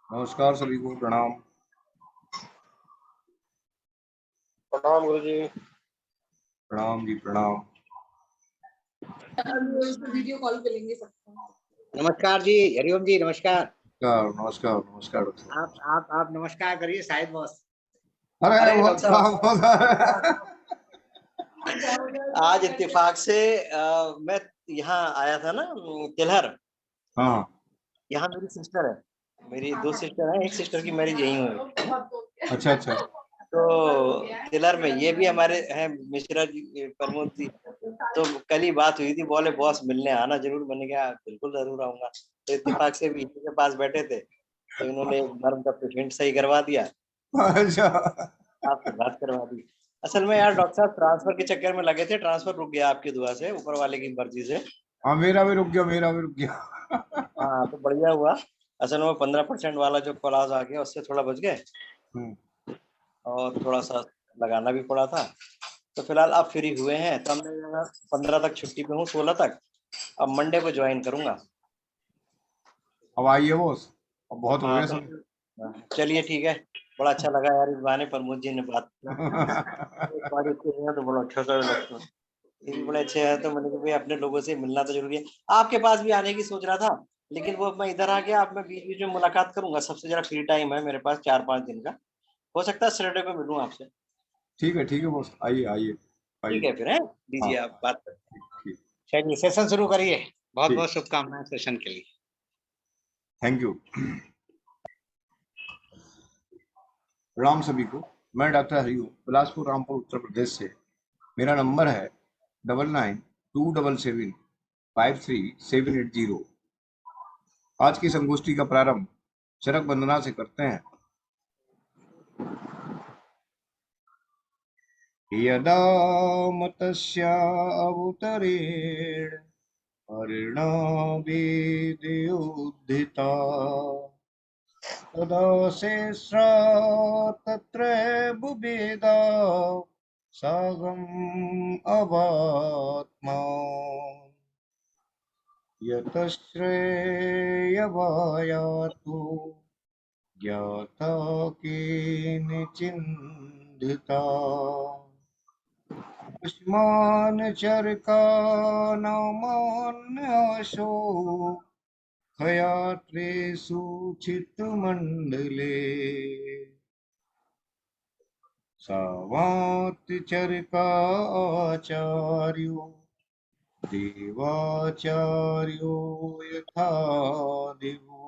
नमस्कार सभी को, प्रणाम। प्रणाम गुरु जी। प्रणाम जी, प्रणाम। वीडियो कॉल पे लेंगे सबको। नमस्कार जी, हरिओम जी, नमस्कार। नमस्कार नमस्कार डॉक्टर साहब। आप नमस्कार करिए शायद बॉस। अरे अरे बहुत डॉक्टर काम होता है। आज इत्तेफाक से मैं यहाँ आया था ना तिलहर। हाँ। यहाँ मेरी सिस्टर है, मेरी दो सिस्टर हैं, एक सिस्टर की मैरिज यहीं हुई। अच्छा अच्छा। तो तिलहर में ये भी हमारे हैं मिश्रा जी, प्रमोद जी। तो कल ही बात हुई थी, बोले बॉस मिलने आना जरूर। मैंने कहा बिल्कुल जरूर आऊंगा। तो इत्तेफाक से भी इसी के पास बैठे थे, तो इन्होंने एक मर्म का पेशेंट सही करवा दिया, अच्छा। आपसे बात करवा दी। असल में यार डॉक्टर साहब ट्रांसफर के चक्कर में लगे थे, ट्रांसफर रुक गया आपकी दुआ से, ऊपर वाले की मर्जी से। हाँ, मेरा भी रुक गया, मेरा भी रुक गया। हाँ तो बढ़िया हुआ। असल में 15% वाला जो क्लास आ गया उससे थोड़ा बच गए, और थोड़ा सा लगाना भी पड़ा था। तो फिलहाल आप फ्री हुए हैं, तो हमने 15 तक छुट्टी पे हूँ, 16 तक। अब मंडे को ज्वाइन करूंगा। अब आइए बॉस, अब बहुत हो हाँ गया तो सब। चलिए ठीक है। बड़ा अच्छा लगा यार, इस बहाने प्रमोद जी ने बात एक बार इसके हैं तो बड़ा अच्छा सा लगता है। ये भी बड़े अच्छे हैं, तो मैंने कहा भाई अपने लोगों से मिलना तो जरूरी है। आपके पास भी आने की सोच रहा था, लेकिन वो मैं इधर आ गया। अब मैं बीच बीच में मुलाकात करूंगा सबसे। जरा फ्री टाइम है मेरे पास 4-5 दिन का, हो सकता है सैटरडे को मिलूं आपसे। ठीक है बॉस, आइए आइए ठीक आइए। है फिर, है हाँ, दीजिए आप बात कर। ठीक। चलिए सेशन शुरू करिए। बहुत ठीक, बहुत शुभकामनाएं सेशन के लिए। Thank you. राम सभी को। मैं डॉक्टर हरिओम, बिलासपुर रामपुर उत्तर प्रदेश से। मेरा नंबर है 9927753780। आज की संगोष्ठी का प्रारंभ चरक वंदना से करते हैं। यदा मतस्या अवतरेण अर्णवेदयोद्धिता तदा शेषा तत्र बुभेदा सागम् अवात्मा यतश्रेयवायातु ज्ञाता केनचिन्दिता युष्मान् चरकानामान्यासो खयात्रेषु चित्तमण्डले सावात्चरका आचार्यो देवाचार्यो यथा दिवो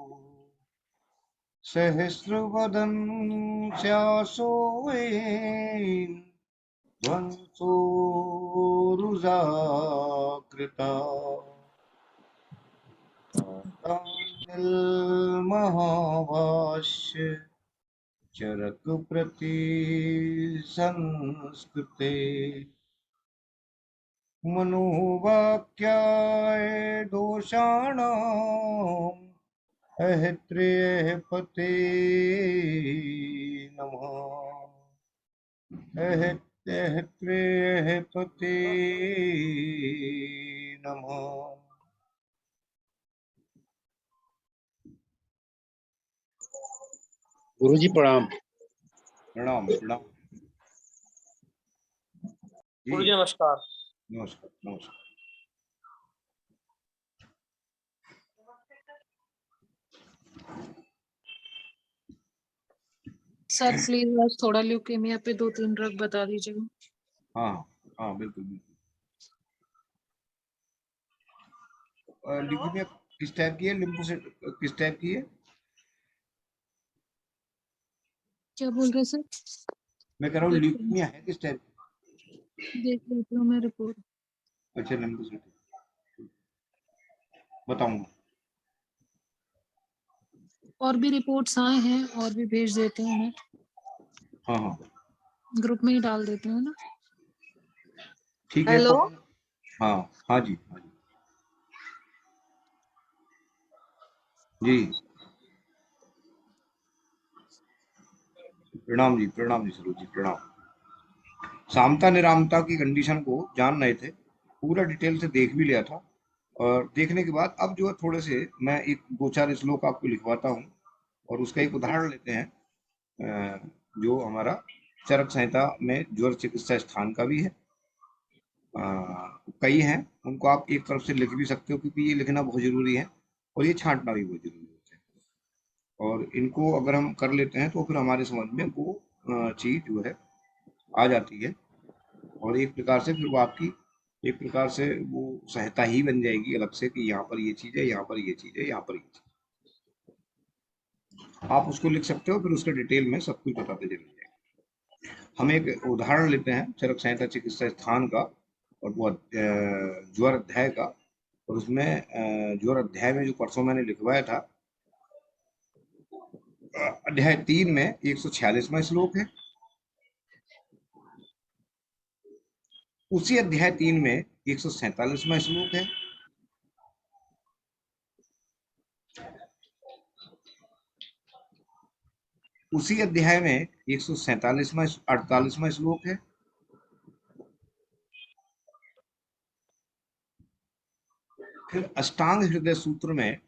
सहस्रवदन स्यासो वेन् ध्वंसो रुजाकृता महाभाष्य चरक प्रति संस्कृते मनोवाक्याय दोषाणाम् अहित्रेय पते नमः। अहित्रेय पते नमः। गुरुजी प्रणाम। प्रणाम प्रणाम जी। गुरु जी नमस्कार। नमस्कार नमस्कार। सर प्लीज आज थोड़ा ल्यूकेमिया पे 2-3 ड्रग बता दीजिएगा। हाँ हाँ, बिल्कुल बिल्कुल। ल्यूकीमिया किस टाइप की है? लिम्फोसाइट किस टाइप की है? क्या बोल रहे सर? मैं कह रहा हूँ ल्यूकीमिया है किस टाइप की? देख लेती हूँ मैं रिपोर्ट। अच्छा, लिम्फोसाइट, बताऊंगा। और भी रिपोर्ट्स आए हैं, और भी भेज देते हैं मैं, हाँ हाँ, ग्रुप में ही डाल देती हूँ ना। ठीक है। हेलो। हाँ हाँ जी, हाँ जी जी। प्रणाम जी सरोज जी, प्रणाम। सामता निरामता की कंडीशन को जान रहे थे, पूरा डिटेल से देख भी लिया था। और देखने के बाद अब जो है थोड़े से मैं एक 2-4 श्लोक आपको लिखवाता हूँ और उसका एक उदाहरण लेते हैं, जो हमारा चरक संहिता में ज्वर चिकित्सा स्थान का भी है। कई हैं, उनको आप एक तरफ से लिख भी सकते हो क्योंकि ये लिखना बहुत जरूरी है और ये छांटना भी बहुत जरूरी होता है। और इनको अगर हम कर लेते हैं तो फिर हमारे समझ में वो चीज जो है आ जाती है और एक प्रकार से फिर वो आपकी एक प्रकार से वो संहिता ही बन जाएगी अलग से कि यहाँ पर ये चीज है, यहाँ पर ये चीज है, यहाँ पर ये चीज। आप उसको लिख सकते हो, फिर उसके डिटेल में सब कुछ बताते चले जाएंगे। हम एक उदाहरण लेते हैं चरक संहिता चिकित्सा स्थान का और वो ज्वर अध्याय का। और उसमें ज्वर अध्याय में जो परसों मैंने लिखवाया था, अध्याय 3 में 146वां श्लोक है। उसी अध्याय 3 में 147वां श्लोक है। उसी अध्याय में 147वां 48वां श्लोक है। फिर अष्टांग हृदय सूत्र में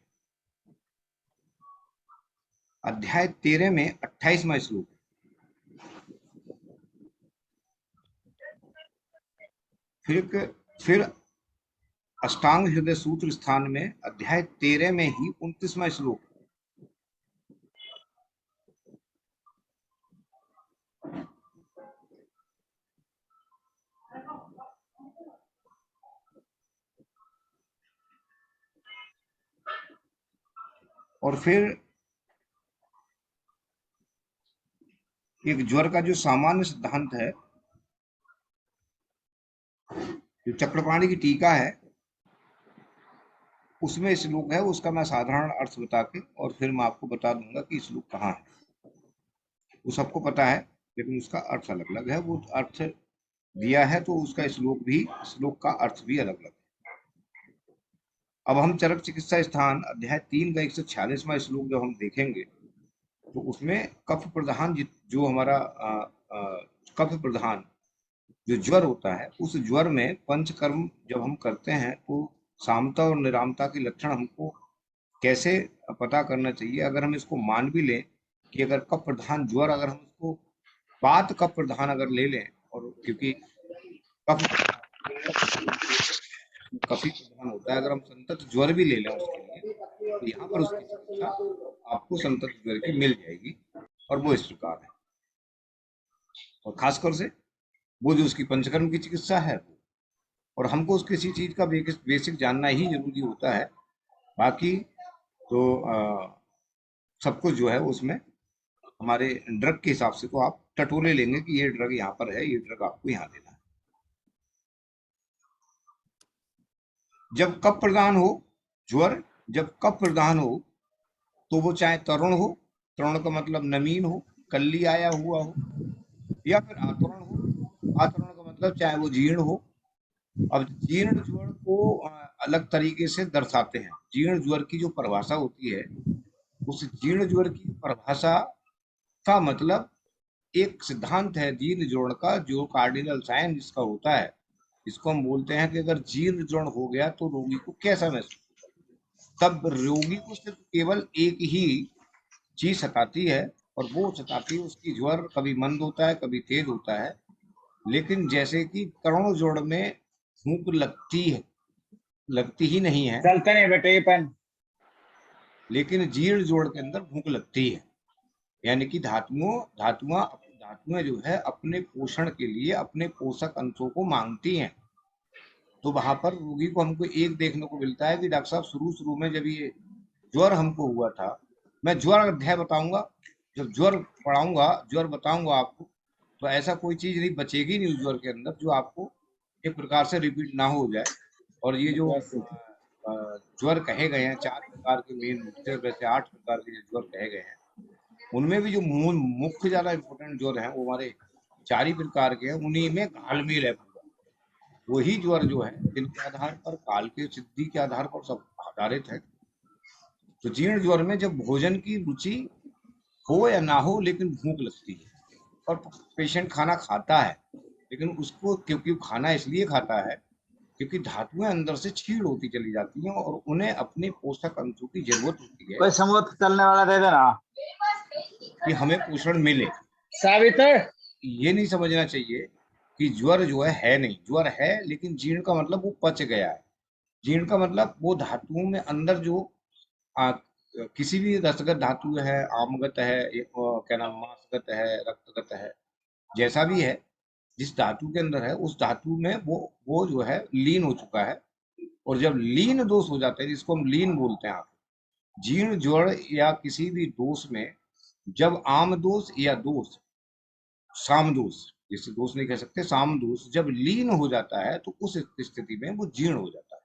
अध्याय 13 में 28वां श्लोक है। फिर अष्टांग हृदय सूत्र स्थान में अध्याय 13 में ही 29वां श्लोक। और फिर एक ज्वर का जो सामान्य सिद्धांत है, जो चक्रपाणी की टीका है, उसमें श्लोक है, उसका मैं साधारण अर्थ बता के और फिर मैं आपको बता दूंगा कि श्लोक कहाँ है। वो सबको पता है लेकिन उसका अर्थ अलग अलग है। वो अर्थ दिया है तो उसका श्लोक का अर्थ भी अलग अलग है। अब हम चरक चिकित्सा स्थान अध्याय 3 का 146वां श्लोक जब हम देखेंगे तो उसमें कफ प्रधान जो हमारा कफ प्रधान जो ज्वर होता है, उस ज्वर में पंचकर्म जब हम करते हैं तो सामता और निरामता के लक्षण हमको कैसे पता करना चाहिए। अगर हम इसको मान भी लें कि अगर कफ प्रधान ज्वर, अगर हम उसको बात कफ प्रधान अगर ले लें, और क्योंकि कफ कफी प्रधान होता है, अगर हम संतत ज्वर भी ले लें उसके लिए तो यहाँ पर उसकी चिकित्सा आपको संतत ज्वर की मिल जाएगी और वो इस प्रकार है। और खासकर से वो जो उसकी पंचकर्म की चिकित्सा है, और हमको उस किसी चीज का बेसिक जानना ही जरूरी होता है। बाकी तो सब कुछ जो है उसमें हमारे ड्रग के हिसाब से तो आप टटोले लेंगे कि ये ड्रग यहाँ पर है, ये ड्रग आपको यहाँ देना है। जब कफ प्रदान हो ज्वर, जब कफ प्रदान हो तो वो चाहे तरुण हो, तरुण का मतलब नमीन हो, कल्ली आया हुआ हो, या फिर आतुरण हो। आतुरण का मतलब चाहे वो जीर्ण हो। अब जीर्ण ज्वर को अलग तरीके से दर्शाते हैं। जीर्ण ज्वर की जो परिभाषा होती है, उस जीर्ण ज्वर की परिभाषा का मतलब एक सिद्धांत है जीर्ण ज्वर का, जो कार्डिनल साइन जिसका होता है, इसको हम बोलते हैं कि अगर जीर्ण ज्वर हो गया तो रोगी को कैसा महसूस, तब रोगी को सिर्फ केवल एक ही चीज सताती है और वो सताती है उसकी ज्वर कभी मंद होता है, कभी तेज होता है। लेकिन जैसे कि करोड़ों जोड़ में भूख लगती ही नहीं है, चलते नहीं बेटे पेन, लेकिन जीर्ण जोड़ के अंदर भूख लगती है। यानी कि धातुएं जो है अपने पोषण के लिए अपने पोषक अंशों को मांगती हैं। तो वहां पर रोगी को हमको एक देखने को मिलता है कि डॉक्टर साहब शुरू में जब ये ज्वर हमको हुआ था, मैं ज्वर अध्याय बताऊंगा, जब ज्वर पढ़ाऊंगा, ज्वर बताऊंगा आपको, तो ऐसा कोई चीज नहीं बचेगी नहीं उस ज्वर के अंदर जो आपको एक प्रकार से रिपीट ना हो जाए। और ये जो ज्वर कहे गए हैं 4 प्रकार के मेन रूप से, वैसे 8 प्रकार के ज्वर कहे गए हैं, उनमें भी जो मुख्य ज्यादा इंपॉर्टेंट ज्वर है वो हमारे 4 ही प्रकार के हैं। उन्हीं में घालमेल है पूरा। वही ज्वर जो है जिनके आधार पर काल के सिद्धि के आधार पर सब आधारित है। तो जीर्ण ज्वर में जब भोजन की रुचि हो या ना हो लेकिन भूख लगती है, और पेशेंट खाना खाता है, लेकिन उसको क्योंकि खाना इसलिए खाता है क्योंकि धातुएं अंदर से क्षीण होती चली जाती हैं और उन्हें अपने पोषक अंशों की जरूरत होती है कोई समूह चलने वाला दे देना। कि हमें पोषण मिले। साबित ये नहीं समझना चाहिए कि ज्वर जो है नहीं, ज्वर है लेकिन जीर्ण का मतलब वो पच गया है। जीर्ण का मतलब वो धातुओं में अंदर जो आ, किसी भी रसगत धातु है, आमगत है, क्या नाम, मांसगत है, रक्तगत है, जैसा भी है, जिस धातु के अंदर है उस धातु में वो जो है लीन हो चुका है। और जब लीन दोष हो जाता है, जिसको हम लीन बोलते हैं, आप जीर्ण ज्वर या किसी भी दोष में जब आम दोष या दोष, साम दोष, जिसे दोष नहीं कह सकते, साम दोष जब लीन हो जाता है तो उस स्थिति में वो जीर्ण हो जाता है।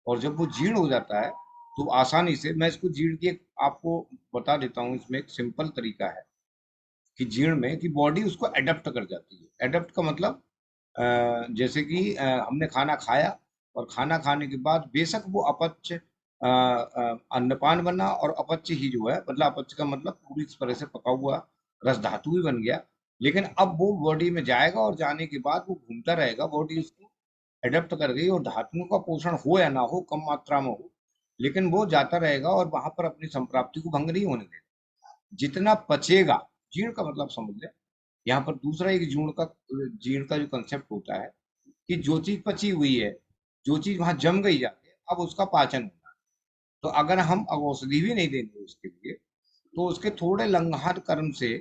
और जब वो जीर्ण हो जाता है तो आसानी से, मैं इसको जीर्ण की आपको बता देता हूँ, इसमें एक सिंपल तरीका है कि जीर्ण में कि बॉडी उसको एडप्ट कर जाती है। एडप्ट का मतलब जैसे कि हमने खाना खाया और खाना खाने के बाद बेशक वो अपच अन्नपान बना और अपच ही जो है, मतलब अपच का मतलब पूरी तरह से पका हुआ रस धातु ही बन गया, लेकिन अब वो बॉडी में जाएगा और जाने के बाद वो घूमता रहेगा, बॉडी उसको एडप्ट कर गई और धातुओं का पोषण हो या ना हो, कम मात्रा में हो, लेकिन वो जाता रहेगा और वहां पर अपनी संप्राप्ति को भंग नहीं होने देगा। जितना पचेगा, जीर्ण का मतलब समझ लें। यहाँ पर दूसरा एक जीर्ण का जो कंसेप्ट होता है कि जो चीज पची हुई है, जो चीज वहां जम गई जाके अब उसका पाचन होना है। तो अगर हम औषधि भी नहीं देंगे उसके लिए, तो उसके थोड़े लंघात कर्म से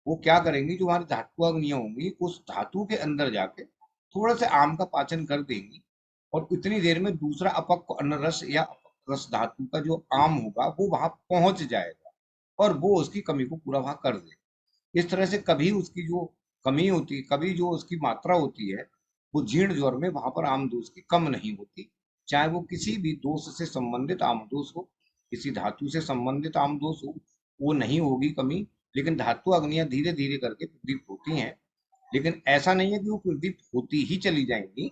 वो क्या करेंगी, जो हमारी धातु अग्नियां होंगी उस धातु के अंदर जाके थोड़ा सा आम का पाचन कर देंगी और उतनी देर में दूसरा अपक्व अन्न रस या अपक्व रस धातु का जो आम होगा वो वहां पहुंच जाएगा और वो उसकी कमी को पूरा वहां कर देगा। इस तरह से कभी उसकी जो कमी होती है, कभी जो उसकी मात्रा होती है, वो जीर्ण ज्वर में वहां पर आम दोष की कम नहीं होती। चाहे वो किसी भी दोष से संबंधित आम दोष हो, किसी धातु से संबंधित आम दोष हो, वो नहीं होगी कमी। लेकिन धातु अग्नियां धीरे धीरे करके प्रदीप्त होती हैं, लेकिन ऐसा नहीं है कि वो प्रदीप्त होती ही चली जाएंगी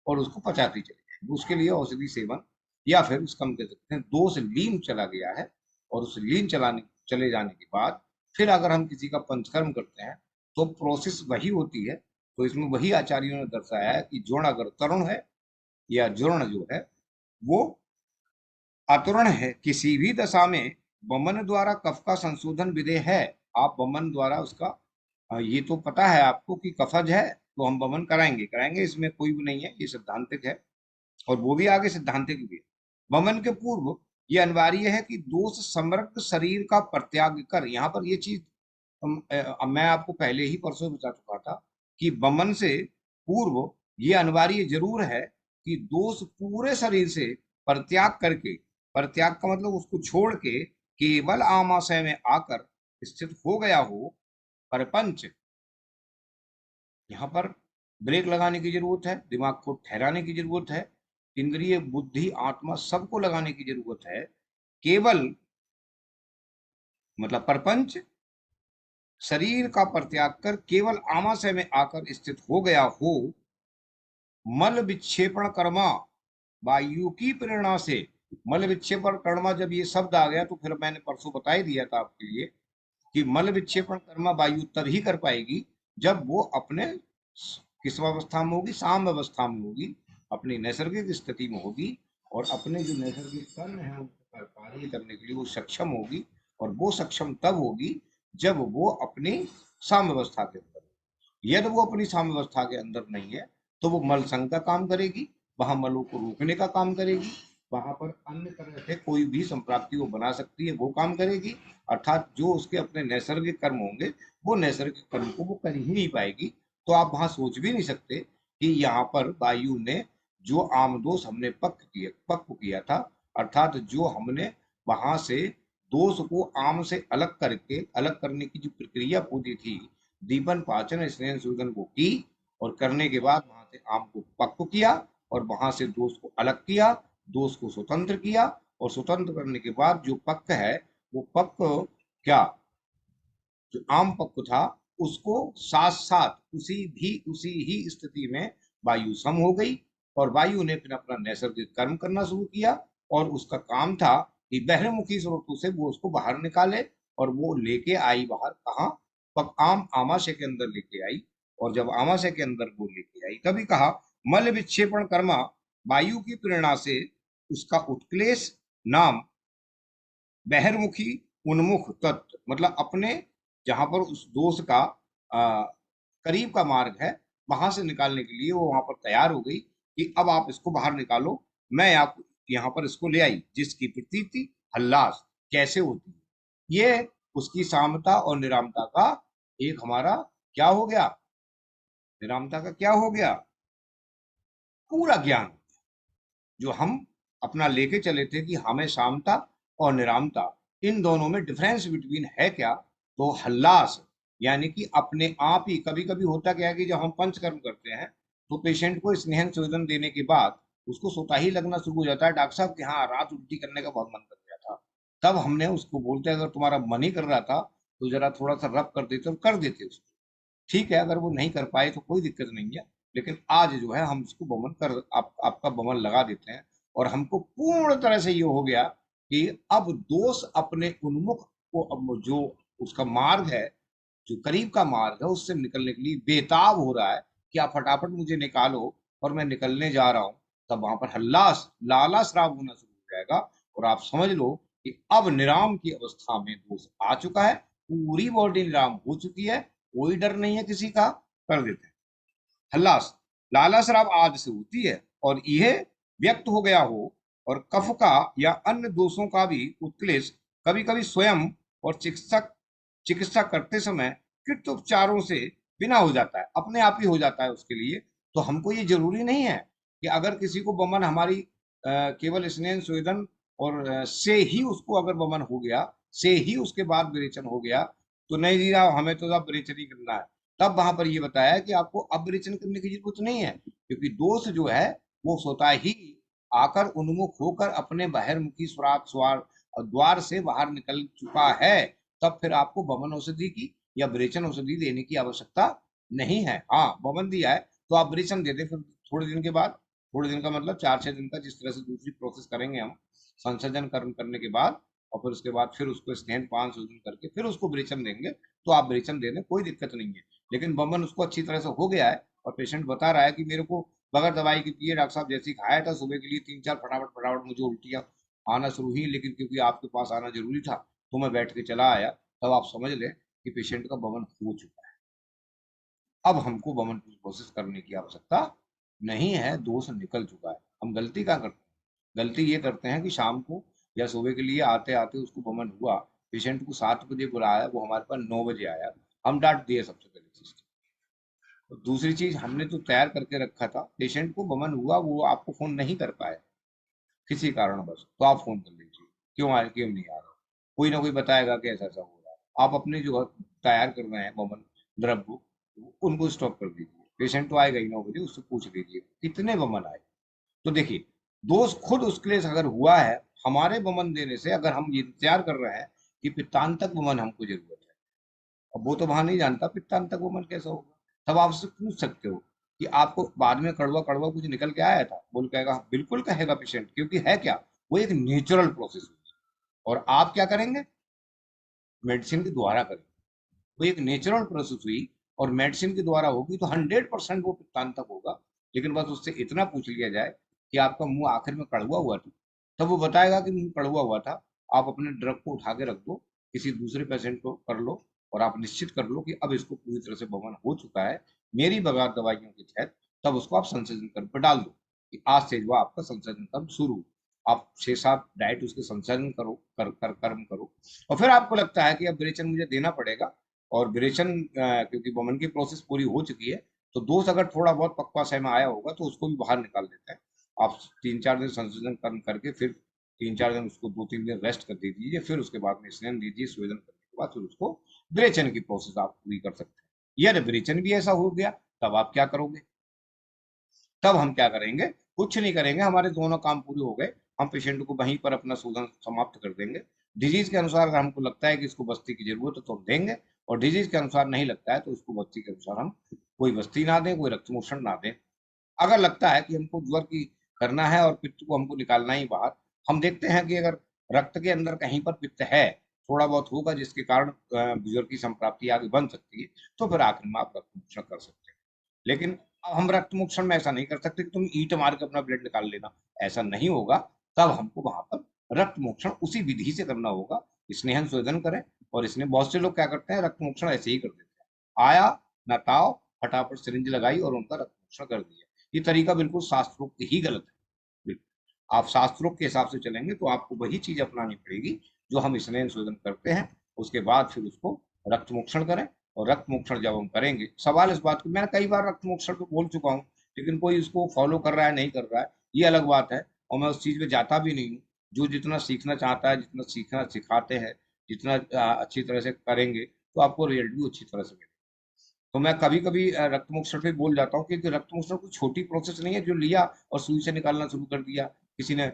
और उसको पचाती चली जाएंगी। उसके लिए औषधि सेवन या फिर उसका हम कह सकते हैं दोष लीन चला गया है, और उस लीन चले जाने के बाद फिर अगर हम किसी का पंचकर्म करते हैं तो प्रोसेस वही होती है। तो इसमें वही आचार्यों ने दर्शाया है कि जोड़ अगर तरुण है या जुर्ण जो है वो अतुरण है, किसी भी दशा में वमन द्वारा कफ का संशोधन विधेय है। आप वमन द्वारा उसका ये तो पता है आपको कि कफज है तो हम वमन कराएंगे कराएंगे, इसमें कोई भी नहीं है, ये सिद्धांतिक है और वो भी आगे सिद्धांतिक भी है। वमन के पूर्व ये अनिवार्य है कि दोष समृद्ध शरीर का परित्याग कर, यहाँ पर ये चीज मैं आपको पहले ही परसों बता चुका था कि वमन से पूर्व ये अनिवार्य जरूर है कि दोष पूरे शरीर से परित्याग करके, परित्याग का मतलब उसको छोड़ के केवल आमाशय में आकर स्थित हो गया हो। परपंच, यहाँ पर ब्रेक लगाने की जरूरत है, दिमाग को ठहराने की जरूरत है, इंद्रिय बुद्धि आत्मा सबको लगाने की जरूरत है। केवल मतलब परपंच शरीर का परित्याग कर केवल आमाशय में आकर स्थित हो गया हो। मल विक्षेपण कर्मा, वायु की प्रेरणा से मल विक्षेपण कर्मा, जब ये शब्द आ गया तो फिर मैंने परसों बता ही दिया था आपके लिए कि मल विक्षेपण कर्मा वायु तब ही कर पाएगी जब वो अपने किस अवस्था में होगी, साम अवस्था में होगी, अपनी नैसर्गिक स्थिति में होगी और अपने जो नैसर्गिक कर्म है उनको कार्य करने के लिए वो सक्षम होगी। और वो सक्षम तब होगी जब वो अपनी साम अवस्था के अंदर, यदि वो अपनी साम अवस्था के अंदर नहीं है तो वो मल संग का काम करेगी, वहां मलों को रोकने का काम करेगी, वहां पर अन्य तरह से कोई भी संप्राप्ति वो बना सकती है वो काम करेगी। अर्थात जो उसके अपने नैसर्गिक कर्म होंगे वो नैसर्गिक कर्म को वो कर ही नहीं पाएगी। तो आप वहां सोच भी नहीं सकते कि यहाँ पर वायु ने जो आमदोष हमने पक्व किया था, अर्थात जो हमने वहां से दोष को आम से अलग करके, अलग करने की जो प्रक्रिया पूरी थी, दीपन पाचन स्नेह सूदन को की और करने के बाद वहां से आम को पक्व किया और वहां से दोष को अलग किया, दोष को स्वतंत्र किया और स्वतंत्र करने के बाद जो पक्व है वो पक्व क्या, जो आम पक्व था उसको साथ साथ उसी ही स्थिति में वायु सम हो गई और वायु ने फिर अपना नैसर्गिक कर्म करना शुरू किया और उसका काम था कि बहिर्मुखी स्रोतों से वो उसको बाहर निकाले और वो लेके आई बाहर, कहाँ, आम आमाशय के अंदर लेके आई। और जब आमाशय के अंदर वो लेके आई तभी कहा मल विक्षेपण कर्मा वायु की प्रेरणा से उसका उत्क्लेश नाम बहिर्मुखी उन्मुख तत्व, मतलब अपने जहां पर उस दोष का करीब का मार्ग है वहां से निकालने के लिए वो वहां पर तैयार हो गई कि अब आप इसको बाहर निकालो, मैं आपको यहाँ पर इसको ले आई, जिसकी प्रतीति हल्लास कैसे होती है। ये उसकी सामता और निरामता का एक हमारा क्या हो गया, निरामता का क्या हो गया, पूरा ज्ञान जो हम अपना लेके चले थे कि हमें सामता और निरामता इन दोनों में डिफरेंस बिटवीन है क्या। तो हल्लास यानी कि अपने आप ही, कभी कभी होता क्या है कि जब हम पंचकर्म करते हैं तो पेशेंट को स्नेहन संवेदन देने के बाद उसको सोता ही लगना शुरू हो जाता है, डॉक्टर साहब कि हाँ रात उल्टी करने का बहुत मन कर गया था। तब हमने उसको बोलते अगर तुम्हारा मन ही कर रहा था तो जरा थोड़ा सा रब कर देते और कर देते उसको, ठीक है। अगर वो नहीं कर पाए तो कोई दिक्कत नहीं है, लेकिन आज जो है हम इसको बमन कर आपका बमन लगा देते हैं। और हमको पूर्ण तरह से ये हो गया कि अब दोष अपने उन्मुख को, अब जो उसका मार्ग है, जो करीब का मार्ग है, उससे निकलने के लिए बेताब हो रहा है कि आप फटाफट मुझे निकालो, और मैं निकलने जा रहा हूं। तब वहां पर हल्लास लाला श्राव होना शुरू हो जाएगा और आप समझ लो कि अब निराम की अवस्था में दोष आ चुका है, पूरी बॉडी निराम हो चुकी है, कोई डर नहीं है किसी का, कर देते हैं। हल्लास लाला श्राव आज से होती है और यह व्यक्त हो गया हो, और कफ का या अन्य दोषों का भी उत्क्लेश कभी कभी स्वयं और चिकित्सा करते समय कृत उपचारों से बिना हो जाता है, अपने आप ही हो जाता है उसके लिए। तो हमको ये जरूरी नहीं है कि अगर किसी को बमन हमारी केवल स्नेह स्वेदन और से ही उसको अगर बमन हो गया, से ही उसके बाद विरेचन हो गया, तो नहीं जी हमें तो अब विरेचन ही करना है। तब वहां पर ये बताया कि आपको अब विरेचन करने की जरूरत नहीं है, क्योंकि दोष जो है वो स्वतः ही आकर उन्मुख होकर अपने बहिर्मुखी द्वार से बाहर निकल चुका है। तब फिर आपको बमन औषधि की या विरेचन औषधि देने की आवश्यकता नहीं है। हाँ बमन दिया है तो आप विरेचन दे दें फिर थोड़े दिन के बाद, थोड़े दिन का मतलब 4-6 दिन का, जिस तरह से दूसरी प्रोसेस करेंगे हम संसर्जन करने के बाद, और फिर उसके बाद फिर उसको स्नेहन पान शोधन करके फिर उसको विरेचन देंगे, तो आप विरेचन दे दें, कोई दिक्कत नहीं है। लेकिन बमन उसको अच्छी तरह से हो गया है और पेशेंट बता रहा है कि मेरे को बगैर दवाई के पिए डॉक्टर साहब जैसे ही खाया था सुबह के लिए 3-4 फटाफट फटाफट मुझे उल्टियां आना शुरू हुई, लेकिन क्योंकि आपके पास आना जरूरी था तो मैं बैठ के चला आया। तब आप समझ लें कि पेशेंट का बमन हो चुका है। अब हमको बमन की प्रोसेस करने की आवश्यकता नहीं है, दोष निकल चुका है। हम गलती क्या करते हैं, गलती ये करते हैं कि शाम को या सुबह के लिए आते आते उसको बमन हुआ, पेशेंट को 7 बजे बुलाया, वो हमारे पास 9 बजे आया, हम डांट दिए सबसे पहले चीज। तो दूसरी चीज, हमने तो तैयार करके रखा था, पेशेंट को बमन हुआ, वो आपको फोन नहीं कर पाए किसी कारणवश, तो आप फोन कर लीजिए क्यों आए क्यों नहीं आ रहा, कोई ना कोई बताएगा कि ऐसा ऐसा हो रहा है। आप अपने जो तैयार कर रहे हैं बमन द्रव्य उनको स्टॉप कर दीजिए, पेशेंट तो आएगा ही 9 बजे, उससे पूछ लीजिए कितने बमन आए। तो देखिए दोष खुद उसके लिए अगर हुआ है, हमारे बमन देने से अगर हम ये इंतजार कर रहे हैं कि पित्तांतक बमन हमको जरूरत है, अब वो तो वहां नहीं जानता पित्तांतक बमन कैसा होगा, तब आप उससे पूछ सकते हो कि आपको बाद में कड़वा कड़वा कुछ निकल के आया था, बोल कहेगा बिल्कुल कहेगा पेशेंट, क्योंकि है क्या, वो एक नेचुरल प्रोसेस है। और आप क्या करेंगे, मेडिसिन के द्वारा करेंगे, वो एक नेचुरल प्रोसेस हुई और मेडिसिन के द्वारा होगी तो 100% वो पित्तांतक होगा। लेकिन बस उससे इतना पूछ लिया जाए कि आपका मुंह आखिर में कड़वा हुआ था, तब वो बताएगा कि मुंह कड़वा हुआ था, आप अपने ड्रग को उठा के रख दो, किसी दूसरे पेशेंट को कर लो, और आप निश्चित कर लो कि अब इसको पूरी तरह से बमन हो चुका है मेरी बगैर दवाइयों के तहत। तब उसको आप संशोधन कर्म पर डाल दो कि आज से जो आपका संशोधन कर्म शुरू, आप 6-7 डाइट उसके संशोधन करो, कर्म करो, और फिर आपको लगता है कि अब विरेचन मुझे देना पड़ेगा, और विरेचन क्योंकि बमन की प्रोसेस पूरी हो चुकी है, तो दोष अगर थोड़ा बहुत पक्वा समय में आया होगा तो उसको भी बाहर निकाल देते हैं। आप 3-4 दिन संशोधन कर्म करके फिर 3-4 दिन उसको 2-3 दिन रेस्ट कर दे दीजिए, फिर उसके बाद में स्नान दीजिए, स्वेदन करने के बाद फिर उसको विरेचन की प्रोसेस आप पूरी कर सकते हैं। यदि विरेचन भी ऐसा हो गया तब आप क्या करोगे, तब हम क्या करेंगे, कुछ नहीं करेंगे, हमारे दोनों काम पूरे हो गए, हम पेशेंट को वहीं पर अपना शोधन समाप्त कर देंगे। डिजीज के अनुसार अगर हमको लगता है कि इसको बस्ती की जरूरत है तो हम देंगे, और डिजीज के अनुसार नहीं लगता है तो उसको बस्ती के अनुसार हम कोई बस्ती ना दें, कोई रक्तमोषण ना दें। अगर लगता है कि हमको ज्वर की करना है और पित्त को हमको निकालना ही बाहर, हम देखते हैं कि अगर रक्त के अंदर कहीं पर पित्त है, थोड़ा बहुत होगा जिसके कारण ज्वर की संप्राप्ति आगे बन सकती है, तो फिर आखिर में आप रक्तमोषण कर सकते हैं। लेकिन अब हम रक्त मोक्षण में ऐसा नहीं कर सकते कि तुम ईंट मार के अपना ब्लड निकाल लेना, ऐसा नहीं होगा। तब हमको वहां पर रक्त मोक्षण उसी विधि से करना होगा, स्नेहन शोधन करें। और इसमें बहुत से लोग क्या करते हैं, रक्त मोक्षण ऐसे ही कर देते हैं, आया ना ताव, फटाफट सिरिंज लगाई और उनका रक्त मोक्षण कर दिया। ये तरीका बिल्कुल शास्त्रोक्त ही गलत है। बिल्कुल आप शास्त्रों के हिसाब से चलेंगे तो आपको वही चीज अपनानी पड़ेगी जो हम स्नेह शोधन करते हैं। उसके बाद फिर उसको रक्त मोक्षण करें। और रक्त मोक्षण जब हम करेंगे, सवाल इस बात को, मैंने कई बार रक्त मोक्षण को बोल चुका हूँ, लेकिन कोई इसको फॉलो कर रहा है नहीं कर रहा है ये अलग बात है, और मैं उस चीज में जाता भी नहीं हूँ। जो जितना सीखना चाहता है, जितना सीखना सिखाते हैं, जितना अच्छी तरह से करेंगे तो आपको रिजल्ट भी अच्छी तरह से मिलेगा। तो मैं कभी कभी रक्त मोक्षण पे बोल जाता हूँ, क्योंकि रक्त मोक्षण कोई छोटी प्रोसेस नहीं है जो लिया और सुई से निकालना शुरू कर दिया, किसी ने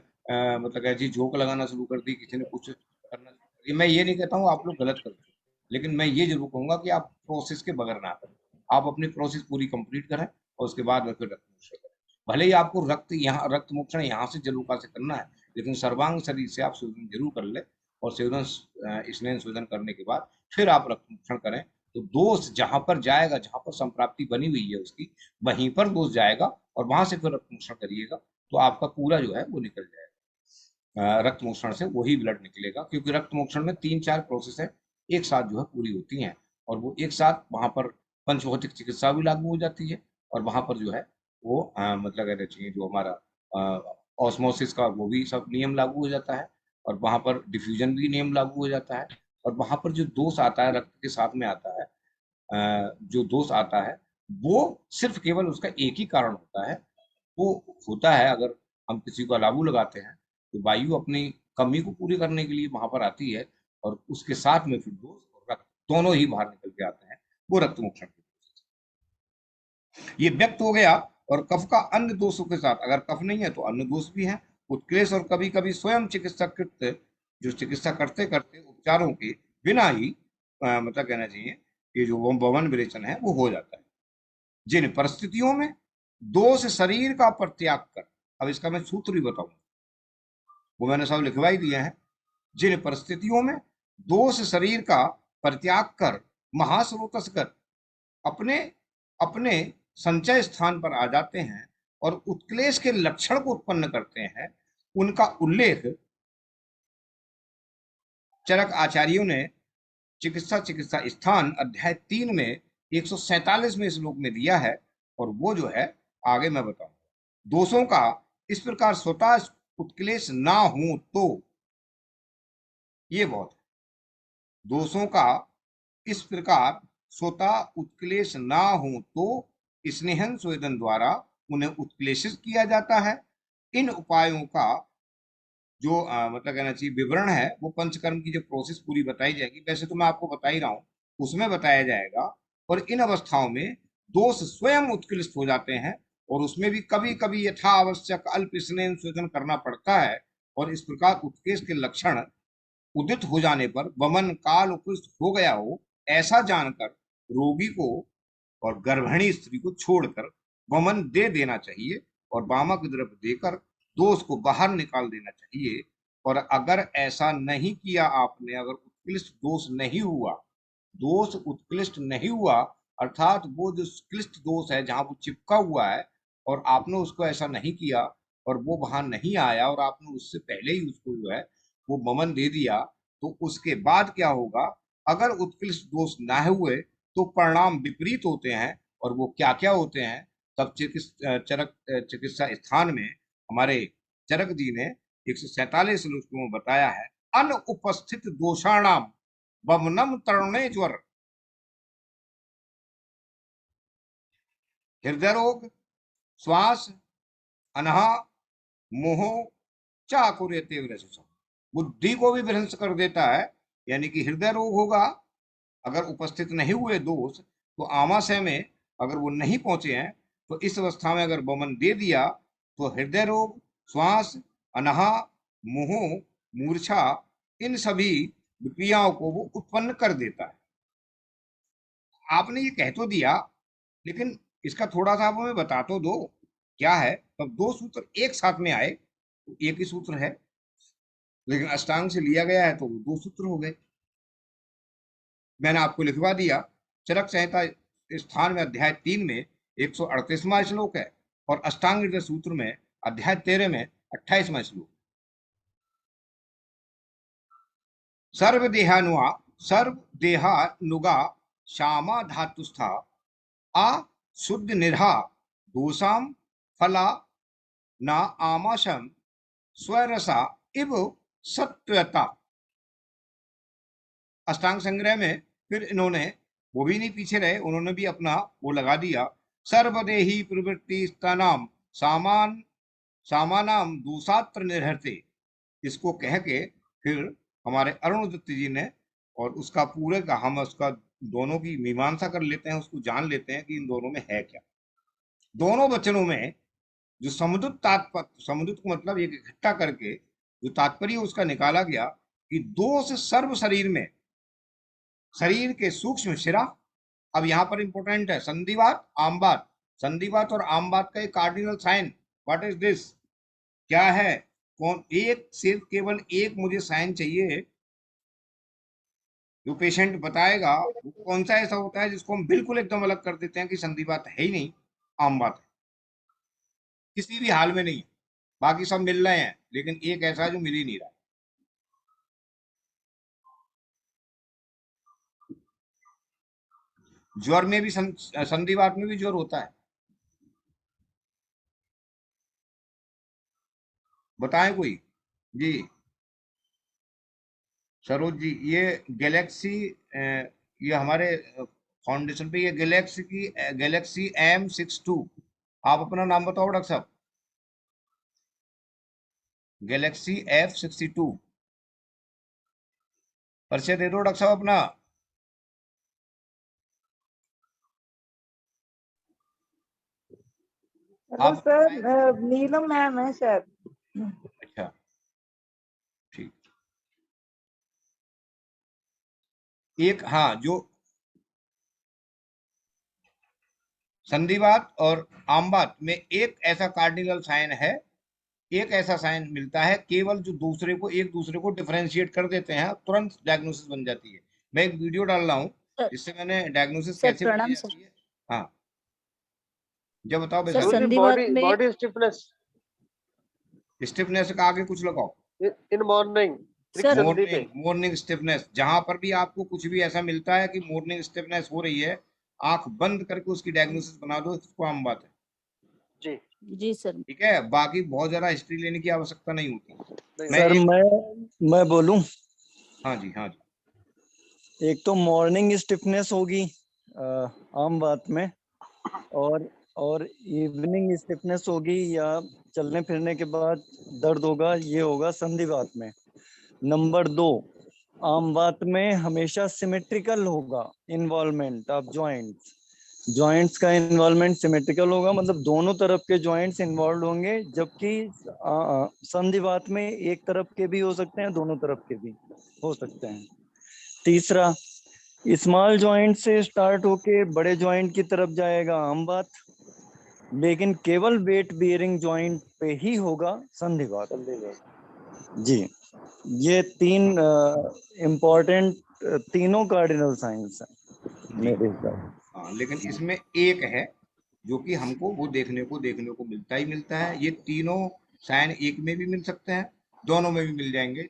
मतलब ऐसी झोंक लगाना शुरू कर दी, किसी ने कुछ करना शुरू कर दिया। मैं ये नहीं कहता हूँ आप लोग गलत करते हो, लेकिन मैं ये जरूर कहूंगा कि आप प्रोसेस के बगैर ना करें। आप अपनी प्रोसेस पूरी कंप्लीट करें और उसके बाद में फिर रक्त मोक्षण करें। भले ही आपको रक्त मोक्षण यहाँ से जलूका से करना है, लेकिन सर्वांग शरीर से आप शोधन जरूर कर ले। और शोधन स्नेह शोधन करने के बाद फिर आप रक्त मोक्षण करें, तो दोष जहां पर जाएगा, जहां पर संप्राप्ति बनी हुई है उसकी, वहीं पर दोष जाएगा और वहां से फिर रक्त मोक्षण करिएगा तो आपका पूरा जो है वो निकल जाएगा। रक्त मोक्षण से वही ब्लड निकलेगा, क्योंकि रक्त मोक्षण में 3-4 प्रोसेस है एक साथ जो है पूरी होती हैं, और वो एक साथ वहां पर पंचभौतिक चिकित्सा भी लागू हो जाती है। और वहां पर जो है वो मतलब कहना चाहिए जो हमारा ऑस्मोसिस का वो भी सब नियम लागू हो जाता है, और वहां पर डिफ्यूजन भी नियम लागू हो जाता है। और वहां पर जो दोष आता है रक्त के साथ में आता है, जो दोष आता है वो सिर्फ केवल उसका एक ही कारण होता है। वो होता है, अगर हम किसी को अलाबू लगाते हैं तो वायु अपनी कमी को पूरी करने के लिए वहां पर आती है, और उसके साथ में फिर दोष और रक्त दोनों ही बाहर निकल के आते हैं, वो रक्त मोक्षण की प्रोसेस। ये व्यक्त हो गया। और कफ का अन्य दोषों के साथ, अगर कफ नहीं है तो अन्य दोष भी है, उत्क्लेश, और कभी कभी स्वयं चिकित्सक जो चिकित्सा करते करते उपचारों के बिना ही मतलब कहना चाहिए ये जो वमन विरेचन है वो हो जाता है। जिन परिस्थितियों में दोष शरीर का परित्याग कर, अब इसका मैं सूत्र भी बताऊंगा, वो मैंने सब लिखवा ही दिया है। जिन परिस्थितियों में दोष शरीर का परित्याग कर महास्रोतस कर अपने अपने संचय स्थान पर आ जाते हैं और उत्क्लेश के लक्षण को उत्पन्न करते हैं, उनका उल्लेख चरक आचार्यों ने चिकित्सा स्थान अध्याय 3 में 147वें श्लोक में दिया है। और वो जो है आगे मैं बताऊंगा। दोषों का इस प्रकार स्वतः उत्क्लेश ना हो तो, ये बहुत है, दोषों का इस प्रकार स्वतः उत्क्लेश ना हो तो स्नेहन स्वेदन द्वारा उन्हें उत्क्लेशित किया जाता है। इन उपायों का जो मतलब कहना चाहिए विवरण है वो पंचकर्म की जो प्रोसेस पूरी बताई जाएगी, वैसे तो मैं आपको बता ही रहा हूँ, उसमें बताया जाएगा। और इन अवस्थाओं में दोष स्वयं उत्कृष्ट हो जाते हैं, और उसमें भी कभी कभी यथा आवश्यक अल्प स्नेह शोधन करना पड़ता है। और इस प्रकार उत्कृष्ट के लक्षण उदित हो जाने पर वमन काल उपस्थित हो गया हो ऐसा जानकर रोगी को और गर्भिणी स्त्री को छोड़कर वमन दे देना चाहिए, और वामक द्रव्य देकर दोष को बाहर निकाल देना चाहिए। और अगर ऐसा नहीं किया आपने, अगर उत्कृष्ट दोष नहीं हुआ, दोष उत्कृष्ट नहीं हुआ, अर्थात वो जो क्लिष्ट दोष है जहां वो चिपका हुआ है और आपने उसको ऐसा नहीं किया और वो वहां नहीं आया, और आपने उससे पहले ही उसको जो है वो वमन दे दिया, तो उसके बाद क्या होगा? अगर उत्कृष्ट दोष ना हुए तो परिणाम विपरीत होते हैं। और वो क्या क्या होते हैं? तब चरक चिकित्सा स्थान में हमारे चरक जी ने 147 श्लोक में बताया है, अनुपस्थित दोषाणाम वमनम तरुणे ज्वर, हृदय रोग, श्वास, अनहा, मोह, चाकुर्यते विरससम, बुद्धि को भी भ्रंश कर देता है। यानी कि हृदय रोग होगा अगर उपस्थित नहीं हुए दोष, तो आमाशय में अगर वो नहीं पहुंचे हैं, तो इस अवस्था में अगर वमन दे दिया तो हृदय रोग, श्वास, अनहा, मोह, मूर्छा, इन सभी विक्रियाओं को वो उत्पन्न कर देता है। आपने ये कह तो दिया, लेकिन इसका थोड़ा सा आप हमें बता तो दो क्या है। तब दो सूत्र एक साथ में आए तो एक ही सूत्र है, लेकिन अष्टांग से लिया गया है तो वो दो सूत्र हो गए। मैंने आपको लिखवा दिया, चरक संहिता स्थान में अध्याय 3 में 138वां श्लोक है, और अष्टांग हृदय सूत्र में अध्याय 13 में 28वां श्लोक। सर्वदेहानुगा श्यामा धातुस्था आ शुद्ध निर्हा दोषाम फला न आमाशम स्वरसा इव सत्वता। अष्टांग संग्रह में फिर इन्होंने वो भी नहीं पीछे रहे, उन्होंने भी अपना वो लगा दिया, सर्वदेही प्रवृत्ति स्तनाम सामानाम दूसात्र निर्हरते। इसको कह के फिर हमारे अरुण दत्त जी ने, और उसका पूरे का हम उसका दोनों की मीमांसा कर लेते हैं, उसको जान लेते हैं कि इन दोनों में है क्या। दोनों वचनों में जो समुद्र को मतलब एक इकट्ठा करके जो तात्पर्य उसका निकाला गया कि दोष सर्व शरीर में, शरीर के सूक्ष्म शिरा। अब यहाँ पर इंपॉर्टेंट है संधिवात आमवात। संधिवात और आमवात का एक cardinal sign, what is this, क्या है, कौन एक, सिर्फ केवल एक मुझे साइन चाहिए जो पेशेंट बताएगा वो कौन सा ऐसा होता है जिसको हम बिल्कुल एकदम अलग कर देते हैं कि संधिवात है ही नहीं, आमवात है, किसी भी हाल में नहीं, बाकी सब मिल रहे हैं, लेकिन एक ऐसा जो मिल ही नहीं रहा। ज्वर में भी संधिवात में भी ज्वर होता है, बताएं कोई जी। सरोज जी, ये गैलेक्सी, ये हमारे फाउंडेशन पे ये गैलेक्सी M62, आप अपना नाम बताओ डॉक्टर साहब। गैलेक्सी F62 परिचय दे दो डॉक्टर साहब अपना। हेलो सर, नीलम मैम है शायद। अच्छा ठीक। एक हाँ, जो संधिवात और आमवात में एक ऐसा कार्डिनल साइन है, एक ऐसा साइन मिलता है, केवल जो दूसरे को एक दूसरे को डिफरेंशिएट कर देते हैं, तुरंत डायग्नोसिस बन जाती है। मैं एक वीडियो डाल रहा हूँ जिससे मैंने डायग्नोसिस कैसे बनाई जाती है। हाँ जब बताओ सर, बेटा। संधिवात में बॉडी स्टिफनेस स्टिफनेस का आगे कुछ लगाओ, in morning, sir morning stiffness. जहां पर भी आपको कुछ भी ऐसा मिलता है कि मॉर्निंग स्टिफनेस हो रही है, आंख बंद करके उसकी डायग्नोसिस बना दो, इसको आम बात है। जी जी सर। ठीक है, बाकी बहुत ज्यादा हिस्ट्री लेने की आवश्यकता नहीं होती। सर मैं बोलूं? हाँ जी, हाँ जी। एक तो मॉर्निंग स्टिफनेस होगी आम बात में, और इवनिंग स्टिफनेस होगी या चलने फिरने के बाद दर्द होगा, ये होगा संधिवात में। नंबर 2, आम बात में हमेशा सिमेट्रिकल होगा इन्वॉल्वमेंट ऑफ जॉइंट्स का इन्वॉल्वमेंट सिमेट्रिकल होगा, मतलब दोनों तरफ के जॉइंट्स इन्वॉल्व होंगे, जबकि संधिवात में एक तरफ के भी हो सकते हैं, दोनों तरफ के भी हो सकते हैं। तीसरा, स्मॉल जॉइंट से स्टार्ट होके बड़े जॉइंट की तरफ जाएगा आम बात, लेकिन केवल वेट बियरिंग जॉइंट पे ही होगा संधिवात। जी, ये 3 इम्पोर्टेंट तीनों कार्डिनल साइंस हैं मेरे हिसाब। हाँ, लेकिन इसमें एक है जो कि हमको वो देखने को मिलता ही मिलता है। ये तीनों साइन एक में भी मिल सकते हैं, दोनों में भी मिल जाएंगे,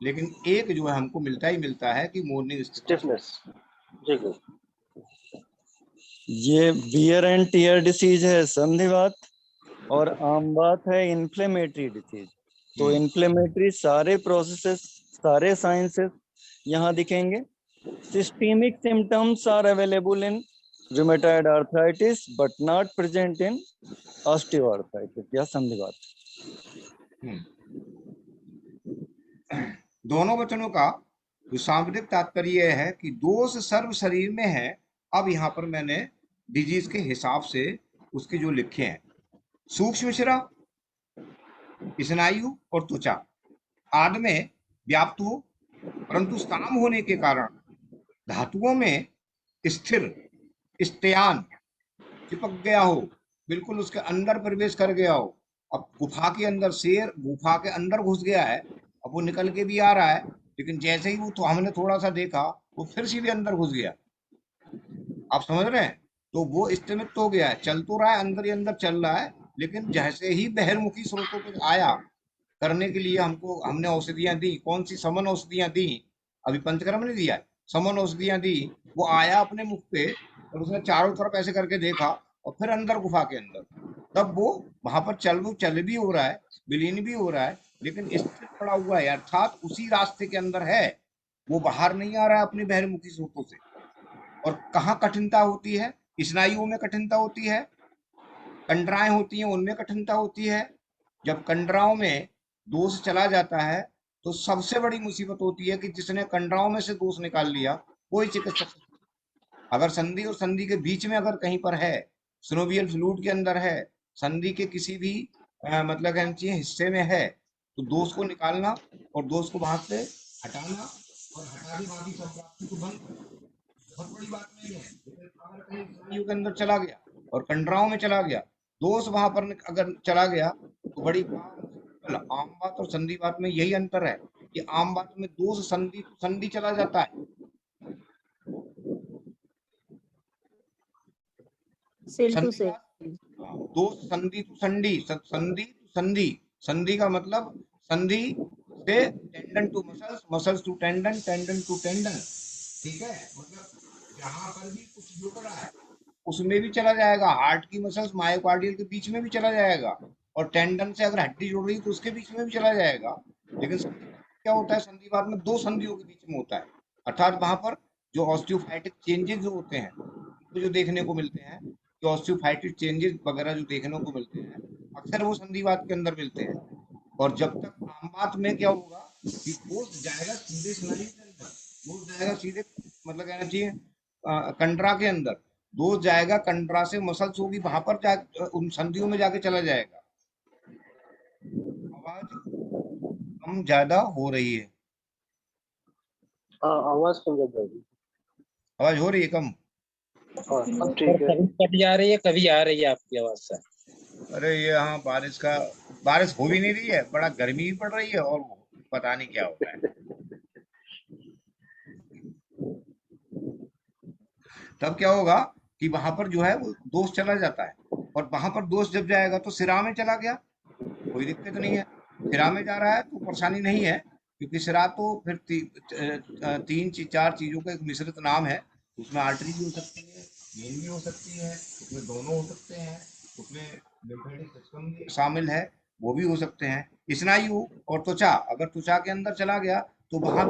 लेकिन एक जो है हमको मिलता ही मिलता है कि मॉर्निंग स्टिफनेस। जी जी। ये वियर एंड टियर डिसीज है संधिवात, और आम बात है इन्फ्लेमेटरी डिसीज। तो इन्फ्लेमेटरी सारे प्रोसेसेस, सारे साइंसेस यहाँ दिखेंगे। Systemic symptoms are available in rheumatoid arthritis but not present in osteoarthritis या संधिवात। दोनों वचनों का जो शाब्दिक तात्पर्य है कि दोष सर्व शरीर में है। अब यहाँ पर मैंने डिजीज के हिसाब से उसके जो लिखे हैं, सूक्ष्म शिरा, स्नायु और त्वचा आदि में व्याप्त हो, परंतु स्थान होने के कारण धातुओं में स्थिर स्त्यान चिपक गया हो, बिल्कुल उसके अंदर प्रवेश कर गया हो। अब गुफा के अंदर शेर गुफा के अंदर घुस गया है, अब वो निकल के भी आ रहा है, लेकिन जैसे ही वो तो हमने थोड़ा सा देखा वो फिर सीधे अंदर घुस गया। आप समझ रहे हैं? तो वो स्तिमित हो गया है, चल तो रहा है, अंदर ही अंदर चल रहा है, लेकिन जैसे ही बहिर्मुखी स्रोतों पे आया करने के लिए हमने औषधियां दी, कौन सी समन औषधियां दी, अभी पंचकर्म ने दिया है, समन औषधियां दी, वो आया अपने मुख पे और उसने चारों तरफ ऐसे करके देखा और फिर अंदर गुफा के अंदर, तब वो वहां पर चल भी हो रहा है, विलीन भी हो रहा है, लेकिन स्थिर पड़ा हुआ है, अर्थात उसी रास्ते के अंदर है, वो बाहर नहीं आ रहा है अपनी बहिर्मुखी स्रोतों से। और कहाँ कठिनता होती है? स्नायुओं में कठिनता होती है, कंडराएं होती हैं उनमें कठिनता होती है। जब कंडराओं में दोष चला जाता है तो सबसे बड़ी मुसीबत होती है कि जिसने कंडराओं में से दोष निकाल लिया, कोई चिकित्सक, अगर संधि और संधि के बीच में अगर कहीं पर है, सिनोवियल फ्लूइड के अंदर है, संधि के किसी भी मतलब कहना चाहिए हिस्से में है, तो दोष को निकालना और दोष को वहां से हटाना और हटा के बाकी सब प्राप्ति को बंद करना बहुत बड़ी बात नहीं है। लेकिन अगर कहीं स्नायु के अंदर चला गया और कंडराओं में चला गया, दोष वहां पर अगर चला गया तो बड़ी आम बात और संधि बात में यही अंतर है कि आम बात में दोष संधि संधि चला जाता है, सेल टू संधि सेल। बात दोष संधि टू संधि, संधि टू संधि, संधि का मतलब संधि से tendon to muscles, muscles to tendon, tendon to tendon, ठीक है, मतलब जहां पर भी कुछ जुड़ रहा है उसमें भी चला जाएगा, हार्ट की मसल्स मायोकार्डियल के बीच में भी चला जाएगा, और टेंडन से अगर हड्डी जुड़ रही है तो उसके बीच में भी चला जाएगा। लेकिन क्या होता है संधिवात में, दो संधियों के बीच में होता है, अर्थात वहां पर जो ऑस्टियोफाइटिक चेंजेस जो होते हैं, उनको जो देखने को मिलते हैं, जो ऑस्टियोफाइटिक चेंजेस वगैरह जो देखने को मिलते हैं, अक्सर वो संधिवात के अंदर मिलते हैं। और जब तक आम बात में क्या होगा कि फोर्स जाएगा सीधे स्नायु के अंदर, फोर्स जाएगा सीधे मतलब कहना चाहिए कंडरा के अंदर, दोष जाएगा कंडरा से मसल्स होगी वहां पर जा उन संधियों में जाके चला जाएगा। आवाज कम ज्यादा हो रही है, हाँ आवाज कम ज्यादा होगी। आवाज हो रही है कम? हाँ अब और ठीक है। कभी कभी आ रही है, कभी आ रही है आपकी आवाज सर। अरे ये हाँ बारिश हो भी नहीं रही है, बड़ा गर्मी भी पड़ रही है और पता नहीं क्या हो रहा है। तब क्या होगा कि वहां पर जो है वो दोष चला जाता है, और वहां पर दोष जब जाएगा तो सिरा में चला गया, कोई दिक्कत नहीं है, सिरा में जा रहा है तो परेशानी नहीं है, क्योंकि सिरा तो फिर चार चीजों का एक मिश्रित नाम है, उसमें आर्टरी भी हो सकती है, वेन भी हो सकती है, उसमें दोनों हो सकते हैं, उसमें लिम्फेटिक सिस्टम भी शामिल है, वो भी हो सकते हैं। स्नायु और त्वचा, अगर त्वचा के अंदर चला गया तो वहां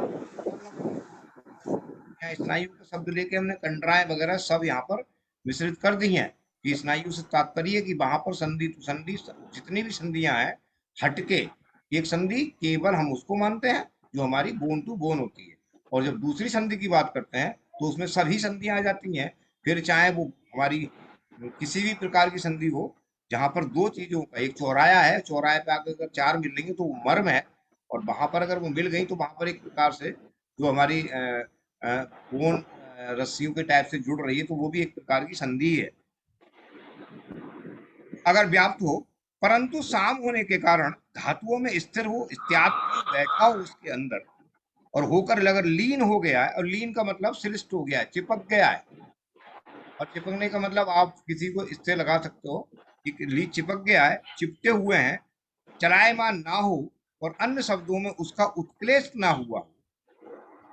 स्नायु का शब्द लेके हमने कंडराएं वगैरह सब यहाँ पर मिश्रित कर दी हैं कि स्नायु से तात्पर्य कि वहां पर संधि टू संधि, जितनी भी संधियां हैं हटके एक संधि केवल हम उसको मानते हैं जो हमारी बोन टू बोन होती है, और जब दूसरी संधि की बात करते हैं तो उसमें सभी संधियां आ जाती हैं, फिर चाहे वो हमारी किसी भी प्रकार की संधि हो, जहां पर दो चीजों का एक चौराया है, चौराहे पे अगर चार मिल रही है तो वो मर्म है, और वहां पर अगर वो मिल गई तो वहां पर एक प्रकार से जो हमारी बोन रस्सियों के टाइप से जुड़ रही है, तो वो भी एक प्रकार की संधि है अगर व्याप्त हो, परंतु साम होने के कारण धातुओं में स्थिर हो, इत्यादि बैठा हो उसके अंदर और होकर अगर लीन हो गया है, और लीन का मतलब श्लिष्ट हो गया है, चिपक गया है, और चिपकने का मतलब आप किसी को इससे लगा सकते हो कि चिपक गया है, चिपके हुए हैं, चलायमान ना हो, और अन्य शब्दों में उसका उत्क्लेश ना हुआ,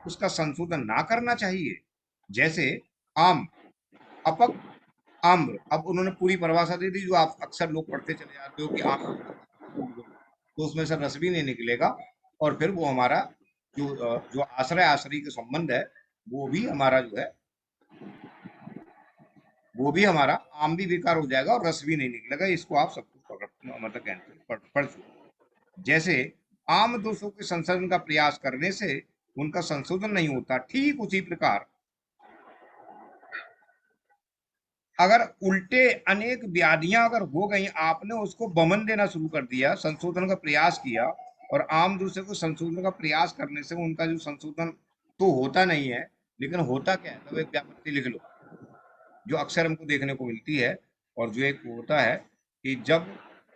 उसका संशोधन ना करना चाहिए। जैसे आम, अपक, आम्र, अब उन्होंने पूरी परिभाषा दे दी जो आप अक्सर लोग पढ़ते चले जाते हो कि आम तो उसमें से रस भी नहीं निकलेगा, और फिर वो हमारा जो आश्रय आश्रय के संबंध है वो भी हमारा जो है वो भी हमारा आम भी बेकार हो जाएगा और रस भी नहीं निकलेगा। इसको आप सब कुछ मतलब पढ़ चुके। जैसे आम दोषों के संशोधन का प्रयास करने से उनका संशोधन नहीं होता, ठीक उसी प्रकार अगर उल्टे अनेक व्याधियां अगर हो गई, आपने उसको बमन देना शुरू कर दिया, संशोधन का प्रयास किया, और आम दूसरे को संशोधन का प्रयास करने से उनका जो संशोधन तो होता नहीं है, लेकिन होता क्या है, तो एक व्यापत्ति लिख लो जो अक्सर हमको देखने को मिलती है, और जो एक होता है कि जब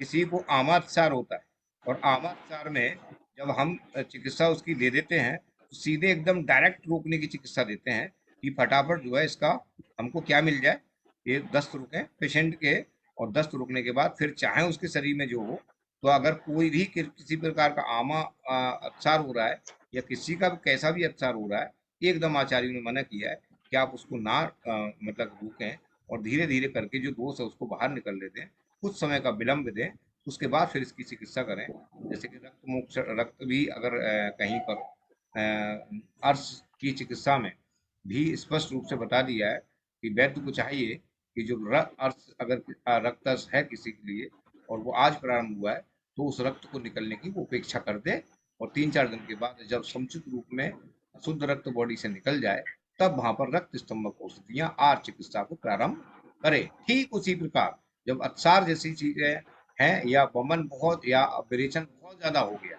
किसी को आमाशय होता है, और आमाशय में जब हम चिकित्सा उसकी दे देते हैं तो सीधे एकदम डायरेक्ट रोकने की चिकित्सा देते हैं कि फटाफट जो है इसका हमको क्या मिल जाए, ये दस्त रुके पेशेंट के, और दस्त रुकने के बाद फिर चाहे उसके शरीर में जो हो, तो अगर कोई भी किसी प्रकार का आमा अवसार हो रहा है या किसी का भी कैसा भी अवसार हो रहा है, एकदम आचार्यों ने मना किया है कि आप उसको ना मतलब रोकें, और धीरे धीरे करके जो दोष है उसको बाहर निकल लेते हैं, कुछ समय का विलंब दें, उसके बाद फिर इसकी चिकित्सा करें। जैसे कि रक्त भी अगर कहीं पर अर्श की चिकित्सा में भी स्पष्ट रूप से बता दिया है कि वैद्य को चाहिए कि जो अर्श अगर रक्त अर्श है किसी के लिए और वो आज प्रारंभ हुआ है, तो उस रक्त को निकलने की वो उपेक्षा कर दे, और 3-4 दिन के बाद जब समुचित रूप में शुद्ध रक्त बॉडी से निकल जाए, तब वहां पर रक्त स्तंभक औषधियां आर चिकित्सा को प्रारंभ करे। ठीक उसी प्रकार जब अत्सार जैसी चीजें हैं, या वमन बहुत या विरेचन बहुत ज्यादा हो गया,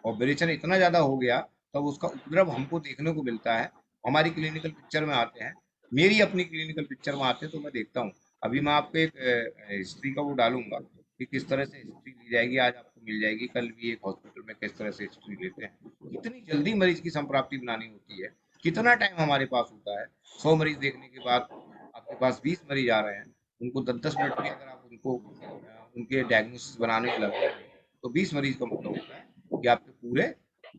और विरेचन इतना ज्यादा हो गया, तब उसका उपद्रव हमको देखने को मिलता है। हमारी क्लिनिकल पिक्चर में आते हैं, मेरी अपनी क्लिनिकल पिक्चर में आते हैं, तो मैं देखता हूँ। अभी मैं आपको एक हिस्ट्री का वो डालूंगा कि किस तरह से हिस्ट्री ली जाएगी, आज आपको मिल जाएगी, कल भी एक हॉस्पिटल में किस तरह से हिस्ट्री लेते हैं। कितनी जल्दी मरीज की संप्राप्ति बनानी होती है, कितना टाइम हमारे पास होता है। 100 मरीज देखने के बाद आपके पास 20 मरीज आ रहे हैं, उनको 10-10 मिनट में अगर आप उनको उनके डायग्नोसिस बनाने में लगे, तो 20 मरीज का मतलब होता है कि आपके पूरे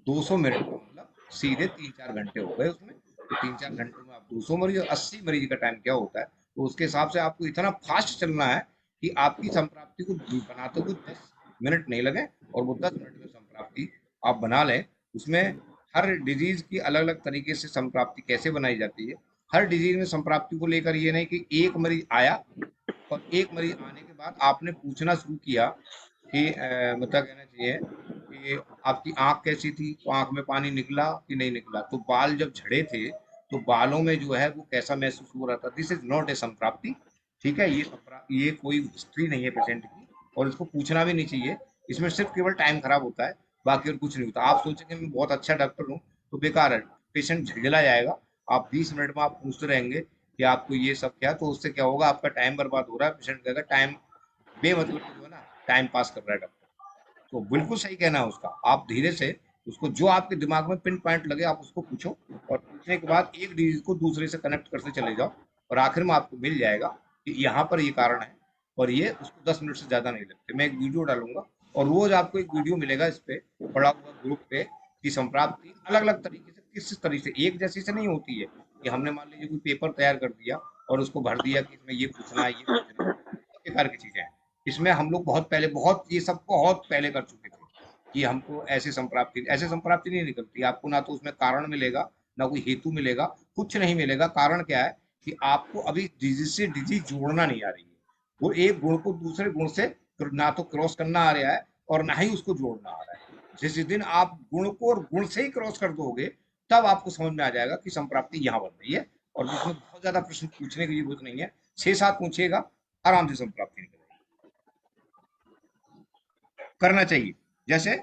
200 मिनट का मतलब सीधे 3-4 घंटे हो गए उसमें। तो 3-4 घंटों में आप 200 मरीज और 80 मरीज का टाइम क्या होता है, तो उसके हिसाब से आपको इतना फास्ट चलना है कि आपकी संप्राप्ति को बनाते हुए 10 मिनट नहीं लगे, और वो 10 मिनट में संप्राप्ति आप बना लें। उसमें हर डिजीज की अलग अलग तरीके से संप्राप्ति कैसे बनाई जाती है। हर डिजीज में संप्राप्ति को लेकर ये नहीं कि एक मरीज आया और एक मरीज आने के बाद आपने पूछना शुरू किया कि मतलब कहना चाहिए कि आपकी आंख कैसी थी, तो आंख में पानी निकला कि नहीं निकला, तो बाल जब झड़े थे तो बालों में जो है वो कैसा महसूस हो रहा था। दिस इज नॉट ए संप्राप्ति। ठीक है, ये कोई हिस्ट्री नहीं है पेशेंट की, और इसको पूछना भी नहीं चाहिए। इसमें सिर्फ केवल टाइम खराब होता है, बाकी और कुछ नहीं होता। आप सोचेंगे मैं बहुत अच्छा डॉक्टर हूँ, तो बेकार है, पेशेंट झिलझिला जाएगा। आप 20 मिनट में आप पूछते रहेंगे कि आपको ये सब क्या, तो उससे क्या होगा, आपका टाइम बर्बाद हो रहा है। पेशेंट कहेगा टाइम बेमतलब जो है ना, टाइम पास कर रहा है डॉक्टर। तो बिल्कुल सही कहना है उसका। आप धीरे से उसको जो आपके दिमाग में पिन पॉइंट लगे आप उसको पूछो, और पूछने के बाद एक डिजीज को दूसरे से कनेक्ट करते चले जाओ, और आखिर में आपको मिल जाएगा कि यहाँ पर ये कारण है, और ये उसको 10 मिनट से ज्यादा नहीं लगते। मैं एक वीडियो डालूंगा, और रोज आपको एक वीडियो मिलेगा इस पे पड़ा हुआ ग्रुप पे, कि संप्राप्ति अलग अलग तरीके से किस तरीके से एक जैसी से नहीं होती है कि हमने मान लीजिए कोई पेपर तैयार कर दिया और उसको भर दिया कि इसमें ये पूछना है ये पूछना है, प्रकार की चीजें हैं। इसमें हम लोग बहुत पहले ये सब बहुत पहले कर चुके थे कि हमको ऐसे संप्राप्ति नहीं निकलती। आपको ना तो उसमें कारण मिलेगा, ना कोई हेतु मिलेगा, कुछ नहीं मिलेगा। कारण क्या है कि आपको अभी डिजीज से डिजीज जोड़ना नहीं आ रही है। वो एक गुण को दूसरे गुण से ना तो क्रॉस करना आ रहा है, और ना ही उसको जोड़ना आ रहा है। जिस दिन आप गुण को और गुण से ही क्रॉस कर दोगे, तब आपको समझ में आ जाएगा कि संप्राप्ति यहाँ बन रही है। और इसमें बहुत ज्यादा प्रश्न पूछने की जरूरत नहीं है, 6-7 पूछिएगा, आराम से संप्राप्ति निकल करना चाहिए। जैसे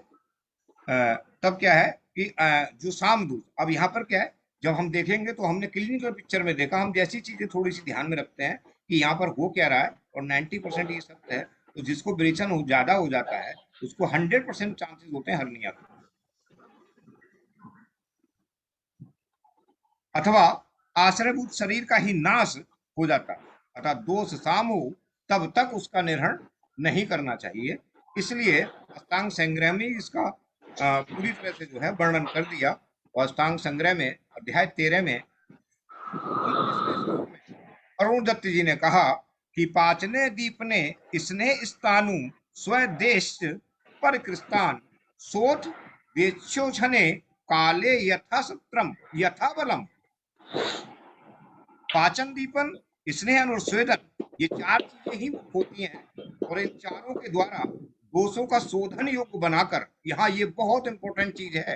तब क्या है कि जो सामदूत, अब यहाँ पर क्या है, जब हम देखेंगे तो हमने क्लिनिकल पिक्चर में देखा, हम जैसी चीजें थोड़ी सी ध्यान में रखते हैं कि यहाँ पर हो क्या रहा है, और 90% ये सत्य है, तो जिसको विरेचन ज्यादा हो जाता है उसको 100% चांसेस होते हैं हर्निया के, अथवा आश्रयभूत शरीर का ही नाश हो जाता है, अर्थात दोष साम हो तब तक उसका निर्हरण नहीं करना चाहिए। इसलिए अष्टांग संग्रह में इसका पूरी तरह से जो है वर्णन कर दिया। और अष्टांग संग्रह में अध्याय 13 में 29वें श्लोक में अरुण दत्त जी ने कहा कि पाचने दीपने इसने स्थानु स्वदेश पर कृष्टान सोठ वेक्षोछने काले यथा सत्रम यथा बलम। पाचन दीपन, स्नेहन और स्वेदन, ये 4 चीजें ही होती हैं, और इन चारों के द्वारा दोषों का शोधन योग्य बनाकर, यहाँ ये बहुत इंपॉर्टेंट चीज है,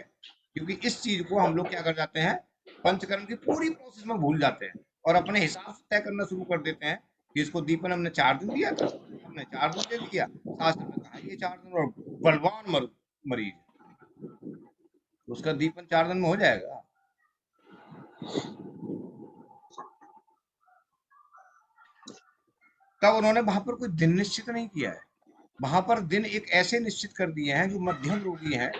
क्योंकि इस चीज को हम लोग क्या कर जाते हैं, पंचकर्म की पूरी प्रोसेस में भूल जाते हैं, और अपने हिसाब से तय करना शुरू कर देते हैं कि इसको दीपन हमने 4 दिन दिया था, हमने 4 दिन दे दिया। शास्त्र में कहा ये 4 दिन, और बलवान मरीज, उसका दीपन 4 दिन में हो जाएगा। तब उन्होंने वहां पर कोई दिन निश्चित नहीं किया है, वहां पर दिन एक ऐसे निश्चित कर दिए हैं जो मध्यम रोगी हैं।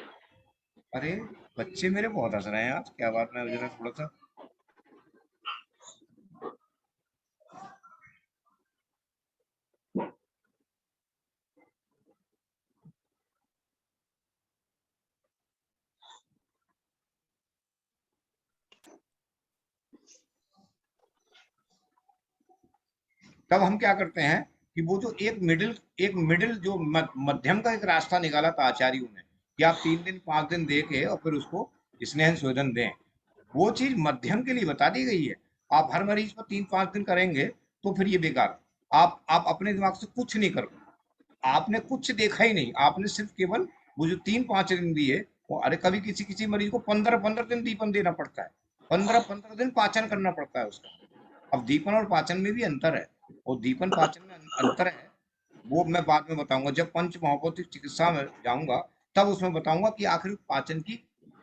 अरे बच्चे मेरे बहुत हंस रहे हैं आज, क्या बात है, जरा थोड़ा सा तब हम क्या करते हैं कि वो जो एक मिडिल जो मध्यम का एक रास्ता निकाला था आचार्यों ने कि आप 3 दिन 5 दिन दे के और फिर उसको स्नेह शोधन दें, वो चीज मध्यम के लिए बता दी गई है। आप हर मरीज पर 3-5 दिन करेंगे तो फिर ये बेकार। आप अपने दिमाग से कुछ नहीं कर, आपने कुछ देखा ही नहीं, आपने सिर्फ केवल वो जो 3-5 दिन दिए वो, अरे कभी किसी किसी मरीज को 15-15 दिन दीपन देना पड़ता है, 15-15 दिन पाचन करना पड़ता है उसका। अब दीपन और पाचन में भी अंतर है, और दीपन पाचन में अंतर है वो मैं बाद में बताऊंगा, जब पंच महाभौतिक चिकित्सा में जाऊंगा तब उसमें बताऊंगा कि आखिर पाचन की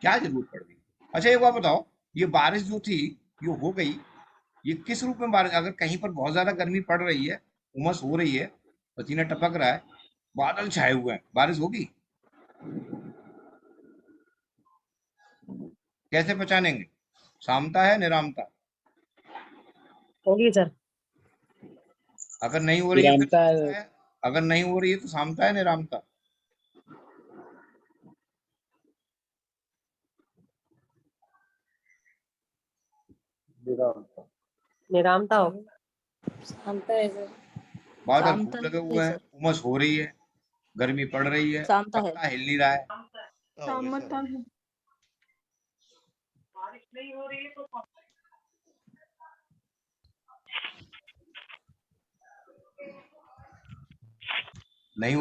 क्या जरूरत पड़ गई। अच्छा एक बात बताओ, ये बारिश जो थी ये हो गई, ये किस रूप में बारिश? अगर कहीं पर बहुत ज्यादा गर्मी पड़ रही है, उमस हो रही है, पसीना टपक रहा है, बादल छाए हुए हैं, बारिश होगी? कैसे पहचानेंगे सामता है निरामता? होगी सर। अगर नहीं हो रही है फिर विरामता सामता है, अगर नहीं हो रही है तो सामता है निरामता? निरामता। निरामता होगी। शांता है सर। बादल शांता खूब लगे है हुए हैं, सर। उमस हो रही है, गर्मी पड़ रही है, शांता है। पत्ता हिल नहीं रहा है। सामता है। नहीं हो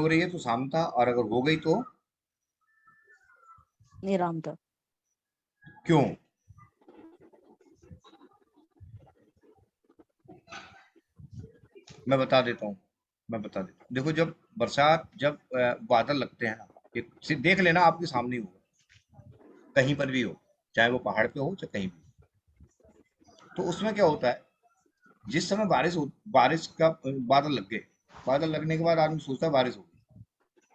रही है तो सामता, और अगर हो गई तो निरामता। क्यों? मैं बता देता हूँ, देखो जब बरसात, जब बादल लगते हैं ना, एक देख लेना आपके सामने ही होगा, कहीं पर भी हो, चाहे वो पहाड़ पे हो चाहे कहीं भी, तो उसमें क्या होता है, जिस समय बारिश का बादल लग गए, बादल लगने के बाद आदमी सोचता है बारिश होगी,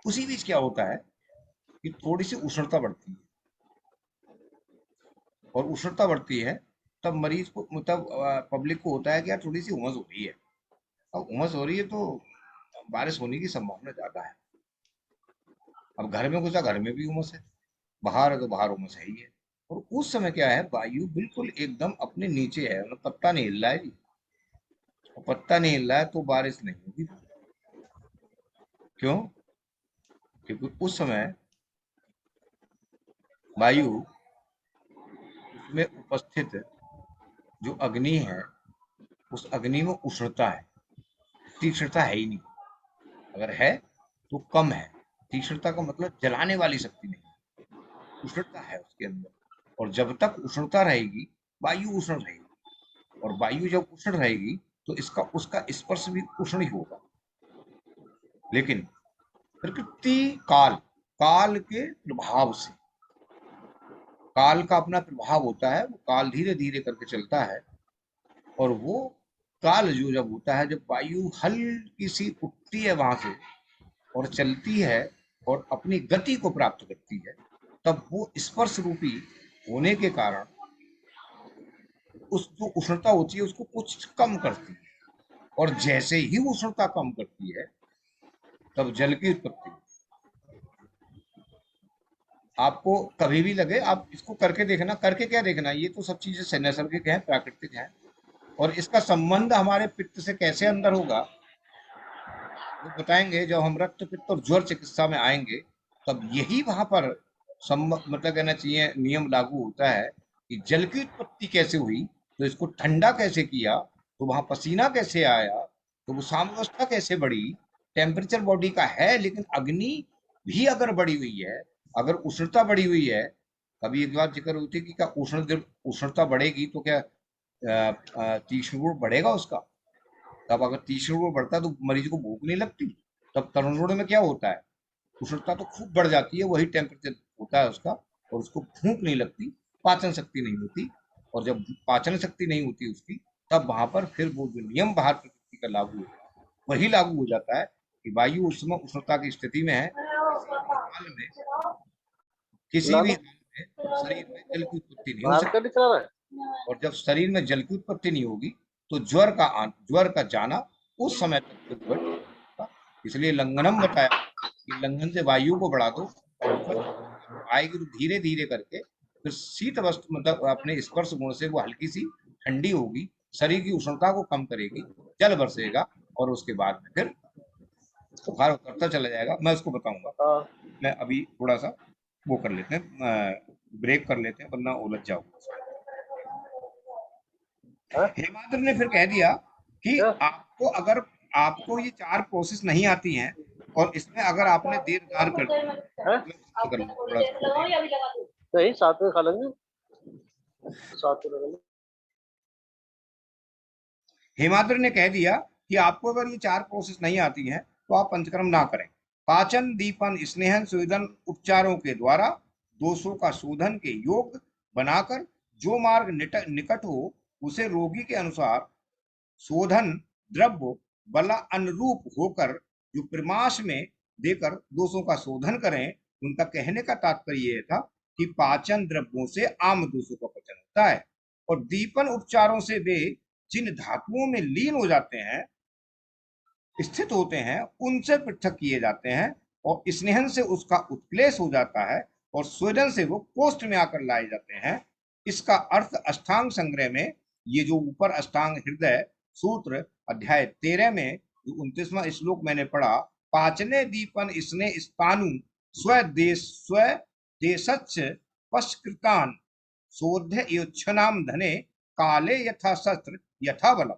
उसी बीच क्या होता है कि थोड़ी सी उष्णता बढ़ती है, और उष्णता बढ़ती है तब मरीज को, मतलब पब्लिक को होता है कि यार थोड़ी सी उमस हो रही है। अब उमस हो रही है तो बारिश होने की संभावना ज्यादा है। अब घर में घुसा, घर में भी उमस है, बाहर है तो बाहर उमस है ही है। और उस समय क्या है, वायु बिल्कुल एकदम अपने नीचे है, मतलब पत्ता नहीं हिल रहा है, और पत्ता नहीं हिल रहा है तो बारिश नहीं होगी। क्यों? क्योंकि उस समय वायु, उसमें उपस्थित जो अग्नि है, उस अग्नि में उष्णता है, तीक्ष्णता है ही नहीं। अगर है तो कम है। तीक्ष्णता का मतलब जलाने वाली शक्ति नहीं, उष्णता है उसके अंदर। और जब तक उष्णता रहेगी, वायु उष्ण रहेगी, और वायु जब उष्ण रहेगी तो इसका उसका स्पर्श भी उष्ण ही होगा। लेकिन प्रकृति काल, काल के प्रभाव से, काल का अपना प्रभाव होता है, वो काल धीरे धीरे करके चलता है, और वो काल जो जब होता है, जब वायु हल्की सी उठती है वहां से और चलती है और अपनी गति को प्राप्त करती है, तब वो स्पर्श रूपी होने के कारण उस जो उष्णता होती है उसको कुछ कम करती है, और जैसे ही उष्णता कम करती है तब जल की उत्पत्ति। आपको कभी भी लगे, आप इसको करके देखना, करके क्या देखना, ये तो सब चीजें नैसर्गिक हैं, प्राकृतिक हैं, और इसका संबंध हमारे पित्त से कैसे अंदर होगा वो बताएंगे जब हम रक्त पित्त और ज्वर चिकित्सा में आएंगे। तब यही वहां पर मतलब कहना चाहिए नियम लागू होता है कि जल की उत्पत्ति कैसे हुई, तो इसको ठंडा कैसे किया, तो वहां पसीना कैसे आया, तो वो साम्यावस्था कैसे बढ़ी। टेम्परेचर बॉडी का है, लेकिन अग्नि भी अगर बढ़ी हुई है, अगर उष्णता बढ़ी हुई है, कभी एक बात जिक्र होती है कि क्या उष्णता बढ़ेगी तो क्या तीक्ष्ण गुण बढ़ेगा उसका? तब अगर तीक्ष्ण गुण बढ़ता है तो मरीज को भूख नहीं लगती। तब तरुण गुण में क्या होता है, उष्णता तो खूब बढ़ जाती है, वही टेम्परेचर होता है उसका, और उसको भूख नहीं लगती, पाचन शक्ति नहीं होती। और जब पाचन शक्ति नहीं होती उसकी, तब वहां पर फिर वो जो नियम बाहर प्रकृति का लागू होता है वही लागू हो जाता है कि वायु उस समय उष्णता की स्थिति में है, किसी भी हाल में शरीर में जल की उत्पत्ति नहीं हो बाहर सकती। का निकल रहा है। और जब शरीर में जल की उत्पत्ति नहीं होगी तो ज्वर का जाना उस समय तक ज्वर होगा। इसलिए लंघनम बताया कि लंघन से वायु को बढ़ा दो, और ज्वर आएगी तो धीरे धीरे करके फिर शीत वस्तु, मतलब अपने स्पर्श गुण से वो हल्की सी ठंडी होगी, शरीर की उष्णता को कम करेगी, जल बरसेगा, और उसके बाद में फिर बुखार उतरता चला जाएगा। मैं उसको बताऊंगा। मैं अभी थोड़ा सा वो कर लेते हैं, ब्रेक कर लेते हैं, वरना उलझ जाऊंगा। हेमाद्र ने फिर कह दिया कि आपको अगर आपको ये 4 प्रोसेस नहीं आती हैं और इसमें अगर आपने देर दार कर दी, मैं बंद कर लूं थोड़ा सा। नहीं, साथ में खा लेंगे, साथ में लगा लेंगे। हेमाद्र ने कह दिया कि आपको अगर ये 4 प्रोसेस नहीं आती हैं तो आप पंचकर्म ना करें। पाचन, दीपन, स्नेहन, स्वेदन उपचारों के द्वारा दोषों का शोधन के योग बनाकर जो मार्ग निकट हो उसे रोगी के अनुसार शोधन द्रव्य बला अनुरूप होकर जो प्रमाश में देकर दोषों का शोधन करें। उनका कहने का तात्पर्य यह था कि पाचन द्रव्यों से आम दोषों का पचन होता है और दीपन उपचारों से वे जिन धातुओं में लीन हो जाते हैं, स्थित होते हैं, उनसे पृथक किए जाते हैं और स्नेहन से उसका उत्क्लेश हो जाता है और स्वेदन से वो कोष्ठ में आकर लाए जाते हैं। इसका अर्थ अष्टांग संग्रह में ये जो ऊपर अष्टांग हृदय सूत्र अध्याय 13 में जो 29वां श्लोक मैंने पढ़ा, पाचने दीपन इसने स्थानु स्वदेशच्च पश्कृतान शोध्य योच्छनाम धने काले यथा शस्त्र यथा बलम।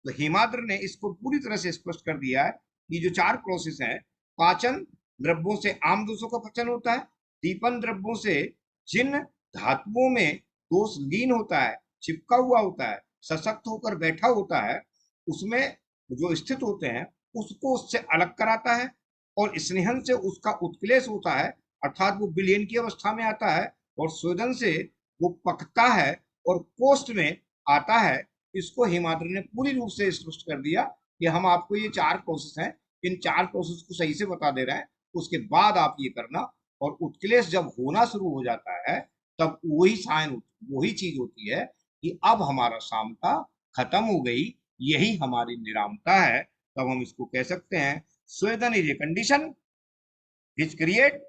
तो हेमाद्र ने इसको पूरी तरह से स्पष्ट कर दिया है कि जो 4 प्रोसेस हैं, पाचन द्रव्यों से आम दोषों का पचन होता है, दीपन द्रव्यों से जिन धातुओं में दोष लीन होता है, चिपका हुआ होता है, सशक्त होकर बैठा होता है, उसमें जो स्थित होते हैं उसको उससे अलग कराता है और स्नेहन से उसका उत्क्लेश होता है, अर्थात वो विलीन की अवस्था में आता है और स्वेदन से वो पकता है और कोष्ठ में आता है। इसको हेमाद्र ने पूरी रूप से स्पष्ट कर दिया कि हम आपको ये 4 प्रोसेस हैं, इन 4 प्रोसेस को सही से बता दे रहे हैं, उसके बाद आप ये करना। और उत्क्लेश जब होना शुरू हो जाता है तब वही साइन, वही चीज होती है कि अब हमारा सामता खत्म हो गई, यही हमारी निरामता है। तब हम इसको कह सकते हैं स्वेदन is a condition which create,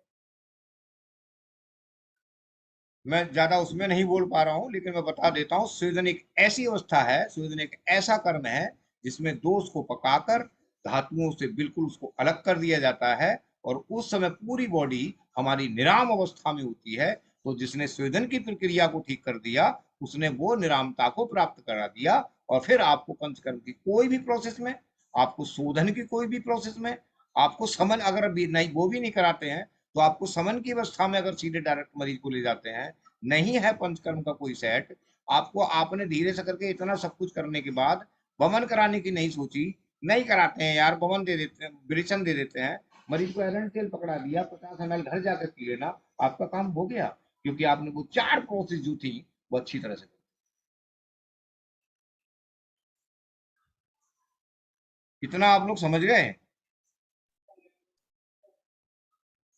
मैं ज्यादा उसमें नहीं बोल पा रहा हूं लेकिन मैं बता देता हूं, स्वेदन एक ऐसी अवस्था है, स्वेदन एक ऐसा कर्म है जिसमें दोष को पकाकर धातुओं से बिल्कुल उसको अलग कर दिया जाता है और उस समय पूरी बॉडी हमारी निराम अवस्था में होती है। तो जिसने स्वेदन की प्रक्रिया को ठीक कर दिया उसने वो निरामता को प्राप्त करा दिया। और फिर आपको पंचकर्म की कोई भी प्रोसेस में, आपको शोधन की कोई भी प्रोसेस में, आपको समन अगर भी नहीं, वो भी नहीं कराते हैं तो आपको समन की अवस्था में अगर सीधे डायरेक्ट मरीज को ले जाते हैं, नहीं है पंचकर्म का कोई सेट, आपको आपने धीरे से करके इतना सब कुछ करने के बाद वमन कराने की नहीं सोची, नहीं कराते हैं यार, वमन दे देते हैं, विरेचन दे देते हैं, मरीज को एलन तेल पकड़ा दिया, 50 ml घर जाकर पी लेना, आपका काम हो गया, क्योंकि आपने वो 4 प्रोसेस जो थी वो अच्छी तरह से। इतना आप लोग समझ गए?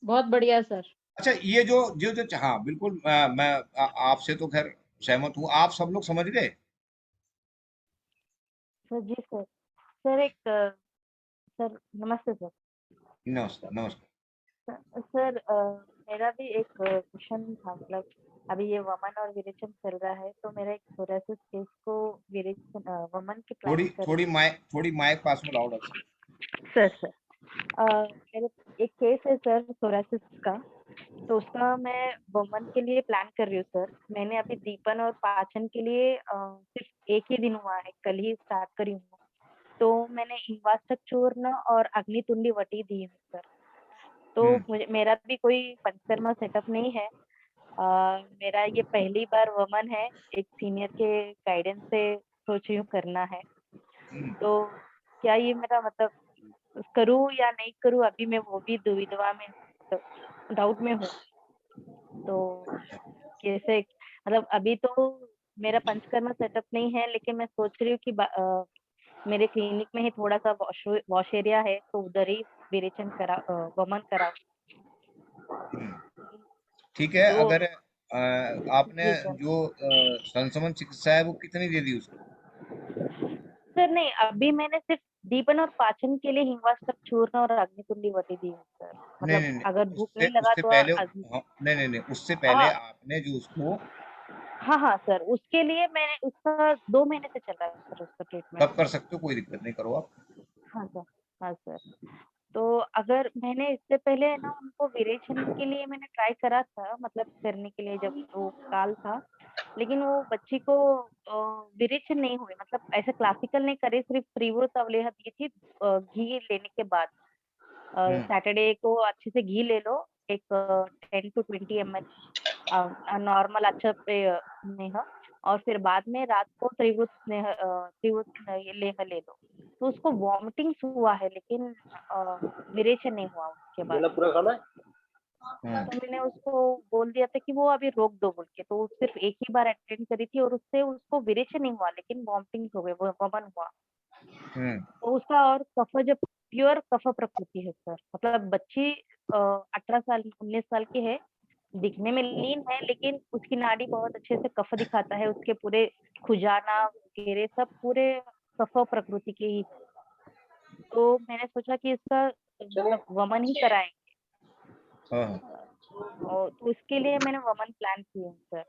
बहुत बढ़िया सर। अच्छा, ये जो जो जो हाँ बिल्कुल, मैं आपसे तो खैर सहमत हूँ, आप सब लोग समझ गए? सर जी सर। सर एक सर नमस्ते सर। नमस्कार नमस्कार। सर मेरा भी एक क्वेश्चन था, मतलब अभी ये वमन और विरेचन चल रहा है तो मेरा एक सोरासिस केस को विरेचन वमन की थोड़ी माइक पास में लाओ डॉक्टर। सर मेरे एक केस है सर सोरासिस का, तो उसका मैं वमन के लिए प्लान कर रही हूँ सर। मैंने अभी दीपन और पाचन के लिए सिर्फ एक ही दिन हुआ है, कल ही स्टार्ट करी हूँ, तो मैंने इन्वास्टक चूर्ण और अग्नितुंडी वटी दी है सर। तो मुझे मेरा भी कोई पंचकर्मा सेटअप नहीं है, मेरा ये पहली बार वमन है, एक सीनियर के गाइडेंस से सोच रही हूँ करना है। तो क्या ये मेरा मतलब करूँ या नहीं करूँ, अभी मैं वो भी दुविधा में, डाउट में हूँ। तो कैसे, मतलब अभी तो मेरा पंचकर्मा सेटअप नहीं है, लेकिन मैं सोच रही हूँ कि मेरे क्लिनिक में ही थोड़ा सा वॉश एरिया है, तो उधर ही विरेचन करा, वमन करा। ठीक है। तो अगर आपने जो संसमन चिकित्सा है वो कितनी दे दी उसको? सर नहीं, अभी मैंने सिर्फ दीपन और पाचन के लिए हिंगवास्तक चूर्ण और अग्निकुंडी वटी दी है सर। मतलब नहीं, अगर भूख नहीं लगा उससे तो पहले नहीं, उससे पहले आपने जो उसको, हाँ सर, उसके लिए मैंने उसका 2 महीने से चल रहा है सर उसका ट्रीटमेंट। तब कर सकते हो, कोई दिक्कत नहीं, करो आप। हाँ सर, हाँ सर। तो अगर मैंने इससे पहले ना उनको विरेचन के लिए मैंने ट्राई करा था, मतलब करने के लिए जब वो काल था, लेकिन वो बच्ची को विरेचन नहीं हुए, मतलब ऐसे क्लासिकल नहीं करे, सिर्फ त्रिवृत अवलेह दी थी घी लेने के बाद। सैटरडे को अच्छे से घी ले लो, एक 10 to 20 ml नॉर्मल अच्छा स्नेह, और फिर बाद में रात को त्रिवृत लेह ले लो। तो उसको वॉमिटिंग्स हुआ है, लेकिन विरेचन नहीं हुआ उसके बाद। केला पूरा खाना है? तो मैंने उसको बोल दिया था कि वो अभी रोक दो बोल के, तो वो सिर्फ एक ही बार अटेंड करी थी और उससे उसको विरेचन नहीं हुआ, लेकिन वॉमिटिंग्स हो गए, वो वमन हुआ। तो उसका और कफ जब प्योर कफ प्रकृति है सर, मतलब बच्ची 18 साल 19 साल की है, दिखने में लीन है, लेकिन उसकी नाड़ी बहुत अच्छे से कफ दिखाता है, उसके पूरे खुजाना वगैरह सब पूरे कफ प्रकृति के ही। तो मैंने सोचा कि इसका मतलब वमन ही कराएंगे, और तो इसके लिए मैंने वमन प्लान किया सर।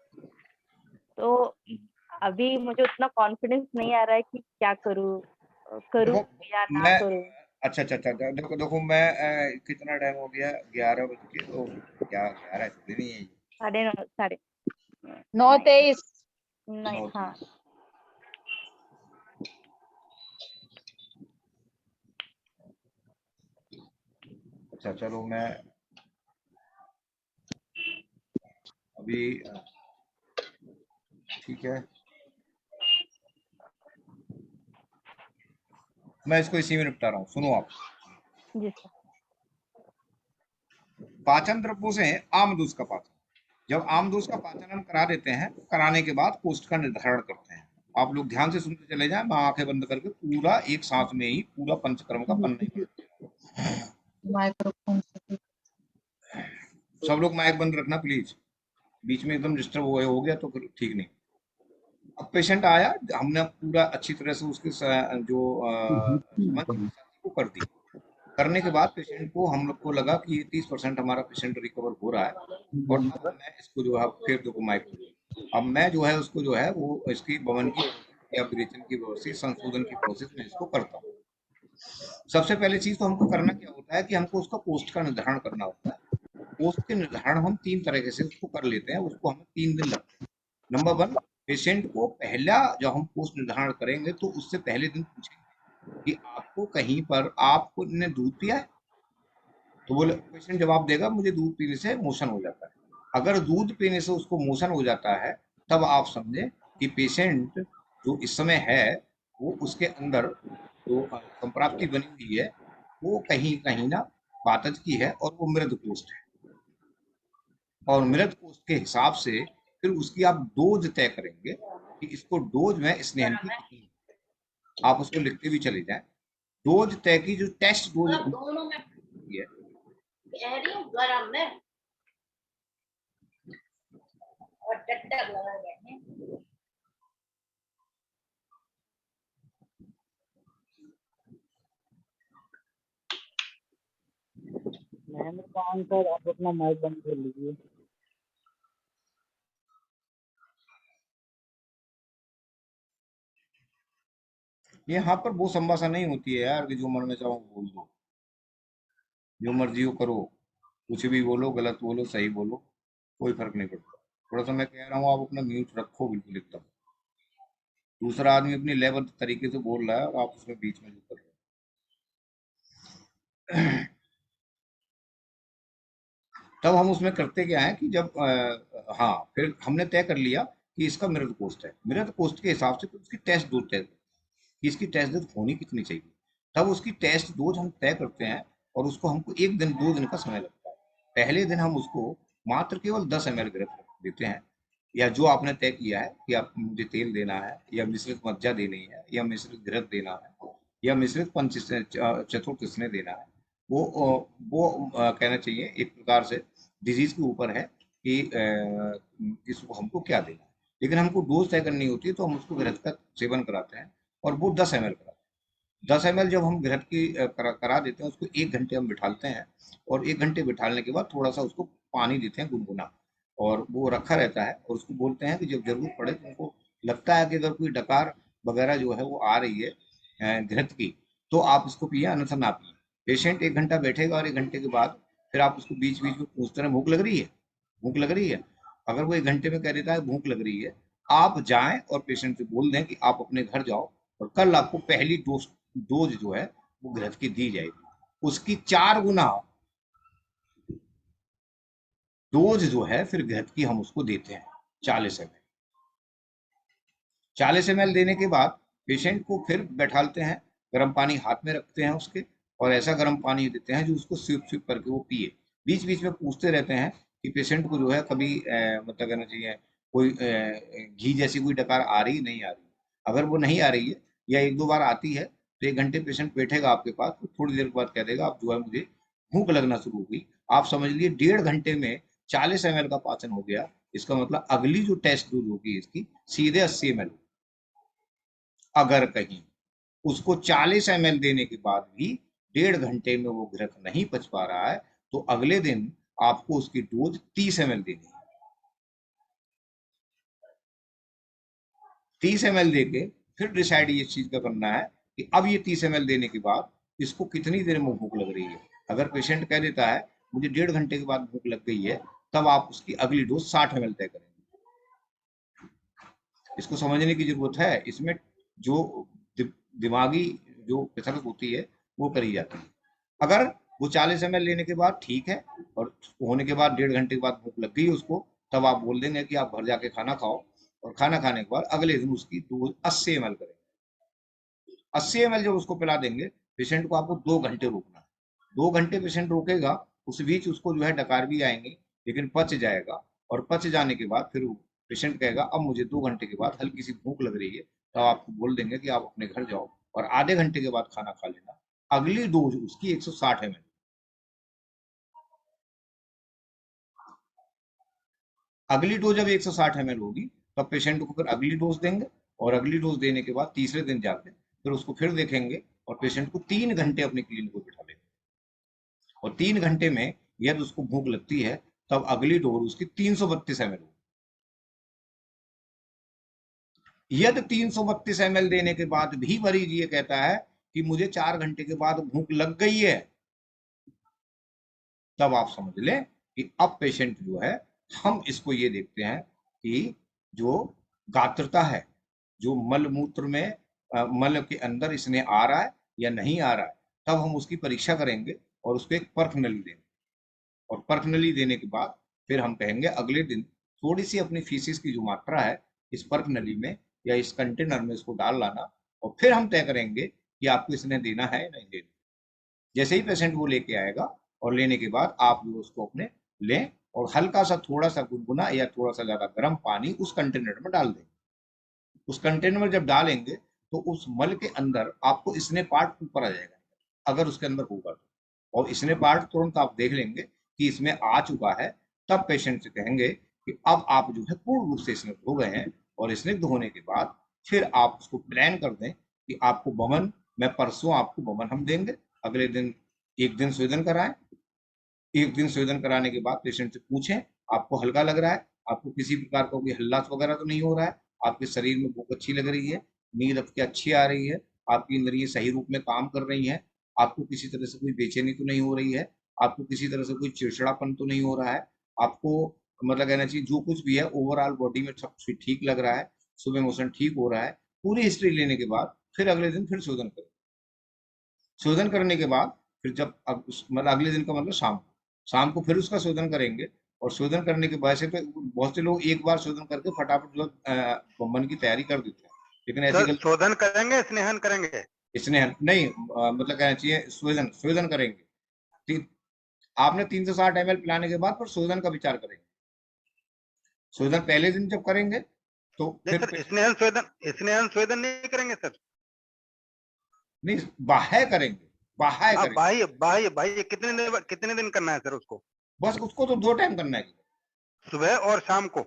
तो अभी मुझे उतना कॉन्फिडेंस नहीं आ रहा है कि क्या करूँ, करूँ देखो या ना मैं करूँ। अच्छा अच्छा अच्छा देखो देखो मैं कितना टाइम हो गया, 11 बज के तो क्या 11 छुट्टी नहीं है 9:30 साढ़े 9:23 नहीं, 9 हाँ अच्छा चलो मैं अभी ठीक है, मैं इसको इसी में निपटा रहा हूँ, सुनो आप। जी सर। पाचन द्रव्यों से है आमदोष का पाचन। जब आमदोष का पाचन हम करा देते हैं, कराने के बाद कोष्ठ का निर्धारण करते हैं। आप लोग ध्यान से सुनते चले जाएं, मैं आंखें बंद करके पूरा एक सांस में ही पूरा पंचकर्म का पन्ना ही माइक्रोफोन से सब लोग माइक बंद रखना प्लीज, बीच में एकदम डिस्टर्ब हो गया तो फिर ठीक नहीं। अब पेशेंट आया, हमने पूरा अच्छी तरह से उसके जो को कर दी। करने के बाद पेशेंट को हम लोग को लगा कि ये 30% हमारा पेशेंट रिकवर हो रहा है, और अब मैं इसको जो है फिर देखो माइक, अब मैं जो है उसको जो है वो इसकी बमन की या विरेचन की प्रोसेस, संशोधन की प्रोसेस में इसको करता हूँ। सबसे पहले चीज तो हमको करना क्या होता है कि हमको उसका पोस्ट का निर्धारण करना होता है। पोस्ट के निर्धारण हम 3 तरीके से उसको कर लेते हैं, उसको हमें 3 दिन लगते हैं। नंबर 1, पेशेंट को पहला जब हम पोस्ट निर्धारण करेंगे तो उससे पहले दिन पूछेंगे कि आपको कहीं पर आपने दूध पिया है, तो बोले पेशेंट जवाब देगा मुझे दूध पीने से मोशन हो जाता है। अगर दूध पीने से उसको मोशन हो जाता है, तब आप समझे कि पेशेंट जो इस समय है वो उसके अंदर जो संप्राप्ति बनी हुई है वो कहीं कहीं ना पातज की है और वो मृद कोष्ठ है, और मृद कोष्ठ के हिसाब से फिर उसकी आप डोज तय करेंगे कि इसको डोज में स्नेहन की कितनी, आप उसको लिखते भी चले जाएं। डोज तय की, जो टेस्ट डोज है गरम में और टट्टर लगा गए महेंद्र खान सर, आप अपना माइक बंद कर लीजिए। यहाँ पर वो संभाषा नहीं होती है यार कि जो मन में चाहो बोल दो, जो मर्जी हो करो, कुछ भी बोलो, गलत बोलो सही बोलो, कोई फर्क नहीं पड़ता। थोड़ा सा मैं कह रहा हूँ आप अपना म्यूट रखो बिल्कुल एकदम। दूसरा आदमी अपनी लेवल तरीके से बोल रहा है और आप उसमें बीच में जो कर रहे हो। तब हम उसमें करते क्या है कि जब हाँ फिर हमने तय कर लिया कि इसका मृत कोष्ठ है, मृत कोष्ठ के हिसाब से फिर उसकी टेस्ट डोज तय कि इसकी टेस्ट डोज होनी कितनी चाहिए, तब उसकी टेस्ट डोज हम तय करते हैं। और उसको हमको 1 दिन 2 दिन का समय लगता है। पहले दिन हम उसको मात्र केवल 10 ml घृत देते हैं, या जो आपने तय किया है कि आप मुझे तेल देना है या मिश्रित मज्जा देनी है या मिश्रित घृत देना है या मिश्रित पंच चतुर्थ स्नेह देना है, वो कहना चाहिए एक प्रकार से डिजीज के ऊपर है कि इसको हमको क्या देना है। लेकिन हमको डोज तय करनी होती है तो हम उसको घृत का सेवन कराते हैं, और वो 10 ml कराते हैं। 10 ml जब हम घृत की करा देते हैं, उसको 1 घंटे हम बिठालते हैं, और 1 घंटे बिठालने के बाद थोड़ा सा उसको पानी देते हैं गुनगुना, और वो रखा रहता है। और उसको बोलते हैं कि जब जरूरत पड़े तो उनको लगता है कि अगर कोई डकार वगैरह जो है वो आ रही है घृत की, तो आप इसको पिए, अन्यथा ना पिए। पेशेंट 1 घंटा बैठेगा और 1 घंटे के बाद फिर आप उसको बीच बीच में पूछते रहे, भूख लग रही है, भूख लग रही है। अगर वो 1 घंटे में कह देता है भूख लग रही है, आप जाएं और पेशेंट से बोल दें कि आप अपने घर जाओ और कल आपको पहली डोज जो है वो घृत की दी जाएगी। उसकी 4 गुना डोज जो है फिर घृत की हम उसको देते हैं 40 ml। 40 ml देने के बाद पेशेंट को फिर बैठालते हैं, गर्म पानी हाथ में रखते हैं उसके, और ऐसा गर्म पानी देते हैं जो उसको स्विप स्विप करके वो पिए। बीच बीच में पूछते रहते हैं कि पेशेंट को जो है कभी मतलब कहना चाहिए कोई घी जैसी कोई डकार आ रही नहीं आ रही। अगर वो नहीं आ रही है या 1-2 बार आती है तो 1 घंटे पेशेंट बैठेगा आपके पास, तो थोड़ी देर के बाद कह देगा आप जो है मुझे भूख लगना शुरू हो गई। आप समझ लिए 1.5 घंटे में 40 ml का पाचन हो गया। इसका मतलब अगली जो टेस्ट डोज होगी इसकी सीधे 80 ml। अगर कहीं उसको 40 ml देने के बाद भी 1.5 घंटे में वो घृत नहीं पच पा रहा है, तो अगले दिन आपको उसकी डोज 30 ml देनी है। 30 ml देके फिर डिसाइड ये चीज का करना है कि अब ये 30 ml देने के बाद इसको कितनी देर में भूख लग रही है। अगर पेशेंट कह देता है मुझे 1.5 घंटे के बाद भूख लग गई है, तब आप उसकी अगली डोज 60 ml तय करेंगे। इसको समझने की जरूरत है। इसमें जो दिमागी जो कसरत होती है वो करी जाती है। अगर वो 40 ml लेने के बाद ठीक है और होने के बाद 1.5 घंटे के बाद भूख लग गई उसको, तब आप बोल देंगे कि आप घर जाके खाना खाओ, और खाना खाने के बाद अगले दिन उसकी डोज 80 ml करेंगे। 80 ml जब उसको पिला देंगे, पेशेंट को आपको 2 घंटे रोकना है। 2 घंटे पेशेंट रोकेगा, उस बीच उसको जो है डकार भी आएंगे, लेकिन पच जाएगा, और पच जाने के बाद फिर पेशेंट कहेगा अब मुझे 2 घंटे के बाद हल्की सी भूख लग रही है, तब आपको बोल देंगे कि आप अपने घर जाओ और आधे घंटे के बाद खाना खा लेना। अगली डोज उसकी 160 ml। अगली डोज जब 160 ml होगी तब पेशेंट को फिर अगली डोज देंगे, और अगली डोज देने के बाद तीसरे दिन जाके फिर उसको फिर देखेंगे और पेशेंट को 3 घंटे अपने क्लिनिक को बिठा लेंगे, और 3 घंटे में यदि उसको भूख लगती है तब अगली डोज उसकी 332 ml होगी। यदि 332 ml देने के बाद भी मरीज ये कहता है कि मुझे 4 घंटे के बाद भूख लग गई है, तब आप समझ लें कि अब पेशेंट जो है, हम इसको ये देखते हैं कि जो गात्रता है, जो मल मूत्र में मल के अंदर इसने आ रहा है या नहीं आ रहा है, तब हम उसकी परीक्षा करेंगे और उसको एक परख नली देंगे, और परख नली देने के बाद फिर हम कहेंगे अगले दिन थोड़ी सी अपनी फीसिस की जो मात्रा है इस परख नली में या इस कंटेनर में इसको डाल लाना, और फिर हम तय करेंगे कि आपको इसने देना है या नहीं देना। जैसे ही पेशेंट वो लेके आएगा और लेने के बाद आप जो उसको अपने लें और हल्का सा थोड़ा सा गुनगुना या थोड़ा सा ज्यादा गर्म पानी उस कंटेनर में डाल देंगे। उस कंटेनर में जब डालेंगे तो उस मल के अंदर आपको इसने पार्ट ऊपर आ जाएगा, अगर उसके अंदर होगा तो, और इसने पार्ट तुरंत आप देख लेंगे कि इसमें आ चुका है, तब पेशेंट से कहेंगे कि अब आप जो है पूर्ण रूप से स्निग्ध हो गए हैं, और स्निग्ध होने के बाद फिर आप उसको प्लान कर दें कि आपको बमन, मैं परसों आपको बमन हम देंगे, अगले दिन 1 दिन स्वेदन कराएं। 1 दिन स्वेदन कराने के बाद पेशेंट से पूछें आपको हल्का लग रहा है, आपको किसी प्रकार का कोई हल्लास वगैरह तो नहीं हो रहा है, आपके शरीर में भूख अच्छी लग रही है, नींद आपकी अच्छी आ रही है, आपकी इंद्रियां सही रूप में काम कर रही हैं, आपको किसी तरह से कोई बेचैनी तो नहीं हो रही है, आपको किसी तरह से कोई चिड़चिड़ापन तो नहीं हो रहा है, आपको मतलब कहना चाहिए जो कुछ भी है ओवरऑल बॉडी में सब कुछ ठीक लग रहा है, सुबह मोशन ठीक हो रहा है। पूरी हिस्ट्री लेने के बाद फिर अगले दिन फिर शोधन करें। शोधन करने के बाद फिर जब मतलब अगले दिन का मतलब शाम को फिर उसका शोधन करेंगे, और शोधन करने के बाद से तो बहुत से लोग एक बार शोधन करके फटाफट जो बमन की तैयारी कर देते हैं, लेकिन ऐसी शोधन करेंगे स्नेहन करेंगे, स्नेहन नहीं, मतलब कहना चाहिए शोधन करेंगे। आपने 360 ml पिलाने के बाद फिर शोधन का विचार करेंगे। शोधन पहले दिन जब करेंगे तो फिर स्नेहन शोधन नहीं करेंगे सर, नहीं बाह्य करेंगे, बाह्य कितने दिन करना है सर उसको? बस उसको तो 2 टाइम करना है, सुबह और शाम को।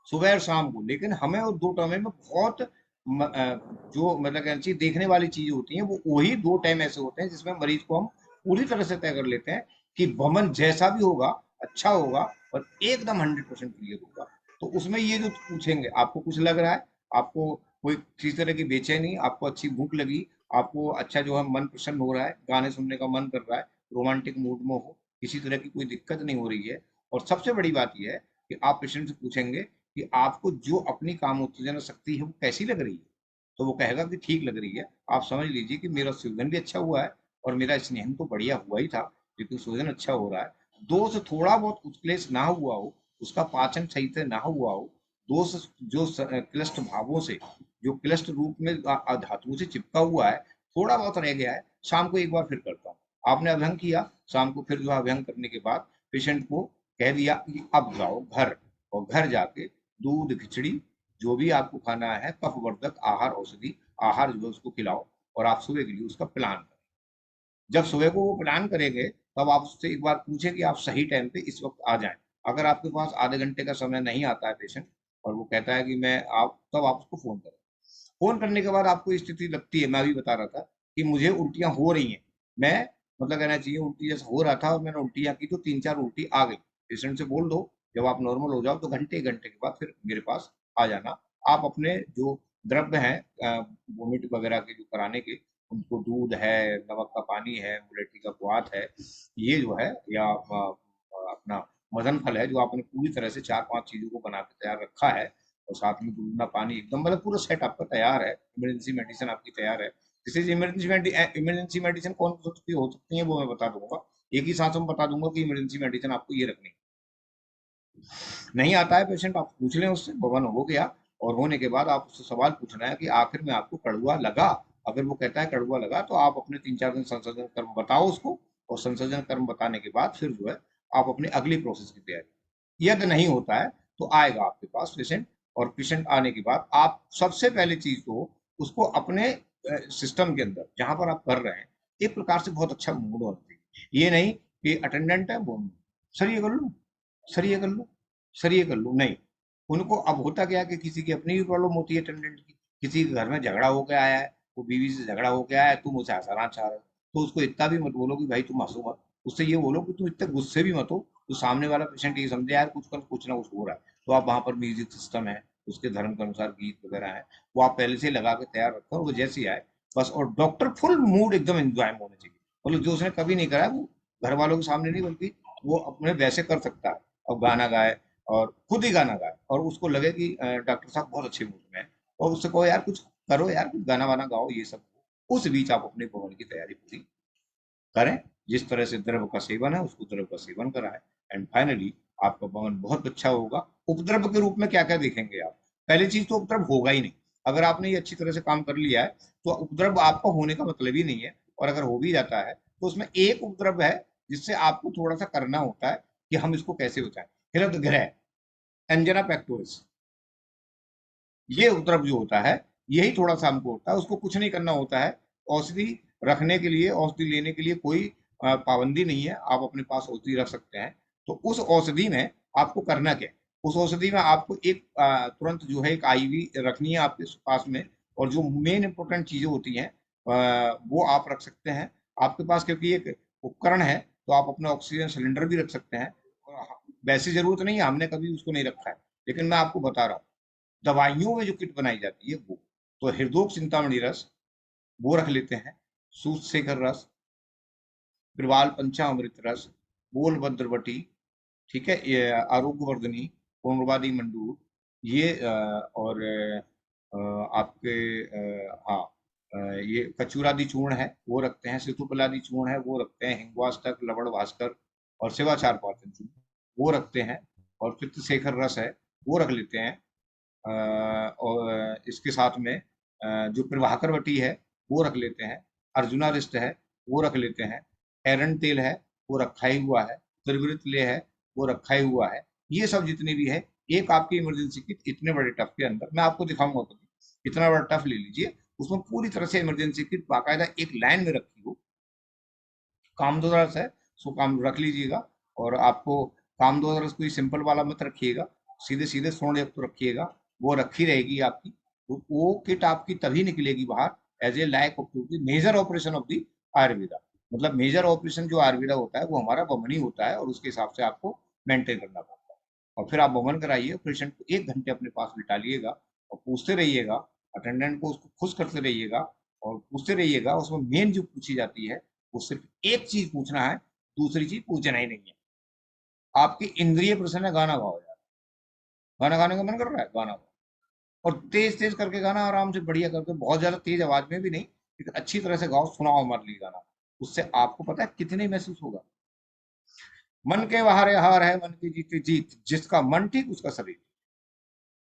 सुबह और शाम को, लेकिन हमें उस 2 टाइम में बहुत जो मतलब कहना चाहिए देखने वाली चीजें होती हैं, वो वही 2 टाइम ऐसे होते हैं जिसमें मरीज को हम पूरी तरह से तय कर लेते हैं कि बमन जैसा भी होगा अच्छा होगा और एकदम 100% क्लियर होगा। तो उसमें ये जो पूछेंगे आपको कुछ लग रहा है, आपको कोई किसी तरह की बेचैनी, आपको अच्छी भूख लगी, आपको अच्छा जो है मन प्रसन्न हो रहा है, गाने सुनने का मन कर रहा है, रोमांटिक मूड में हो, किसी तरह की कोई दिक्कत नहीं हो रही है। और सबसे बड़ी बात ये है कि आप पेशेंट से पूछेंगे कि आपको जो अपनी काम उत्तेजना शक्ति है वो कैसी लग रही है, तो वो कहेगा कि ठीक लग रही है। आप समझ लीजिए कि मेरा सूजन भी अच्छा हुआ है और मेरा स्नेहन तो बढ़िया हुआ ही था, लेकिन सूजन अच्छा हो रहा है। दोष थोड़ा बहुत उत्क्लेश ना हुआ हो, उसका पाचन सही से ना हुआ हो, दोष जो क्लिष्ट भावों से, जो क्लिष्ट रूप में धातुओं से चिपका हुआ है, थोड़ा बहुत रह गया है, शाम को एक बार फिर करता हूँ। आपने अभ्यंग किया, शाम को फिर जो है अभ्यंग करने के बाद पेशेंट को कह दिया कि अब जाओ घर, और घर जाके दूध खिचड़ी जो भी आपको खाना है, कफवर्धक आहार औषधि आहार जो है उसको खिलाओ, और आप सुबह के लिए उसका प्लान करें। जब सुबह को वो प्लान करेंगे तब आप उससे एक बार पूछें कि आप सही टाइम पे इस वक्त आ जाएं। अगर आपके पास आधे घंटे का समय नहीं आता है पेशेंट और वो कहता है कि मैं आप, तब आप उसको फोन करें। फोन करने के बाद आपको स्थिति लगती है, मैं अभी बता रहा था कि मुझे उल्टियां हो रही हैं, मैं मतलब कहना चाहिए उल्टी जैसा हो रहा था और मैंने उल्टियां की तो 3-4 उल्टी आ गई। पेशेंट से बोल दो जब आप नॉर्मल हो जाओ तो घंटे घंटे के बाद फिर मेरे पास आ जाना। आप अपने जो द्रव्य हैं वोमिट वगैरह के जो कराने के, उनको दूध है, नमक का पानी है, मुलेठी का क्वाथ है, ये जो है, या अपना मदन फल है, जो आपने पूरी तरह से 4-5 चीज़ों को बना के तैयार रखा है, और साथ में दूध ना पानी, एकदम मतलब पूरा सेट आपका तैयार है, इमरजेंसी मेडिसिन आपकी तैयार है। जैसे इमरजेंसी मेडिसिन कौन सी हो सकती है वो मैं बता दूंगा, एक ही सांस में बता दूंगा कि इमरजेंसी मेडिसिन आपको ये रखनी है। नहीं आता है पेशेंट, आप पूछ लें उससे, भवन हो गया, और होने के बाद आप उससे सवाल पूछना है कि आखिर में आपको कड़वा लगा। अगर वो कहता है कड़वा लगा तो आप अपने 3-4 दिन संशोधन कर्म बताओ उसको, और संशोधन कर्म बताने के बाद फिर जो है आप अपनी अगली प्रोसेस की तैयारी। यदि नहीं होता है तो आएगा आपके पास पेशेंट, और पेशेंट आने के बाद आप सबसे पहली चीज तो उसको अपने सिस्टम के अंदर जहां पर आप कर रहे हैं एक प्रकार से बहुत अच्छा मूड होना चाहिए। ये नहीं कि अटेंडेंट है वो सर ये कर लो, सर ये कर लो, सर ये कर लो, नहीं। उनको अब होता क्या है कि किसी की अपनी भी प्रॉब्लम होती है अटेंडेंट की, किसी के घर में झगड़ा होकर आया है, वो बीवी से झगड़ा होकर आया है, तुम उसे हंसाना चाह रहे हो, तो उसको इतना भी मत बोलो कि भाई तुम हंसो मत, उससे ये बोलो कि तुम इतने गुस्से भी मत हो, तो सामने वाला पेशेंट ये समझे यार कुछ ना कुछ हो रहा है। तो आप वहाँ पर म्यूजिक सिस्टम है, उसके धर्म के अनुसार गीत वगैरह है, वो आप पहले से लगा के तैयार रखो, और वो जैसे ही आए बस, और डॉक्टर फुल मूड एकदम एंजॉय होना चाहिए, मतलब जो उसने कभी नहीं करा है, वो घर वालों के सामने नहीं बल्कि वो अपने वैसे कर सकता है, और गाना गाए, और खुद ही गाना गाए, और उसको लगे कि डॉक्टर साहब बहुत अच्छे मूड में है, और उससे कहो यार कुछ करो यार, कुछ गाना वाना गाओ, ये सब। उस बीच आप अपने भवन की तैयारी पूरी करें, जिस तरह से द्रव का सेवन है उसको द्रव का सेवन कराएं, एंड फाइनली आपका भवन बहुत अच्छा होगा। उपद्रव के रूप में क्या क्या देखेंगे आप? पहली चीज तो उपद्रव होगा ही नहीं, अगर आपने ये अच्छी तरह से काम कर लिया है तो उपद्रव आपका होने का मतलब ही नहीं है, और अगर हो भी जाता है तो उसमें एक उपद्रव है जिससे आपको थोड़ा सा करना होता है कि हम इसको कैसे बचाएं, हृदय ग्रह, एंजना पेक्टोरिस, ये उपद्रव जो होता है यही थोड़ा सा हमको होता है, उसको कुछ नहीं करना होता है। औषधि रखने के लिए, औषधि लेने के लिए कोई पाबंदी नहीं है, आप अपने पास औषधि रख सकते हैं। तो उस औषधि में आपको करना क्या है, उस औषधि में आपको एक तुरंत जो है एक आईवी रखनी है आपके पास में, और जो मेन इंपॉर्टेंट चीजें होती हैं वो आप रख सकते हैं आपके पास, क्योंकि एक उपकरण है तो आप अपना ऑक्सीजन सिलेंडर भी रख सकते हैं। वैसी जरूरत नहीं है, हमने कभी उसको नहीं रखा है, लेकिन मैं आपको बता रहा हूँ दवाइयों में जो किट बनाई जाती है वो, तो हृदोक चिंतामणि रस वो रख लेते हैं, सूत शेखर रस, प्रवाल पंचामृत रस, बोल भद्रवटी, ठीक है, ये आरोग्यवर्धनी, पूर्णवादी मंडूर, ये और आपके हाँ ये कचूरादि चूर्ण है वो रखते हैं, सितुपलादि चूर्ण है वो रखते हैं, हिंगवास्तक, लवण भास्कर और शिवाचार पाचन चूर्ण वो रखते हैं, और पित्त शेखर रस है वो रख लेते हैं। और इसके साथ में जो प्रभाकर वटी है वो रख लेते हैं, अर्जुनारिष्ट है वो रख लेते हैं, एरन तेल है वो रखा ही हुआ है, त्रिवृत ले है वो रखा ही हुआ है। ये सब जितने भी है एक आपकी इमरजेंसी किट इतने बड़े टफ के अंदर, मैं आपको दिखाऊंगा कभी, इतना बड़ा टफ ले लीजिए, उसमें पूरी तरह से इमरजेंसी किट बाकायदा एक लाइन में रखी हो, कामदो रस है सो काम रख लीजिएगा, और आपको कामदो रस कोई सिंपल वाला मत रखिएगा, सीधे सीधे स्वर्ण युक्त रखिएगा, वो रखी रहेगी आपकी, तो वो किट आपकी तभी निकलेगी बाहर as a like of major operation of the Ayurveda. मतलब मेजर ऑपरेशन जो आयुर्वेदा होता है वो हमारा बमनी होता है, और उसके हिसाब से आपको मेंटेन करना पड़ता है। और फिर आप बमन कराइए, पेशेंट को 1 घंटे अपने पास बिठा लिएगा और पूछते रहिएगा, अटेंडेंट को उसको खुश करते रहिएगा और पूछते रहिएगा। उसमें मेन जो पूछी जाती है वो सिर्फ एक चीज पूछना है, दूसरी चीज पूछना ही नहीं है। आपकी इंद्रिय प्रसन्न है, गाना गाओ यार, गाना गाने का मन कर रहा है, गाना गाओ, और तेज तेज करके गाना, आराम से बढ़िया करके, बहुत ज्यादा तेज आवाज में भी नहीं, लेकिन अच्छी तरह से गाओ, सुनाओ हमारे लिए गाना। उससे आपको पता है कितने महसूस होगा। मन के बाहर हार है, मन की जीत जीत, जिसका मन ठीक उसका शरीर।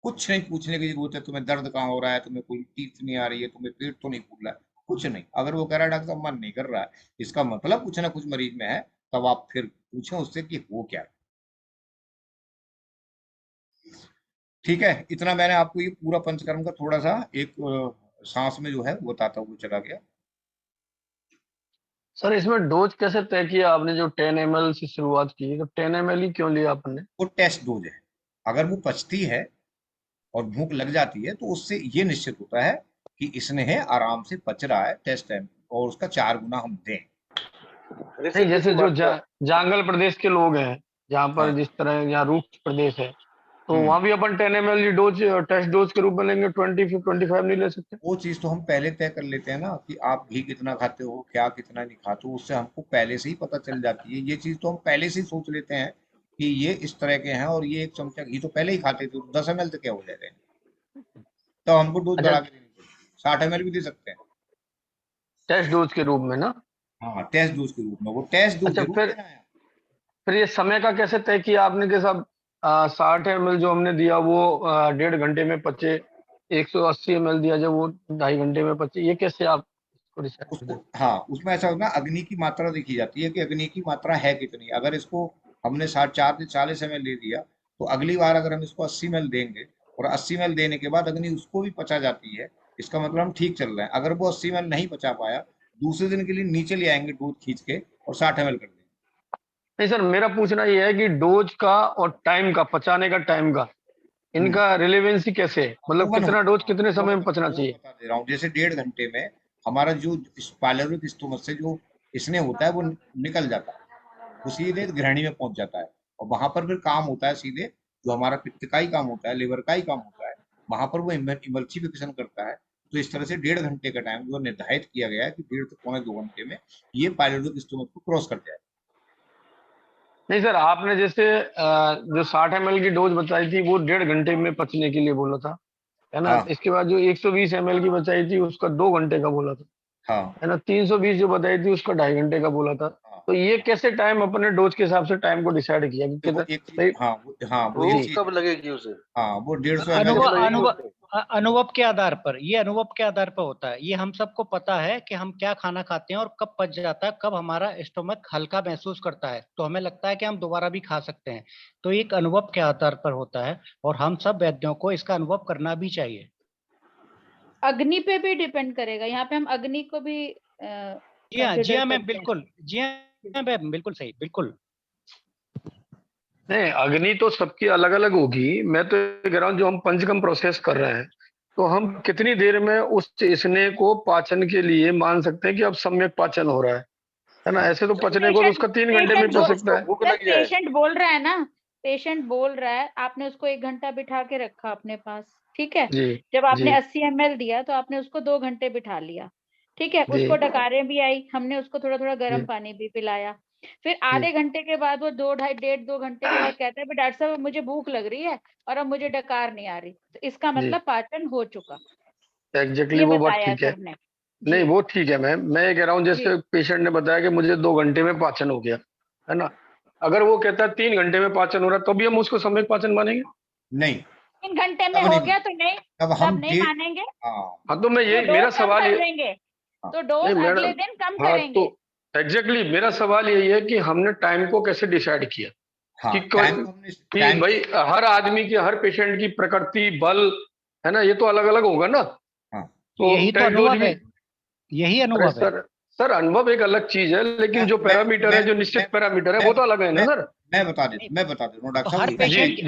कुछ नहीं पूछने की जरूरत है, तुम्हें दर्द कहाँ हो रहा है, तुम्हें कोई टीथ नहीं आ रही है, तुम्हें पेट तो नहीं फूल रहा है, कुछ नहीं। अगर वो कह रहा है डॉक्टर साहब मन नहीं कर रहा है, इसका मतलब कुछ ना कुछ मरीज में है, तब आप फिर पूछें उससे कि वो क्या है। ठीक है, इतना मैंने आपको ये पूरा पंचकर्म का थोड़ा सा एक सांस में जो है वो बताता हुआ चला गया। सर इसमें डोज कैसे तय किया आपने? जो 10 ml से शुरुआत की, तो 10 ml ही क्यों लिया आपने? वो टेस्ट डोज है। अगर वो पचती है और भूख लग जाती है तो उससे ये निश्चित होता है कि इसने है आराम से पच रहा है, टेस्ट टाइम, और उसका 4 गुना हम दें। नहीं, जैसे जो जंगल प्रदेश के लोग हैं, जहाँ पर जिस तरह यहाँ रूक्ष प्रदेश है, तो वहां भी अपन 10 ml डोज टेस्ट डोज के रूप में लेंगे, 25 नहीं ले सकते? वो चीज तो हम पहले तय कर लेते हैं ना कि आप घी कितना खाते हो, क्या कितना नहीं खाते हो, उससे हमको पहले से ही पता चल जाती है। ये चीज तो हम पहले से ही सोच लेते हैं कि ये इस तरह के हैं, और ये 1 चमचा घी तो पहले ही खाते थे, 10 ml तो क्या हो जाएगा, तो हमको डोज बढ़ा के देनी पड़ेगी। 60 ml भी दे सकते हैं टेस्ट डोज के रूप में ना? हाँ, टेस्ट डोज के रूप में, वो टेस्ट डोज जरूर देना है। फिर ये समय का कैसे तय किया आपने कि साहब 60 ml जो हमने दिया वो 1.5 घंटे में पचे, 180 ml दिया जब वो 2.5 घंटे में पचे, ये कैसे आप उसको हाँ, उसमें ऐसा होता है, अग्नि की मात्रा देखी जाती है कि अग्नि की मात्रा है कितनी। अगर इसको हमने 4 से 40 ml दे दिया, तो अगली बार अगर हम इसको 80 ml देंगे, और 80 ml देने के बाद अग्नि उसको भी पचा जाती है, इसका मतलब हम ठीक चल रहे हैं। अगर वो 80 ml नहीं पचा पाया, दूसरे दिन के लिए नीचे ले आएंगे डोज खींच के और 60 ml कर देंगे। नहीं सर, मेरा पूछना ये है कि डोज का और टाइम का, पचाने का टाइम का, इनका रिलेवेंसी कैसे है? मतलब कितना डोज कितने समय में पचना चाहिए? बता दे रहा हूँ, जैसे 1.5 घंटे में हमारा जो पायलोरिक स्टोमक से जो इसने होता है वो निकल जाता है, वो सीधे ग्रहणी में पहुंच जाता है, और वहां पर फिर काम होता है सीधे, जो हमारा पित्त का ही काम होता है, लिवर का ही काम होता है, वहां पर वो इमल्सिफिकेशन करता है। तो इस तरह से 1.5 घंटे का टाइम जो निर्धारित किया गया है कि 1.5 से 1.25 घंटे में ये पायलोरिक स्टोमक को क्रॉस कर जाए। नहीं सर, आपने जैसे जो 60 ml की डोज बताई थी वो 1.5 घंटे में पचने के लिए बोला था, है ना? हाँ। इसके बाद जो 120 ml की बताई थी उसका 2 घंटे का बोला था, हाँ। है ना? 320 जो बताई थी उसका 2.5 घंटे का बोला था। तो ये कैसे टाइम अपने डोज के हिसाब से टाइम को डिसाइड किया कि कब लगेगी उसे? हाँ, वो 150 अनुभव के आधार पर, ये अनुभव के आधार पर होता है। ये हम सबको पता है कि हम क्या खाना खाते हैं और कब पच जाता है, कब हमारा स्टोमक हल्का महसूस करता है, तो हमें लगता है कि हम दोबारा भी खा सकते हैं। तो एक अनुभव के आधार पर होता है, और हम सब वैद्यों को इसका अनुभव करना भी चाहिए। अग्नि पे भी डिपेंड करेगा, यहाँ पे हम अग्नि को भी जी हाँ मैम, बिल्कुल, जी हाँ मैम, बिल्कुल सही, बिल्कुल। नहीं, अग्नि तो सबकी अलग अलग होगी। मैं तो कह रहा हूँ जो हम पंचकर्म प्रोसेस कर रहे हैं, तो हम कितनी देर में उस इसने को पाचन के लिए मान सकते हैं कि अब सम्यक पाचन हो रहा है ना? ऐसे तो पचने को तो उसका 3 घंटे में पच सकता है। पेशेंट बोल रहा है ना, पेशेंट बोल रहा है, आपने उसको 1 घंटा बिठा के रखा अपने पास, ठीक है? जब आपने 80 ml दिया तो आपने उसको 2 घंटे बिठा लिया, ठीक है? उसको डकारें भी आई, हमने उसको थोड़ा थोड़ा गर्म पानी भी पिलाया। फिर आधे घंटे के बाद वो 2 घंटे के बाद कहता है डॉक्टर साहब मुझे भूख लग रही है और अब मुझे डकार नहीं आ रही, तो इसका मतलब पाचन हो चुका। एग्जैक्टली वो बात ठीक है। नहीं वो ठीक है मैम, मैं ये कह रहा हूँ जैसे पेशेंट ने बताया कि मुझे 2 घंटे में पाचन हो गया, है ना? अगर वो कहता है 3 घंटे में पाचन हो रहा है, तो भी हम उसको सम्यक पाचन मानेंगे? नहीं, 3 घंटे में हो गया तो नहीं, तब हम नहीं मानेंगे। हाँ, तो मैं ये मेरा सवाल ये, तो डोज अगले दिन कम करेंगे। तो एग्जैक्टली मेरा सवाल यही है कि हमने टाइम को कैसे डिसाइड किया? कि भाई हर आदमी की, हर पेशेंट की प्रकृति, बल, है ना, ये तो अलग अलग होगा ना। तो यही तो अनुभव है, यही अनुभव है सर। अनुभव एक अलग चीज है, लेकिन जो पैरामीटर है, जो निश्चित पैरामीटर है, वो तो अलग है ना सर। मैं बता देता हूँ डॉक्टर साहब। हर पेशेंट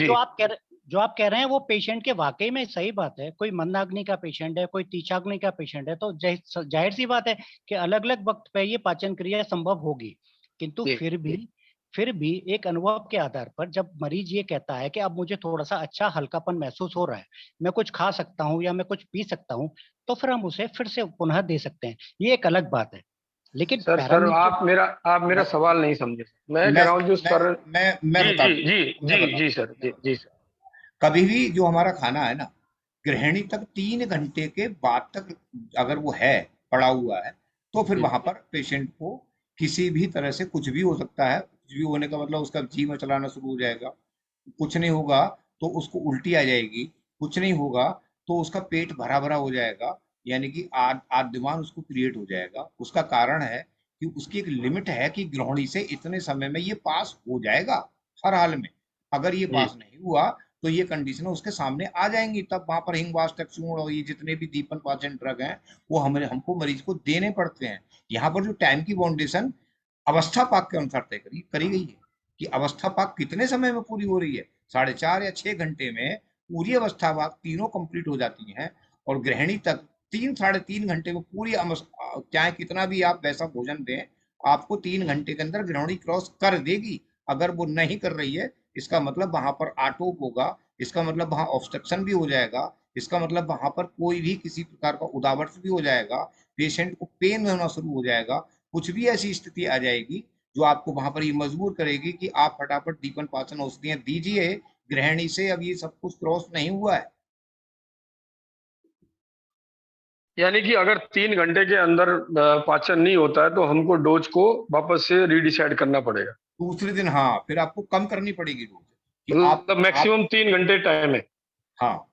जो आप कह रहे हैं वो पेशेंट के वाकई में सही बात है। कोई मंदाग्नि का पेशेंट है, कोई तीक्षाग्नि का पेशेंट है, तो जाहिर सी बात है कि अलग अलग वक्त पे ये पाचन क्रिया संभव होगी, किंतु फिर भी फिर भी एक अनुभव के आधार पर जब मरीज ये कहता है कि अब मुझे थोड़ा सा अच्छा हल्कापन महसूस हो रहा है, मैं कुछ खा सकता हूँ या मैं कुछ पी सकता हूँ, तो फिर हम उसे फिर से पुनः दे सकते हैं। ये एक अलग बात है। लेकिन सर आप मेरा सवाल नहीं समझे। मैं कह रहा हूँ जो सर, मैं जी बता जी दूं, जी मैं जी बता जी दूं, सर, जी जी सर। कभी भी जो हमारा खाना है ना, गृहिणी तक 3 घंटे के बाद तक अगर वो है पड़ा हुआ है, तो फिर वहां पर पेशेंट को किसी भी तरह से कुछ भी हो सकता है। कुछ भी होने का मतलब उसका जी मचलाना शुरू हो जाएगा, कुछ नहीं होगा तो उसको उल्टी आ जाएगी, कुछ नहीं होगा तो उसका पेट भरा भरा हो जाएगा, यानी कि आद्यमान उसको क्रिएट हो जाएगा। उसका कारण है कि उसकी एक लिमिट है कि गृहिणी से इतने समय में ये पास हो जाएगा हर हाल में। अगर ये जी पास नहीं हुआ तो ये कंडीशन उसके सामने आ जाएंगी, तब वहां पर हिंगवास टैक्सून और ये जितने भी दीपन पाचन ड्रग हैं वो हमको मरीज को देने पड़ते हैं। यहाँ पर जो टाइम की बाउंडेशन अवस्था पाक के अनुसार तय करी गई है कि अवस्था पाक कितने समय में पूरी हो रही है। 4.5 या 6 घंटे में पूरी अवस्था पाक तीनों कंप्लीट हो जाती हैं, और गृहिणी तक 3-3.5 घंटे में पूरी चाहे कितना भी आप वैसा भोजन दें, आपको 3 घंटे के अंदर गृहिणी क्रॉस कर देगी। अगर वो नहीं कर रही है, इसका मतलब वहां पर आटोप होगा, इसका मतलब वहां ऑब्स्ट्रक्शन भी हो जाएगा, इसका मतलब वहां पर कोई भी किसी प्रकार का उदावट भी हो जाएगा, पेशेंट को पेन होना शुरू हो जाएगा। कुछ भी ऐसी स्थिति आ जाएगी जो आपको वहां पर ये मजबूर करेगी कि आप फटाफट दीपन पाचन औषधियां दीजिए, गृहिणी से अब ये सब कुछ क्रॉस नहीं हुआ है। यानी कि अगर 3 घंटे के अंदर पाचन नहीं होता है तो हमको डोज को वापस से रीडिसाइड करना पड़ेगा। दूसरे दिन हाँ, फिर आपको कम करनी पड़ेगी डोज कि मतलब आप मैक्सिमम 3 घंटे टाइम है। हाँ,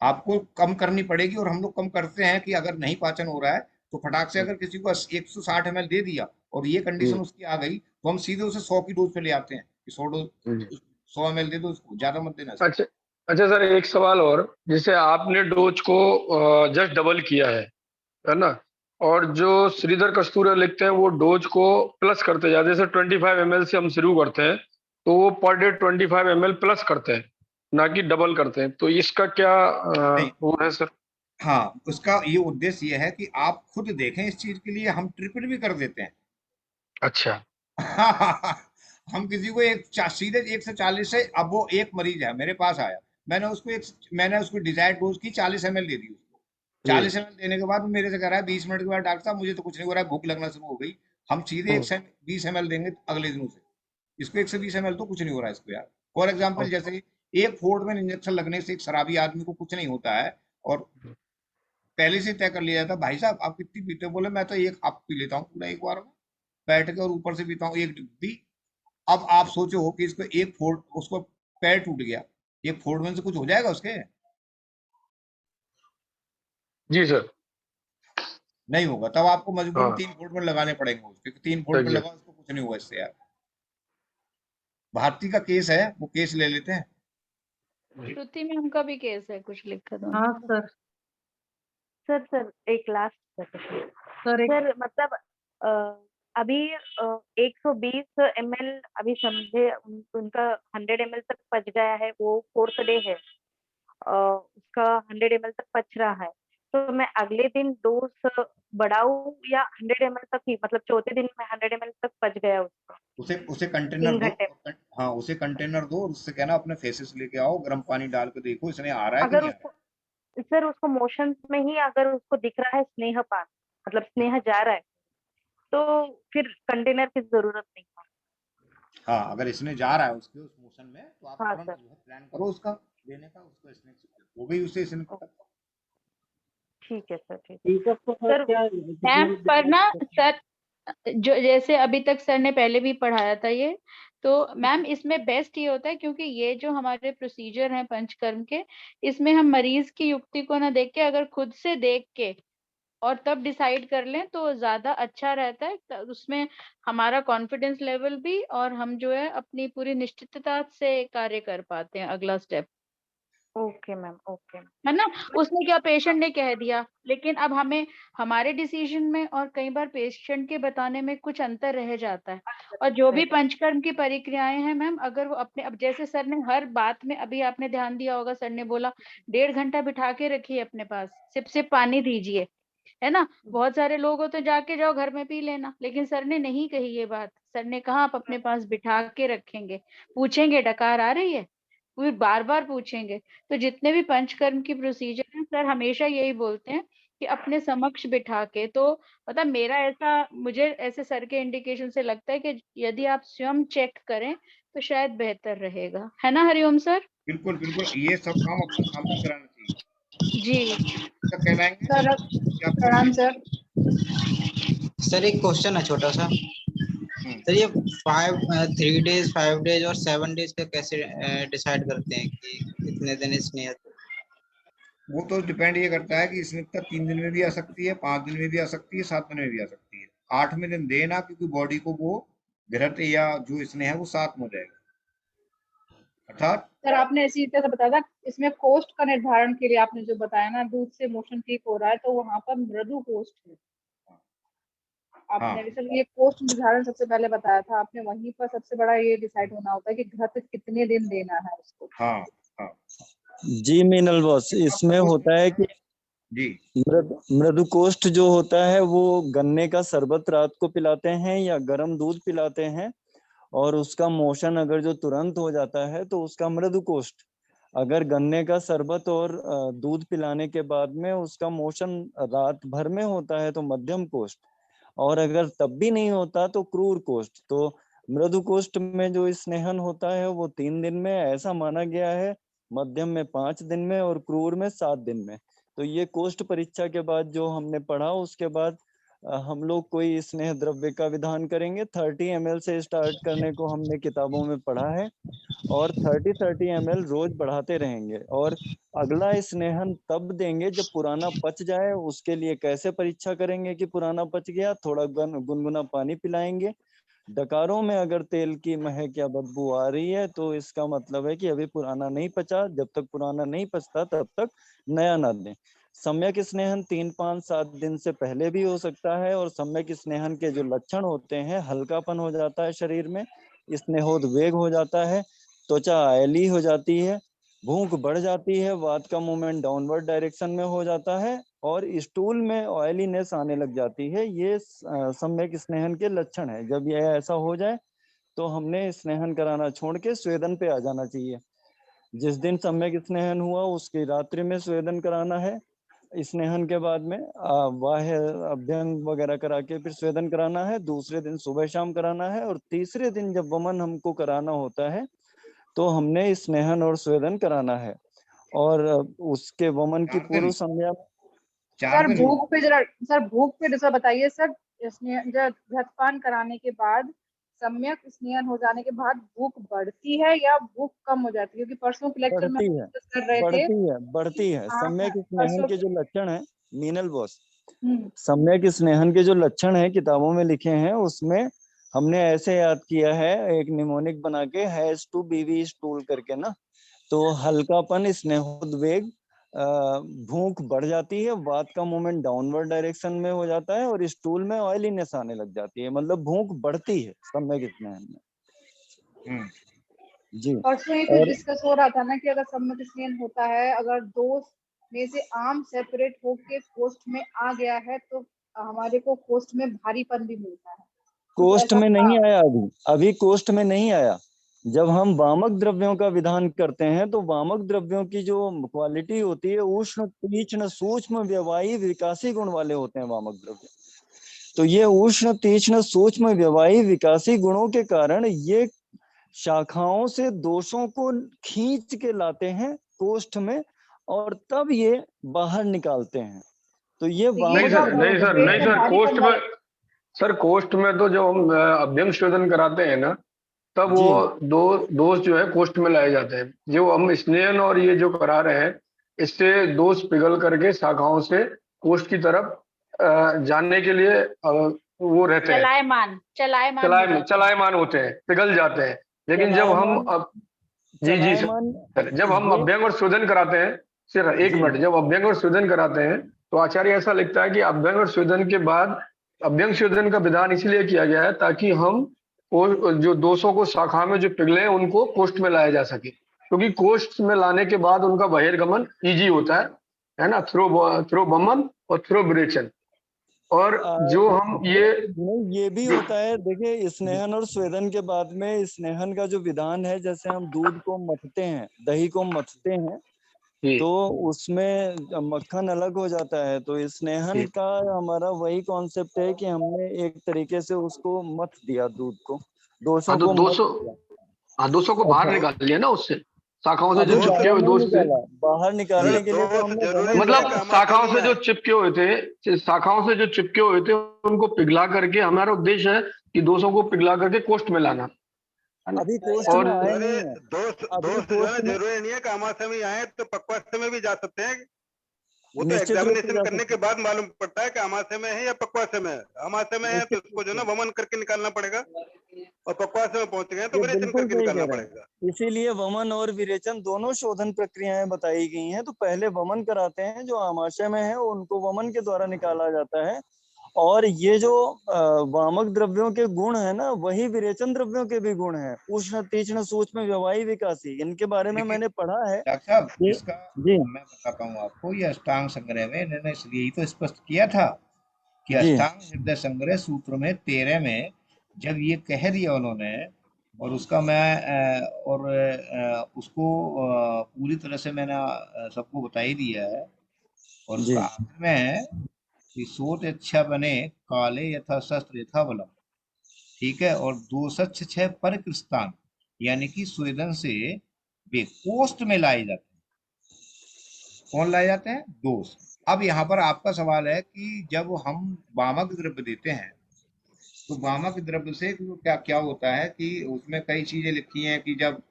आपको कम करनी पड़ेगी। और हम लोग कम करते हैं कि अगर नहीं पाचन हो रहा है तो फटाक से अगर किसी को 160 ml दे दिया और ये कंडीशन उसकी आ गई, तो हम सीधे उसे 100 की डोज पे ले आते हैं कि 100 ml दे दो, उसको ज्यादा मत देना। अच्छा अच्छा सर, एक सवाल और, जैसे आपने डोज को जस्ट डबल किया है ना, और जो श्रीधर कस्तूरे लिखते हैं वो डोज को प्लस करते जाते हैं। जैसे 25 ml से हम शुरू करते हैं तो वो पर डे 25 ml प्लस करते हैं, ना कि डबल करते हैं। तो इसका क्या वो है सर? हाँ, उसका ये उद्देश्य ये है कि आप खुद देखें, इस चीज के लिए हम ट्रिपल भी कर देते हैं। अच्छा। हम किसी को सीधे 140 से, अब वो एक मरीज है मेरे पास आया, मैंने उसको डिजायर्ड डोज की 40 ml दे दी उसको। 40 ml देने के बाद वो मेरे से कह रहा है 20 मिनट के बाद, डॉक्टर साहब मुझे तो कुछ नहीं हो रहा है, भूख लगना शुरू हो गई। हम सीधे 120 ml देंगे अगले दिन उसे। इसको 120 ml तो कुछ नहीं हो रहा है इसको यार। फॉर एग्जाम्पल, जैसे एक फोर्ट में इंजेक्शन लगने से एक शराबी आदमी को कुछ नहीं होता है, और पहले से तय कर लिया जाता, भाई साहब आप कितनी पीते हो? बोले मैं तो एक कप पी लेता हूँ पूरा एक बार में बैठ के, और ऊपर से पीता हूँ एक डिब्बी। अब आप सोचो कि इसको एक फोड़, उसको पैर टूट गया, एक फोड़ में से कुछ हो जाएगा उसके? जी सर। नहीं होगा। तब आपको मजबूरन हाँ 3 फोड़ में लगाने पड़ेंगे उसके, 3 फोड़ में लगा, उसको कुछ नहीं हुआ इससे यार। भारती का केस है, वो केस ले लेते हैं। श्रुति मैम का भी केस है कुछ लिखा था। हाँ सर। सर एक लास्ट सर मतलब अभी 120 ml अभी समझे उनका 100 ml तक पच गया है, वो 4th डे है, उसका 100 ml तक पच रहा है, तो मैं अगले दिन डोज बढ़ाऊं या 100 ml तक ही, मतलब चौथे दिन में 100 ml तक पच गया उसका? उसे कंटेनर 3 दो। घंटे हाँ, उसे कंटेनर दो और उससे कहना अपने फेसेस लेके आओ, गर्म पानी डाल के देखो इसमें आ रहा है कि अगर नहीं आ रहा उसको सर उसको मोशंस में ही अगर उसको दिख रहा है स्नेहपान, मतलब स्नेह जा रहा है, तो फिर कंटेनर की जरूरत नहीं है। है। हाँ, अगर इसने जा रहा है उसके उस मोशन में, तो आप हाँ तुरंत सर। जो है प्लान करो उसका देने का, उसको स्नैक वो भी उसे ठीक है सर, ठीक दीपक को सर। क्या मैम पर ना सर, जो जैसे अभी तक सर ने पहले भी पढ़ाया था ये, तो मैम इसमें बेस्ट ये होता है क्योंकि ये जो हमारे प्रोसीजर हैं पंचकर्म के, इसमें हम मरीज की युक्ति को ना देख के अगर खुद से देख के और तब डिसाइड कर लें तो ज्यादा अच्छा रहता है। उसमें हमारा कॉन्फिडेंस लेवल भी, और हम जो है अपनी पूरी निश्चितता से कार्य कर पाते हैं अगला स्टेप। ओके मैम, ओके है ना। उसने क्या, पेशेंट ने कह दिया, लेकिन अब हमें हमारे डिसीजन में और कई बार पेशेंट के बताने में कुछ अंतर रह जाता है। और जो भी पंचकर्म की प्रक्रियाएं हैं मैम, अगर वो अपने, अब जैसे सर ने हर बात में, अभी आपने ध्यान दिया होगा, सर ने बोला 1.5 घंटा बिठा के रखिए अपने पास, सिप सिप पानी दीजिए, है ना। बहुत सारे लोग होते जाके जाओ घर में पी लेना, लेकिन सर ने नहीं कही ये बात। सर ने कहा आप अपने पास बिठा के रखेंगे, पूछेंगे डकार आ रही है, फिर बार बार पूछेंगे। तो जितने भी पंचकर्म की प्रोसीजर है सर हमेशा यही बोलते हैं कि अपने समक्ष बिठा के। तो मतलब मेरा ऐसा, मुझे ऐसे सर के इंडिकेशन से लगता है कि यदि आप स्वयं चेक करें तो शायद बेहतर रहेगा, है ना हरिओम सर? बिल्कुल बिल्कुल, ये सब काम अपने सामने कराना चाहिए जी तो कहलाएंगे सर क्या प्रणाम सर। सर एक क्वेश्चन है छोटा सा। सर ये 3 डेज 5 डेज और 7 डेज का कैसे डिसाइड करते हैं कि कितने दिन स्नेह? वो तो डिपेंड ये करता है कि स्निग्धता 3 दिन में भी आ सकती है, 5 दिन में भी आ सकती है, 7 दिन में भी आ सकती है। 8वें दिन देना, क्योंकि बॉडी को वो घृत या जो स्नेह है वो साथ में हो जाएगा। अर्थात सर आपने इसी तरह से बताया था, इसमें कोष्ठ का निर्धारण के लिए आपने जो बताया ना, दूध से मोशन ठीक हो रहा है तो वहां पर मृदु कोष्ठ है। आपने सर ये कोष्ठ निर्धारण सबसे पहले बताया था आपने, वहीं पर सबसे बड़ा ये डिसाइड होना होता है कि घृत कितने दिन देना है उसको। हाँ हाँ जी मीनल बॉस, इसमें होता है कि जी मृदु कोष्ठ जो होता है वो गन्ने का शरबत रात को पिलाते हैं या गर्म दूध पिलाते हैं, और उसका मोशन अगर जो तुरंत हो जाता है तो उसका मृदु कोष्ठ। अगर गन्ने का शरबत और दूध पिलाने के बाद में उसका मोशन रात भर में होता है तो मध्यम कोष्ठ, और अगर तब भी नहीं होता तो क्रूर कोष्ठ। तो मृदु कोष्ठ में जो स्नेहन होता है वो 3 दिन में ऐसा माना गया है, मध्यम में 5 दिन में और क्रूर में 7 दिन में। तो ये कोष्ठ परीक्षा के बाद जो हमने पढ़ा, उसके बाद हम लोग कोई स्नेह द्रव्य का विधान करेंगे। 30 ml से स्टार्ट करने को हमने किताबों में पढ़ा है, और 30 ml रोज बढ़ाते रहेंगे। और अगला स्नेहन तब देंगे जब पुराना पच जाए। उसके लिए कैसे परीक्षा करेंगे कि पुराना पच गया? थोड़ा गुनगुना पानी पिलाएंगे। डकारों में अगर तेल की महक या बदबू आ रही है तो इसका मतलब है कि अभी पुराना नहीं पचा। जब तक पुराना नहीं पचता तब तक नया ना दें। सम्यक स्नेहन 3, 5, 7 दिन से पहले भी हो सकता है। और सम्यक स्नेहन के जो लक्षण होते हैं, हल्कापन हो जाता है शरीर में, स्नेहोद्वेग हो जाता है, त्वचा ऑयली हो जाती है, भूख बढ़ जाती है, वात का मूवमेंट डाउनवर्ड डायरेक्शन में हो जाता है, और स्टूल में ऑयलीनेस आने लग जाती है। ये सम्यक स्नेहन के लक्षण है। जब यह ऐसा हो जाए तो हमने स्नेहन कराना छोड़ के स्वेदन पे आ जाना चाहिए। जिस दिन सम्यक स्नेहन हुआ उसकी रात्रि में स्वेदन कराना है। स्नेहन के बाद में बाह्य अभ्यंग वगैरह करा के फिर स्वेदन कराना है। दूसरे दिन सुबह शाम कराना है, और तीसरे दिन जब वमन हमको कराना होता है तो हमने स्नेहन और स्वेदन कराना है। और उसके वमन की पूर्व संध्या। सर भूख पे जरा बताइए सर, घृतपान कराने के बाद सम्यक स्नेहन हो जाने के बाद भूख बढ़ती है या भूख कम हो जाती है? क्योंकि परसों के लेक्चर में कर रहे थे। बढ़ती है। हाँ, सम्यक हाँ, स्नेहन के जो लक्षण है मीनल बॉस, हम्म, सम्यक स्नेहन के जो लक्षण है किताबों में लिखे हैं, उसमें हमने ऐसे याद किया है, एक निमोनिक बना के, हैज टू बीवी स्टूल करके ना। तो हल्कापन, स्नेहोद्वेग, भूख बढ़ जाती है, वात का मूवमेंट डाउनवर्ड डायरेक्शन में हो जाता है, और स्टूल में ऑयलीनेस आने लग जाती है। मतलब भूख बढ़ती है सम्यक स्नेहन में। जी। परसों ही कुछ डिस्कस हो रहा था ना कि अगर सम्यक स्नेहन होता है, अगर दो में से आम सेपरेट होके कोष्ठ में आ गया है तो हमारे को कोष्ठ में भारीपन भी मिलता है। कोष्ठ में नहीं आया, अभी कोष्ठ में नहीं आया। जब हम वामक द्रव्यों का विधान करते हैं तो वामक द्रव्यों की जो क्वालिटी होती है, उष्ण, तीक्ष्ण, सूक्ष्म, व्यवायी, विकासी गुण वाले होते हैं वामक द्रव्य। तो ये उष्ण, तीक्ष्ण, सूक्ष्म, व्यवायी, विकासी गुणों के कारण ये शाखाओं से दोषों को खींच के लाते हैं कोष्ठ में, और तब ये बाहर निकालते हैं। तो ये नहीं सर कोष्ठ में, सर कोष्ठ में तो जो हम अभ्यंग शोधन कराते हैं ना, तब वो दोष जो है कोष्ठ में लाए जाते हैं। जो हम स्नेहन और ये जो करा रहे हैं, इससे दोष पिघल करके शाखाओं से कोष्ठ की तरफ जाने के लिए वो रहते हैं, चलायमान होते हैं, पिघल जाते हैं। लेकिन जब हम जी सर, जब हम अभ्यंग और शोधन कराते हैं, सिर्फ एक मिनट, जब अभ्यंग और शोधन कराते हैं तो आचार्य ऐसा लिखता है कि अभ्यंग और शोधन के बाद, अभ्यंग शोधन का विधान इसलिए किया गया है ताकि हम जो दोषों को शाखा में जो पिघले हैं उनको कोष्ठ में लाया जा सके, क्योंकि कोष्ठ में लाने के बाद उनका बहिर्गमन इजी होता है ना, थ्रो बमन और थ्रो विरेचन। और जो हम ये भी होता है। देखिए, स्नेहन और स्वेदन के बाद में स्नेहन का जो विधान है, जैसे हम दूध को मथते हैं, दही को मथते हैं, तो उसमें मक्खन अलग हो जाता है। तो स्नेहन का हमारा वही कॉन्सेप्ट है कि हमने एक तरीके से उसको मथ दिया, दूध को, दोषों को मथ दिया। 200 को बाहर निकाल लिया ना उससे, शाखाओं से जो चिपके हुए दोष थे, बाहर निकालने के लिए तो हमने मतलब शाखाओं से जो चिपके हुए थे, शाखाओं से जो चिपके हुए थे उनको पिघला करके, हमारा उद्देश्य है कि दोषों को पिघला करके कोष्ठ में लाना। अभी कोष्ठ में आए नहीं है। दोस्त जो है जरूरी नहीं है कि अमाशय में आए, तो पक्वाशय में भी जा सकते हैं। वो तो एग्जामिनेशन करने के बाद मालूम पड़ता है कि अमाशय में है या पक्वाशय में है। अमाशय में है तो उसको जो ना वमन करके निकालना पड़ेगा, और पक्वाशय में पहुंच गए तो विरेचन करके निकालना पड़ेगा। इसीलिए वमन और विरेचन दोनों शोधन प्रक्रियाएं बताई गई हैं। तो पहले वमन कराते हैं, जो आमाशय में है उनको वमन के द्वारा निकाला जाता है। और ये जो वामक द्रव्यों के गुण है ना, वही विरेचन द्रव्यों के भी गुण हैं। उष्ण, तीक्ष्ण, सूक्ष्म, व्यवाही, विकासी, इनके बारे में मैंने पढ़ा है। डॉक्टर साहब, इसका मैं बताता हूँ आपको। ये अष्टांग संग्रह में इन्होंने यही तो स्पष्ट किया था कि अष्टांग हृदय संग्रह सूत्र में 13 में जब ये कह दिया उन्होंने, और उसका मैं उसको पूरी तरह से मैंने सबको बता ही दिया है। और उसका आखिर में है कि सोत इच्छा बने काले यथा शस्त्र यथा बलम, ठीक है। और दोषच्छ छह पर कृष्तान, यानी कि स्वेदन से वे कोष्ठ में लाए जाते हैं। कौन लाए जाते हैं? दोष। अब यहाँ पर आपका सवाल है कि जब हम वामक द्रव्य देते हैं तो वामक द्रव्य से क्या क्या होता है कि उसमें कई चीजें लिखी हैं कि जब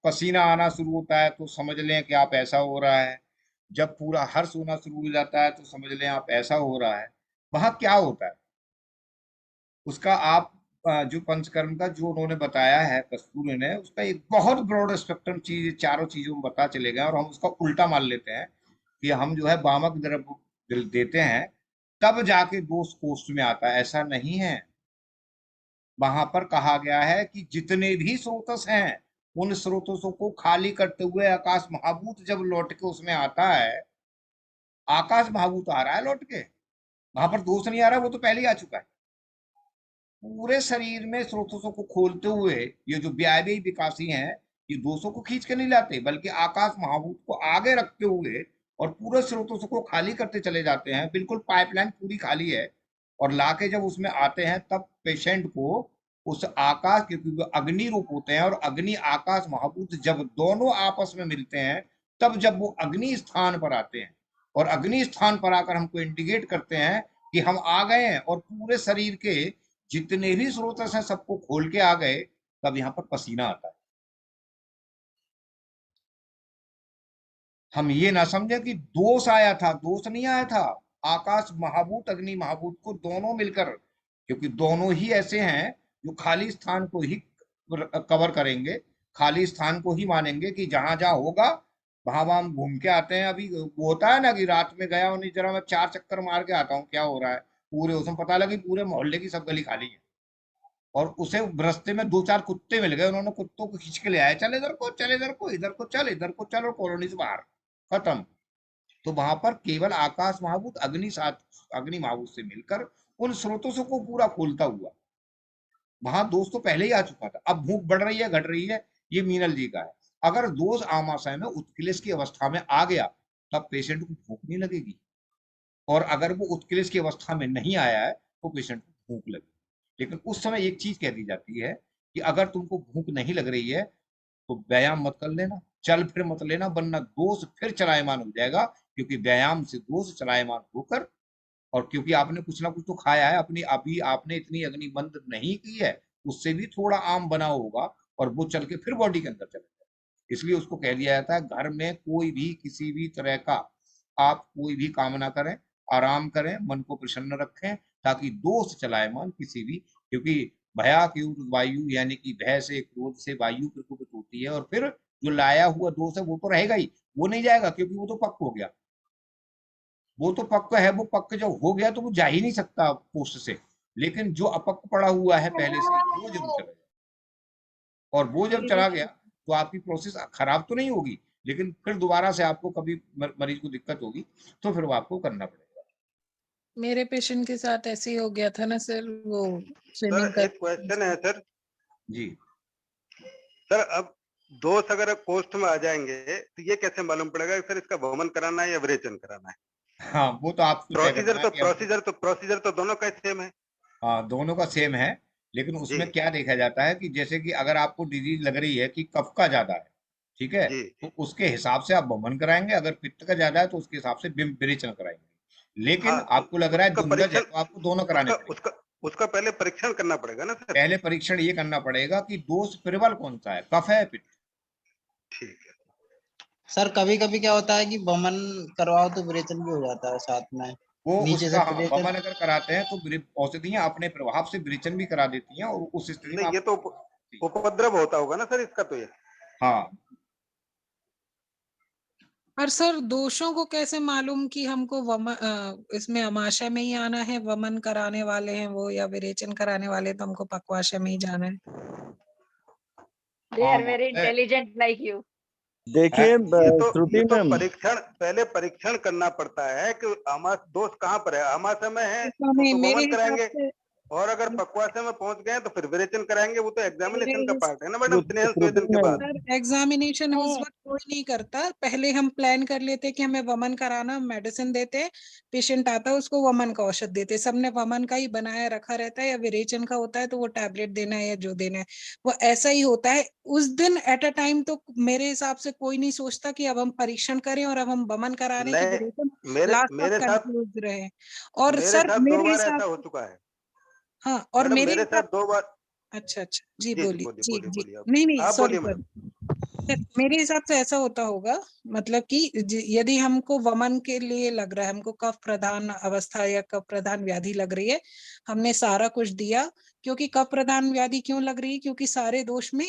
पसीना आना शुरू होता है तो समझ लें कि आप ऐसा हो रहा है, जब पूरा हर्ष होना शुरू हो जाता है तो समझ लें आप ऐसा हो रहा है। वहां क्या होता है उसका आप जो पंचकर्म का जो उन्होंने बताया है कस्तूरी ने, उसका एक बहुत ब्रॉड स्पेक्ट्रम चीज चारों चीजों में पता चले गए, और हम उसका उल्टा मान लेते हैं कि हम जो है वामक द्रव्य देते हैं तब जाके दोष कोष्ठ में आता है। ऐसा नहीं है। वहां पर कहा गया है कि जितने भी स्रोतस हैं उन स्रोतसों को खाली करते हुए आकाश महाभूत जब लौट के उसमें आता है, आकाश महाभूत आ रहा है लौट के, वहां पर दोष नहीं आ रहा, वो तो पहले ही आ चुका है। पूरे शरीर में स्रोतों को खोलते हुए ये जो व्यायवी विकासी हैं, ये दोषों को खींच के नहीं लाते, बल्कि आकाश महाभूत को आगे रखते हुए और पूरे स्रोतों को खाली करते चले जाते हैं। बिल्कुल पाइपलाइन पूरी खाली है, और लाके जब उसमें आते हैं तब पेशेंट को उस आकाश, क्योंकि वो अग्नि रूप होते हैं, और अग्नि आकाश महाभूत जब दोनों आपस में मिलते हैं तब जब वो अग्नि स्थान पर आते हैं, और अग्नि स्थान पर आकर हमको इंडिकेट करते हैं कि हम आ गए हैं, और पूरे शरीर के जितने भी स्रोत हैं सबको खोल के आ गए, तब यहाँ पर पसीना आता है। हम ये ना समझे कि दोष आया था, दोष नहीं आया था। आकाश महाभूत अग्नि महाभूत को दोनों मिलकर, क्योंकि दोनों ही ऐसे हैं जो खाली स्थान को ही कवर करेंगे, खाली स्थान को ही मानेंगे कि जहां जहां होगा वहां वहां हम घूम के आते हैं। अभी वो होता है ना कि रात में गया नहीं, जरा मैं 4 चक्कर मार के आता हूँ क्या हो रहा है, पूरे उसमें पता लगी पूरे मोहल्ले की सब गली खाली है, और उसे रास्ते में 2-4 कुत्ते मिल गए, उन्होंने कुत्तों को खींच के ले आए, चल इधर को, चल इधर को, इधर को चल, इधर को चल, और कॉलोनी से बाहर खत्म। तो वहां पर केवल आकाश महाभूत अग्नि महाभूत से मिलकर उन स्रोतों से को पूरा खोलता हुआ, वहां दोष तो पहले ही आ चुका था। अब भूख बढ़ रही है, घट रही है, ये मीनल जी का है। अगर दोष आमाशय में उत्क्लेश की अवस्था में आ गया तब पेशेंट को भूख नहीं लगेगी, और अगर वो उत्क्लेश की अवस्था में नहीं आया है तो पेशेंट को भूख लगेगी। लेकिन उस समय एक चीज कह दी जाती है कि अगर तुमको भूख नहीं लग रही है तो व्यायाम मत कर लेना, चल फिर मत लेना, वरना दोष फिर चलायमान हो जाएगा। क्योंकि व्यायाम से दोष चलायमान होकर, और क्योंकि आपने कुछ ना कुछ तो खाया है, अपनी अभी आपने इतनी अग्नि बंद नहीं की है, उससे भी थोड़ा आम बना होगा, और वो चल के फिर बॉडी के अंदर चले जाए। इसलिए उसको कह दिया जाता है घर में कोई भी किसी भी तरह का आप कोई भी काम ना करें, आराम करें, मन को प्रसन्न रखें, ताकि दोष चलायमान किसी भी, क्योंकि भया की वायु, यानी कि भय से क्रोध से वायु प्रकोपित होती है, और फिर जो लाया हुआ दोष है वो तो रहेगा ही, वो नहीं जाएगा, क्योंकि वो तो पक्क हो गया, वो तो पक्का है। वो पक्का जब हो गया तो वो जा ही नहीं सकता पोस्ट से। लेकिन जो अपक्क पड़ा हुआ है पहले से, वो जरूर चला जाए, और वो जब चला गया तो आपकी प्रोसेस खराब तो नहीं होगी, लेकिन फिर दोबारा से आपको कभी मरीज को दिक्कत होगी तो फिर वो आपको करना पड़ेगा। मेरे पेशेंट के साथ ऐसे ही हो गया था ना सर, वो स्विमिंग सर एक क्वेश्चन है सर जी सर, अब दोष अगर कोष्ठ में आ जाएंगे तो ये कैसे मालूम पड़ेगा कि सर इसका वमन कराना है या विरेचन कराना है? हाँ, वो तो आपको तय करना है कि प्रोसीजर तो दोनों का सेम है। हाँ, दोनों का सेम है, लेकिन उसमें क्या देखा जाता है कि जैसे कि अगर आपको डिजीज लग रही है कि कफ का ज्यादा है, ठीक है, तो उसके हिसाब से आप वमन कराएंगे, अगर पित्त का ज्यादा है तो उसके हिसाब से विरेचन कराएंगे। लेकिन हाँ, आपको लग रहा है जुंडज है तो आपको दोनों कराने पड़ेंगे। उसका पहले परीक्षण करना पड़ेगा ना सर? पहले परीक्षण ये करना पड़ेगा कि दोष प्रबल कौन सा है, कफ है पित्त। ठीक है सर, कभी कभी क्या होता है कि वमन करवाओ तो विरेचन भी हो जाता है साथ में, वो नीचे से उसका विरेचन। वमन अगर कराते हैं तो औषधियां अपने प्रभाव से विरेचन भी करा देती हैं, और उस स्थिति में ये तो उपद्रव होता होगा ना सर इसका, तो ये हाँ। और सर दोषों को कैसे मालूम कि हमको इसमें अमाशय में ही आना है, वमन कराने वाले हैं वो या विरेचन कराने वाले तो हमको पक्वाशय में ही जाना है? They are very intelligent like you. देखिए ये तो पहले परीक्षण करना पड़ता है कि दोष कहाँ पर है। आमाशय में है तो वमन कराएंगे, और अगर पक्वाशय में पहुंच गए तो फिर विरेचन कराएंगे। वो तो एग्जामिनेशन का पार्ट है ना मैडम, स्नेहल स्वेदन के बाद। एग्जामिनेशन उस वक्त कोई नहीं करता, पहले हम प्लान कर लेते कि हमें वमन कराना, मेडिसिन देते, पेशेंट आता है उसको वमन का औषध देते, सबने वमन का ही बनाया रखा रहता है, या विरेचन का होता है तो वो टैबलेट देना है या जो देना है वो ऐसा ही होता है। उस दिन एट अ टाइम तो मेरे हिसाब से कोई नहीं सोचता कि अब हम परीक्षण करें और अब हम वमन करा रहे हैं कि विरेचन मेरे साथ कंफ्यूज रहे। और मेरे सर साथ मेरे 2 बार हिसाब ऐसा हो चुका है। हाँ, और मेरे साथ 2 बार। अच्छा जी बोलिए। जी बोलिए नहीं आप सॉरी बोलिए सर, मेरे हिसाब से ऐसा होता होगा, मतलब कि यदि हमको वमन के लिए लग रहा है, हमको कफ प्रधान अवस्था या कफ प्रधान व्याधि लग रही है, हमने सारा कुछ दिया, क्योंकि कफ प्रधान व्याधि क्यों लग रही है, क्योंकि सारे दोष में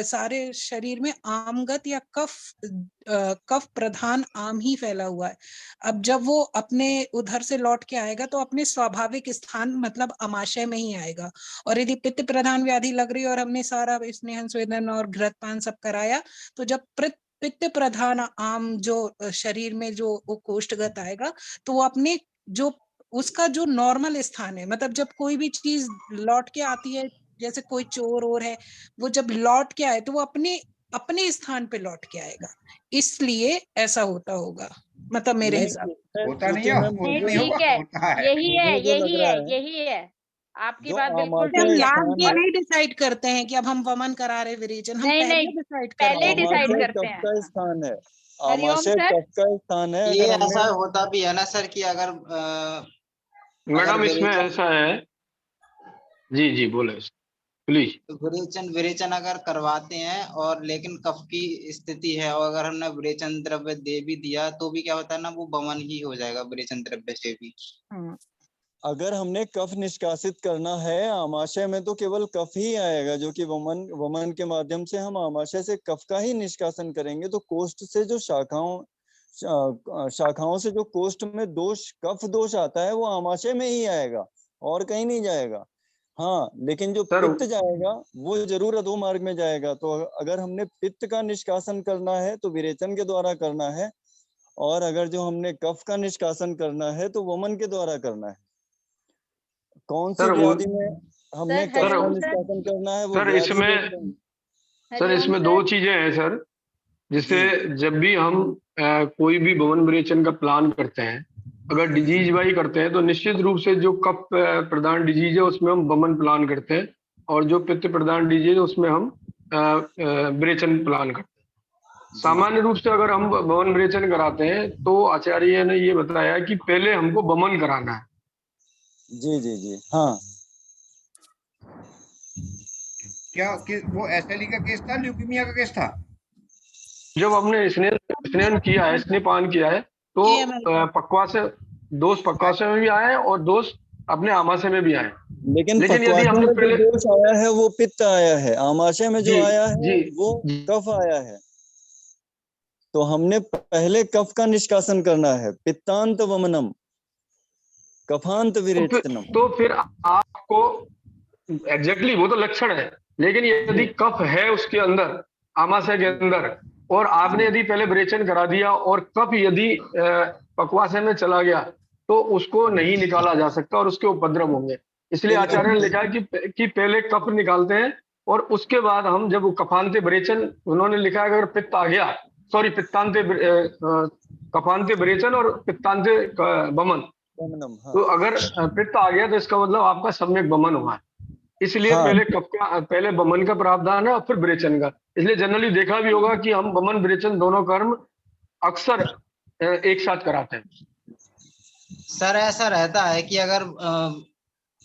सारे शरीर में आमगत या कफ प्रधान आम ही फैला हुआ है। अब जब वो अपने उधर से लौट के आएगा तो अपने स्वाभाविक स्थान मतलब अमाशय में ही आएगा। और यदि पित्त प्रधान व्याधि लग रही है और हमने सारा स्नेहन स्वेदन और घृतपान सब कराया, तो जब पित्त प्रधान आम जो शरीर में जो कोष्ठगत आएगा तो वो अपने जो उसका जो नॉर्मल स्थान है, मतलब जब कोई भी चीज लौट के आती है, जैसे कोई चोर और है, वो जब लौट के आए तो वो अपने स्थान पे लौट के आएगा, इसलिए ऐसा होता होगा, मतलब मेरे हिसाब से। होता नहीं है, ठीक है, यही है आपकी बात बिल्कुल हम लास्ट को नहीं डिसाइड करते हैं कि अब हम वमन करा रहे विरेचन, हम पहले डिसाइड करते हैं। का स्थान है, हरिओम आमाशय सर, कफ का स्थान है। ये ऐसा होता भी है ना सर कि अगर मैडम इसमें ऐसा है, जी बोले प्लीज। विरेचन अगर करवाते हैं और लेकिन कफ की स्थिति है, और अगर हमने विरेचन द्रव्य दे भी दिया तो भी क्या होता है ना, वो वमन ही हो जाएगा विरेचन द्रव्य से भी। अगर हमने कफ निष्कासित करना है आमाशय में तो केवल कफ ही आएगा, जो कि वमन के माध्यम से हम आमाशय से कफ का ही निष्कासन करेंगे। तो कोष्ठ से जो शाखाओं से जो कोष्ठ में दोष कफ दोष आता है वो आमाशय में ही आएगा और कहीं नहीं जाएगा। हाँ, लेकिन जो पित्त जाएगा वो जरूर अधो मार्ग में जाएगा। तो अगर हमने पित्त का निष्कासन करना है तो विरेचन के द्वारा करना है, और अगर जो हमने कफ का निष्कासन करना है तो वमन के द्वारा करना है। कौन सी व्याधि में हमने कफ का निष्कासन करना है वो सर इसमें 2 चीजें हैं सर। जिससे जब भी हम कोई भी वमन विरेचन का प्लान करते हैं, अगर डिजीज वाइज करते हैं तो निश्चित रूप से जो कफ प्रधान डिजीज है उसमें हम वमन प्लान करते हैं, और जो पित्त प्रधान डिजीज है उसमें हम विरेचन प्लान करते हैं। सामान्य रूप से अगर हम वमन विरेचन कराते हैं तो आचार्य ने ये बताया कि पहले हमको वमन कराना है। जी हाँ। क्या वो एसएलई का केस था, ल्यूकीमिया का केस था? जब हमने स्नेहन किया है, स्नेहपान किया है, तो पक्वाशय दोष पक्वाशय में भी आए और दोष अपने आमाशय में भी आए। लेकिन यदि हमने पहले दोष आया है वो पित्त आया है, आमाशय में जो आया है वो कफ आया है, तो हमने पहले कफ का निष्कासन करना है। पित्तांत वमनम कफांत विरेचनम। तो फिर आपको एग्जैक्टली वो तो लक्षण है, लेकिन यदि कफ है उसके अंदर आमाशय के अंदर और आपने यदि पहले विरेचन करा दिया और कफ यदि पक्वाशय में चला गया तो उसको नहीं निकाला जा सकता और उसके उपद्रव होंगे। इसलिए आचार्य ने लिखा है कि पहले कफ निकालते हैं और उसके बाद हम जब वो कफांते विरेचन, उन्होंने लिखा है अगर पित्त आ गया, सॉरी पित्तांते कफांते विरेचन और पित्तांते वमन, तो अगर पित्त आ गया तो इसका मतलब आपका सम्यक वमन हुआ है। इसलिए पहले कफ का, पहले वमन का प्रावधान है और फिर विरेचन का। इसलिए जनरली देखा भी होगा कि हम वमन विरेचन दोनों कर्म अक्सर एक साथ कराते हैं। सर ऐसा रहता है कि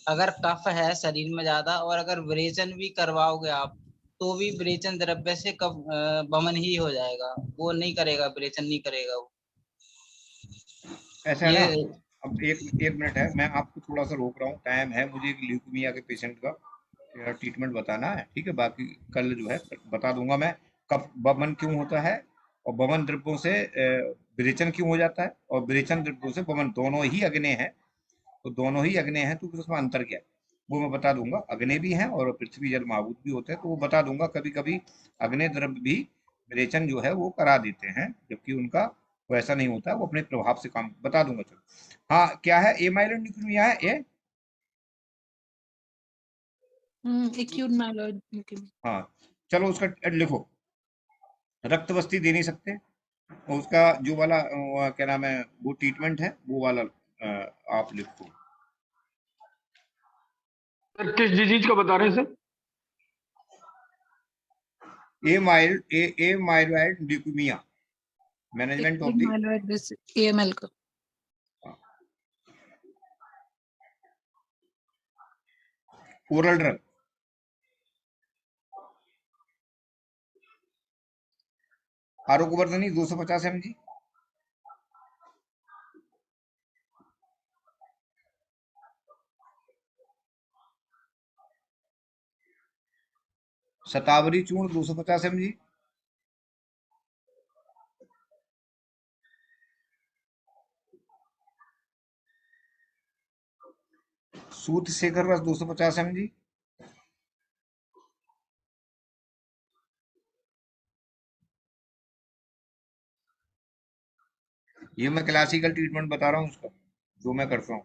अगर कफ है शरीर में ज्यादा और अगर विरेचन भी करवाओगे आप तो भी विरेचन द्रव्य से कफ वमन ही हो जाएगा, वो नहीं करेगा, विरेचन नहीं करेगा वो। ऐसा है ना। अब एक मिनट है, मैं आपको थोड़ा सा रोक रहा हूँ, टाइम है, मुझे एक ल्यूकेमिया के पेशेंट का ट्रीटमेंट बताना है, ठीक है। बाकी कल जो है बता दूंगा मैं कफ वमन क्यों होता है और वमन द्रव्यों से विरेचन क्यों हो जाता है, और विरेचन द्रव्यों से वमन, दोनों ही अग्नि है, तो दोनों ही अग्नि है, तो फिर उसमें अंतर क्या है वो मैं बता दूंगा। अग्नि भी है और पृथ्वी जल महाभूत भी होते हैं, तो वो बता दूंगा। कभी कभी अग्नि द्रव्य भी विरेचन जो है वो करा देते हैं, जबकि उनका वैसा नहीं होता, वो अपने प्रभाव से काम, बता दूंगा। चलो हाँ, क्या है ए माइलोइड ल्यूकेमिया है ए? Acute myeloid leukaemia. हाँ चलो उसका लिखो, रक्त बस्ती दे नहीं सकते, और उसका जो वाला क्या नाम है वो ट्रीटमेंट है वो वाला आप लिखो। सर किस डिजीज का बता रहे हैं sir? A myeloid leukaemia, management of the myeloid AML का। ओरल ड्रग, आरोग्यवर्धनी 250 mg, शतावरी चूर्ण 250 mg, सूत शेखर रस 250 mg, ये मैं क्लासिकल ट्रीटमेंट बता रहा हूँ उसका जो मैं करता हूँ।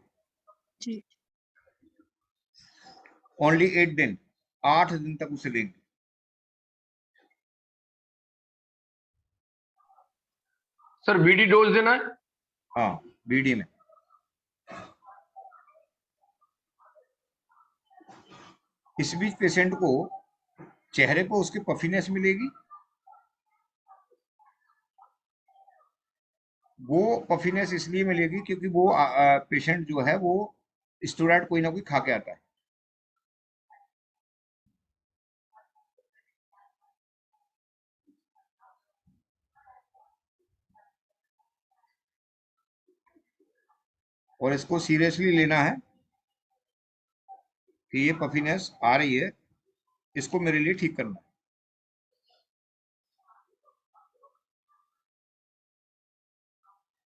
ओनली 8 दिन, 8 दिन तक उसे देंगे। सर बीडी डोज देना है? हाँ बीडी में। इस बीच पेशेंट को चेहरे पर उसकी पफीनेस मिलेगी, वो पफीनेस इसलिए मिलेगी क्योंकि वो पेशेंट जो है वो स्टेरॉइड कोई ना कोई खा के आता है। और इसको सीरियसली लेना है कि ये पफीनेस आ रही है, इसको मेरे लिए ठीक करना है।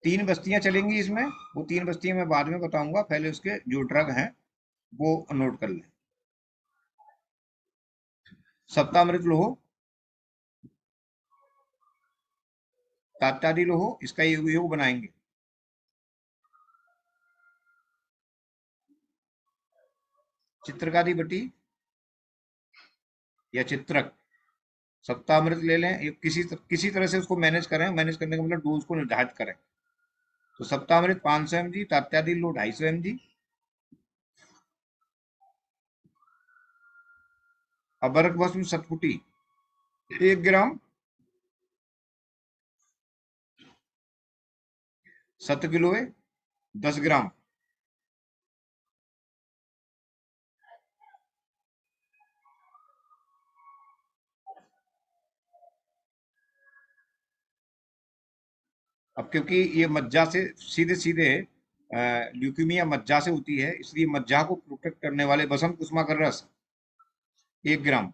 तीन बस्तियां चलेंगी इसमें, वो 3 बस्तियां मैं बाद में बताऊंगा, पहले उसके जो ड्रग हैं वो नोट कर लें। सप्तामृत लोहो, तात्यादि लोहो, इसका योग बनाएंगे। चित्रकादि बटी या चित्रक, सप्तामृत ले लें, किसी तरह से उसको मैनेज करें, मैनेज करने का मतलब डोज को निर्धारित करें। तो सप्तामृत 500 mg, तात्यादि लो 250 mg, अबरक भस्म सतपुटी 1 ग्राम, सतगिलोय 10 ग्राम, अब क्योंकि ये मज्जा से सीधे सीधे ल्यूकीमिया मज्जा से होती है, इसलिए मज्जा को प्रोटेक्ट करने वाले बसंत कुसुमाकर रस 1 ग्राम,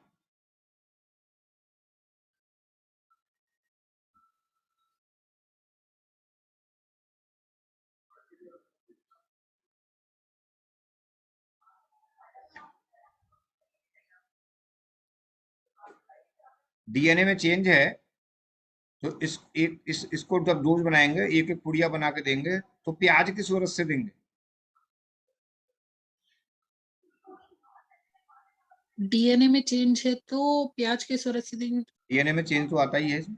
डीएनए में चेंज है तो इसको जब डोज बनाएंगे, एक एक पुड़िया बना के देंगे, तो प्याज किस सूरत से देंगे? डीएनए में चेंज है तो प्याज के सूरत से देंगे। डीएनए में चेंज तो आता ही है इसमें।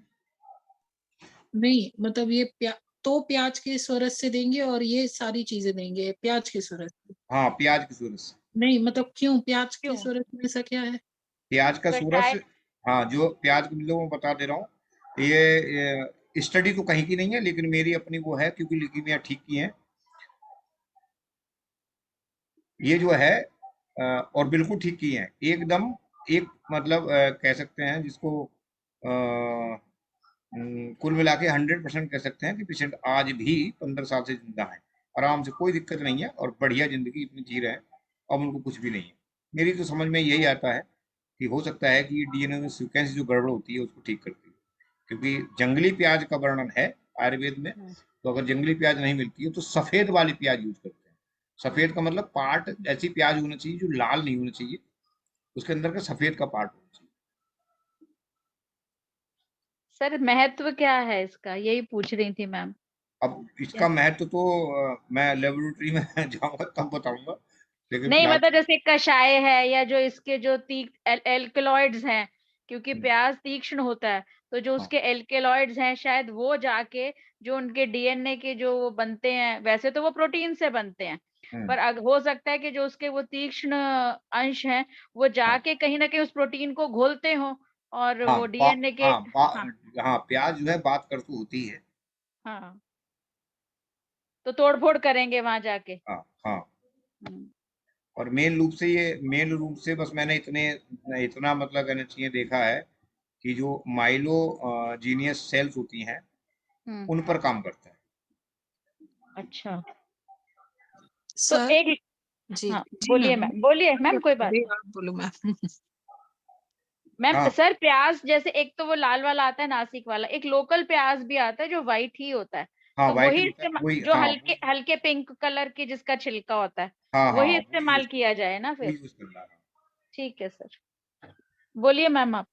नहीं मतलब ये प्याज के सूरत से देंगे और ये सारी चीजें देंगे प्याज के सूरत से। हाँ, प्याज की सूरत से। नहीं मतलब क्यों प्याज की क्यों? सूरत में ऐसा क्या है? प्याज का सूरत कटाई से, हाँ, जो प्याज के मतलब मैं बता दे रहा हूँ, ये स्टडी तो कहीं की नहीं है, लेकिन मेरी अपनी वो है, क्योंकि ल्यूकीमिया ठीक की है ये जो है, और बिल्कुल ठीक की है एकदम। एक मतलब कह सकते हैं जिसको कुल मिला के 100% कह सकते हैं कि पेशेंट आज भी 15 साल से जिंदा है, आराम से, कोई दिक्कत नहीं है, और बढ़िया जिंदगी अपनी जी रहे हैं। अब उनको कुछ भी नहीं है। मेरी तो समझ में यही आता है कि हो सकता है कि डीएनए में सीक्वेंस जो गड़बड़ होती है उसको ठीक करती है, क्योंकि जंगली प्याज का वर्णन है आयुर्वेद में। तो अगर जंगली प्याज नहीं मिलती है तो सफेद वाली प्याज यूज करते हैं। सफेद का मतलब पार्ट ऐसी प्याज होना चाहिए जो लाल नहीं होना चाहिए, उसके अंदर का सफेद का पार्ट होना चाहिए। सर महत्व क्या है इसका, यही पूछ रही थी मैम। अब इसका महत्व तो मैं लेबोरेटरी में जाऊंगा तब बताऊंगा, लेकिन नहीं फिलहाल मतलब जैसे कषाय है या जो इसके जो एल्कलॉइड्स हैं, क्योंकि प्याज तीक्ष्ण होता है, तो जो उसके एल्कलॉइड्स हैं शायद वो जाके जो उनके डीएनए के जो वो बनते हैं, वैसे तो वो प्रोटीन से बनते हैं, पर हो सकता है कि जो उसके वो तीक्ष्ण अंश हैं वो जाके कहीं ना कहीं उस प्रोटीन को घोलते हो और हाँ वो डीएनए के। हाँ हाँ, प्याज जो है बात कर तो होती है। हाँ, तो तोड़ फोड़ करेंगे वहां जाके। हाँ हाँ, और मेन रूप से बस मैंने इतना मतलब कहना चाहिए देखा है कि जो माइलो जीनियस सेल्स होती हैं उन पर काम करता है। अच्छा, तो सर एक जी हाँ जी बोलिए मैम मैम, बोलिए मैम, कोई बात अभी नहीं। आप बोलो मैम। मैम हाँ सर प्याज जैसे एक तो वो लाल वाला आता है नासिक वाला, एक लोकल प्याज भी आता है जो व्हाइट ही होता है, हाँ, तो व्हाइट वही होता है इस्तेमाल वही, जो हाँ हल्के हल्के पिंक कलर की जिसका छिलका होता है, हाँ हाँ, वही वही इस्तेमाल किया जाए ना वही फिर। यूज करना है। ठीक है सर, बोलिए मैम आप।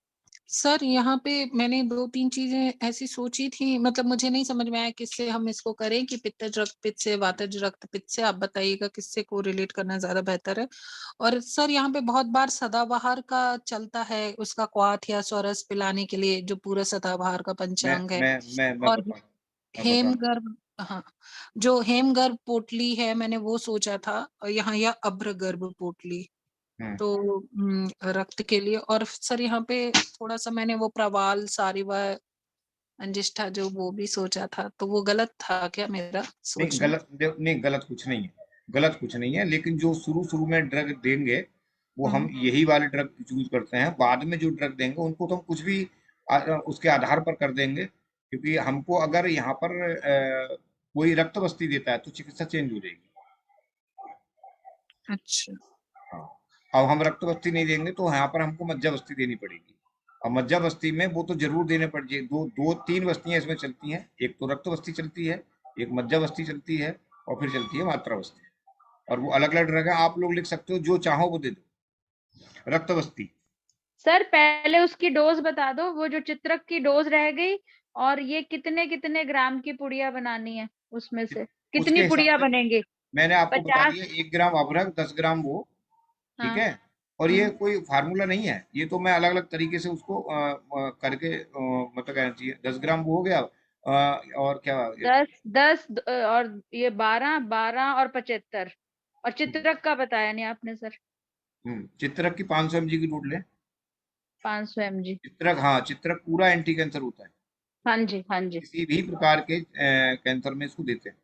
सर यहाँ पे मैंने 2-3 चीजें ऐसी सोची थी, मतलब मुझे नहीं समझ में आया किससे हम इसको करें, कि पित्तज रक्त पित्त से, वातज रक्त पित्त से, आप बताइएगा किससे को रिलेट करना ज्यादा बेहतर है। और सर यहाँ पे बहुत बार सदाबहार का चलता है, उसका क्वाथ या स्वरस पिलाने के लिए, जो पूरा सदाबहार का पंचांग है। मैं और बता हेमगर्भ, हाँ, जो हेमगर्भ पोटली है मैंने वो सोचा था, और यहाँ या अभ्रगर्भ पोटली, तो रक्त के लिए। और सर यहाँ पे थोड़ा सा मैंने वो प्रवाल सारिवा अंजिष्ठा जो वो भी सोचा था, तो वो गलत था क्या मेरा नहीं, सोचना? नहीं, गलत कुछ नहीं है, गलत कुछ नहीं है, लेकिन जो शुरू शुरू में ड्रग देंगे वो हम यही वाले ड्रग यूज करते हैं। बाद में जो ड्रग देंगे उनको तो हम कुछ भी उसके आधार पर कर देंगे, क्योंकि हमको अगर यहाँ पर कोई रक्त बस्ती देता है तो चिकित्सा चेंज हो जाएगी। अच्छा, हाँ, अब हम रक्त बस्ती नहीं देंगे तो यहाँ पर हमको मज्जा बस्ती देनी पड़ेगी। अब मज्जा बस्ती में वो तो जरूर देने पड़ जाए, दो तीन बस्तियां इसमें चलती हैं, एक तो रक्त बस्ती चलती है, एक मज्जा बस्ती चलती है, और फिर चलती है मात्रा बस्ती, और वो अलग अलग ड्रग है, आप लोग लिख सकते हो, जो चाहो वो दे दो। रक्त बस्ती सर पहले उसकी डोज बता दो, वो जो चित्रक की डोज रह गई, और ये कितने कितने ग्राम की पुड़िया बनानी है, उसमें से उसके कितनी हिसाब पुड़िया से बनेंगी? मैंने आपको बता 50? दिया, 1 ग्राम अदरक, 10 ग्राम वो, ठीक हाँ। है। और ये कोई फार्मूला नहीं है, ये तो मैं अलग अलग तरीके से उसको करके मतलब कहना चाहिए। 10 ग्राम वो हो गया, और क्या 10 और ये 12 और 75, और चित्रक का बताया नहीं आपने सर। चित्रक की 500 mg की बोतल है। 500 mg। चित्रक, हाँ, चित्रक पूरा एंटी कैंसर होता है, हाँ जी हाँ जी। किसी भी प्रकार के कैंसर में इसको देते हैं।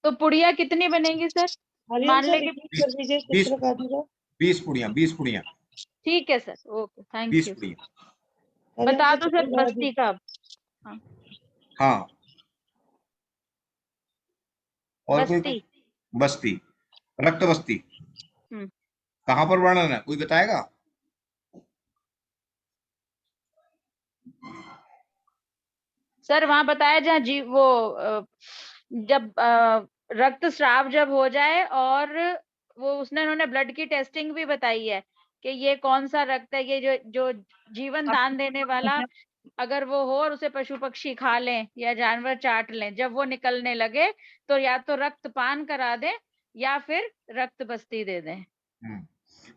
तो पुड़िया कितनी बनेगी सर? मान ले कि 20 पुड़िया, 20 पुड़िया, ठीक है सर, ओके, थैंक 20 यू। पुड़िया। बता दो सर बस्ती का अब। हाँ। हाँ, और कोई बस्ती। बस्ती, रक्त बस्ती हम्म। कहाँ पर वर्णन है, कोई बताएगा? सर वहां बताया जहाँ जी वो जब रक्त स्राव जब हो जाए, और वो उसने उन्होंने ब्लड की टेस्टिंग भी बताई है कि ये कौन सा रक्त है, ये जो जो जीवन दान देने वाला अगर वो हो और उसे पशु पक्षी खा लें या जानवर चाट लें, जब वो निकलने लगे तो या तो रक्तपान करा दें या फिर रक्त बस्ती दे दें।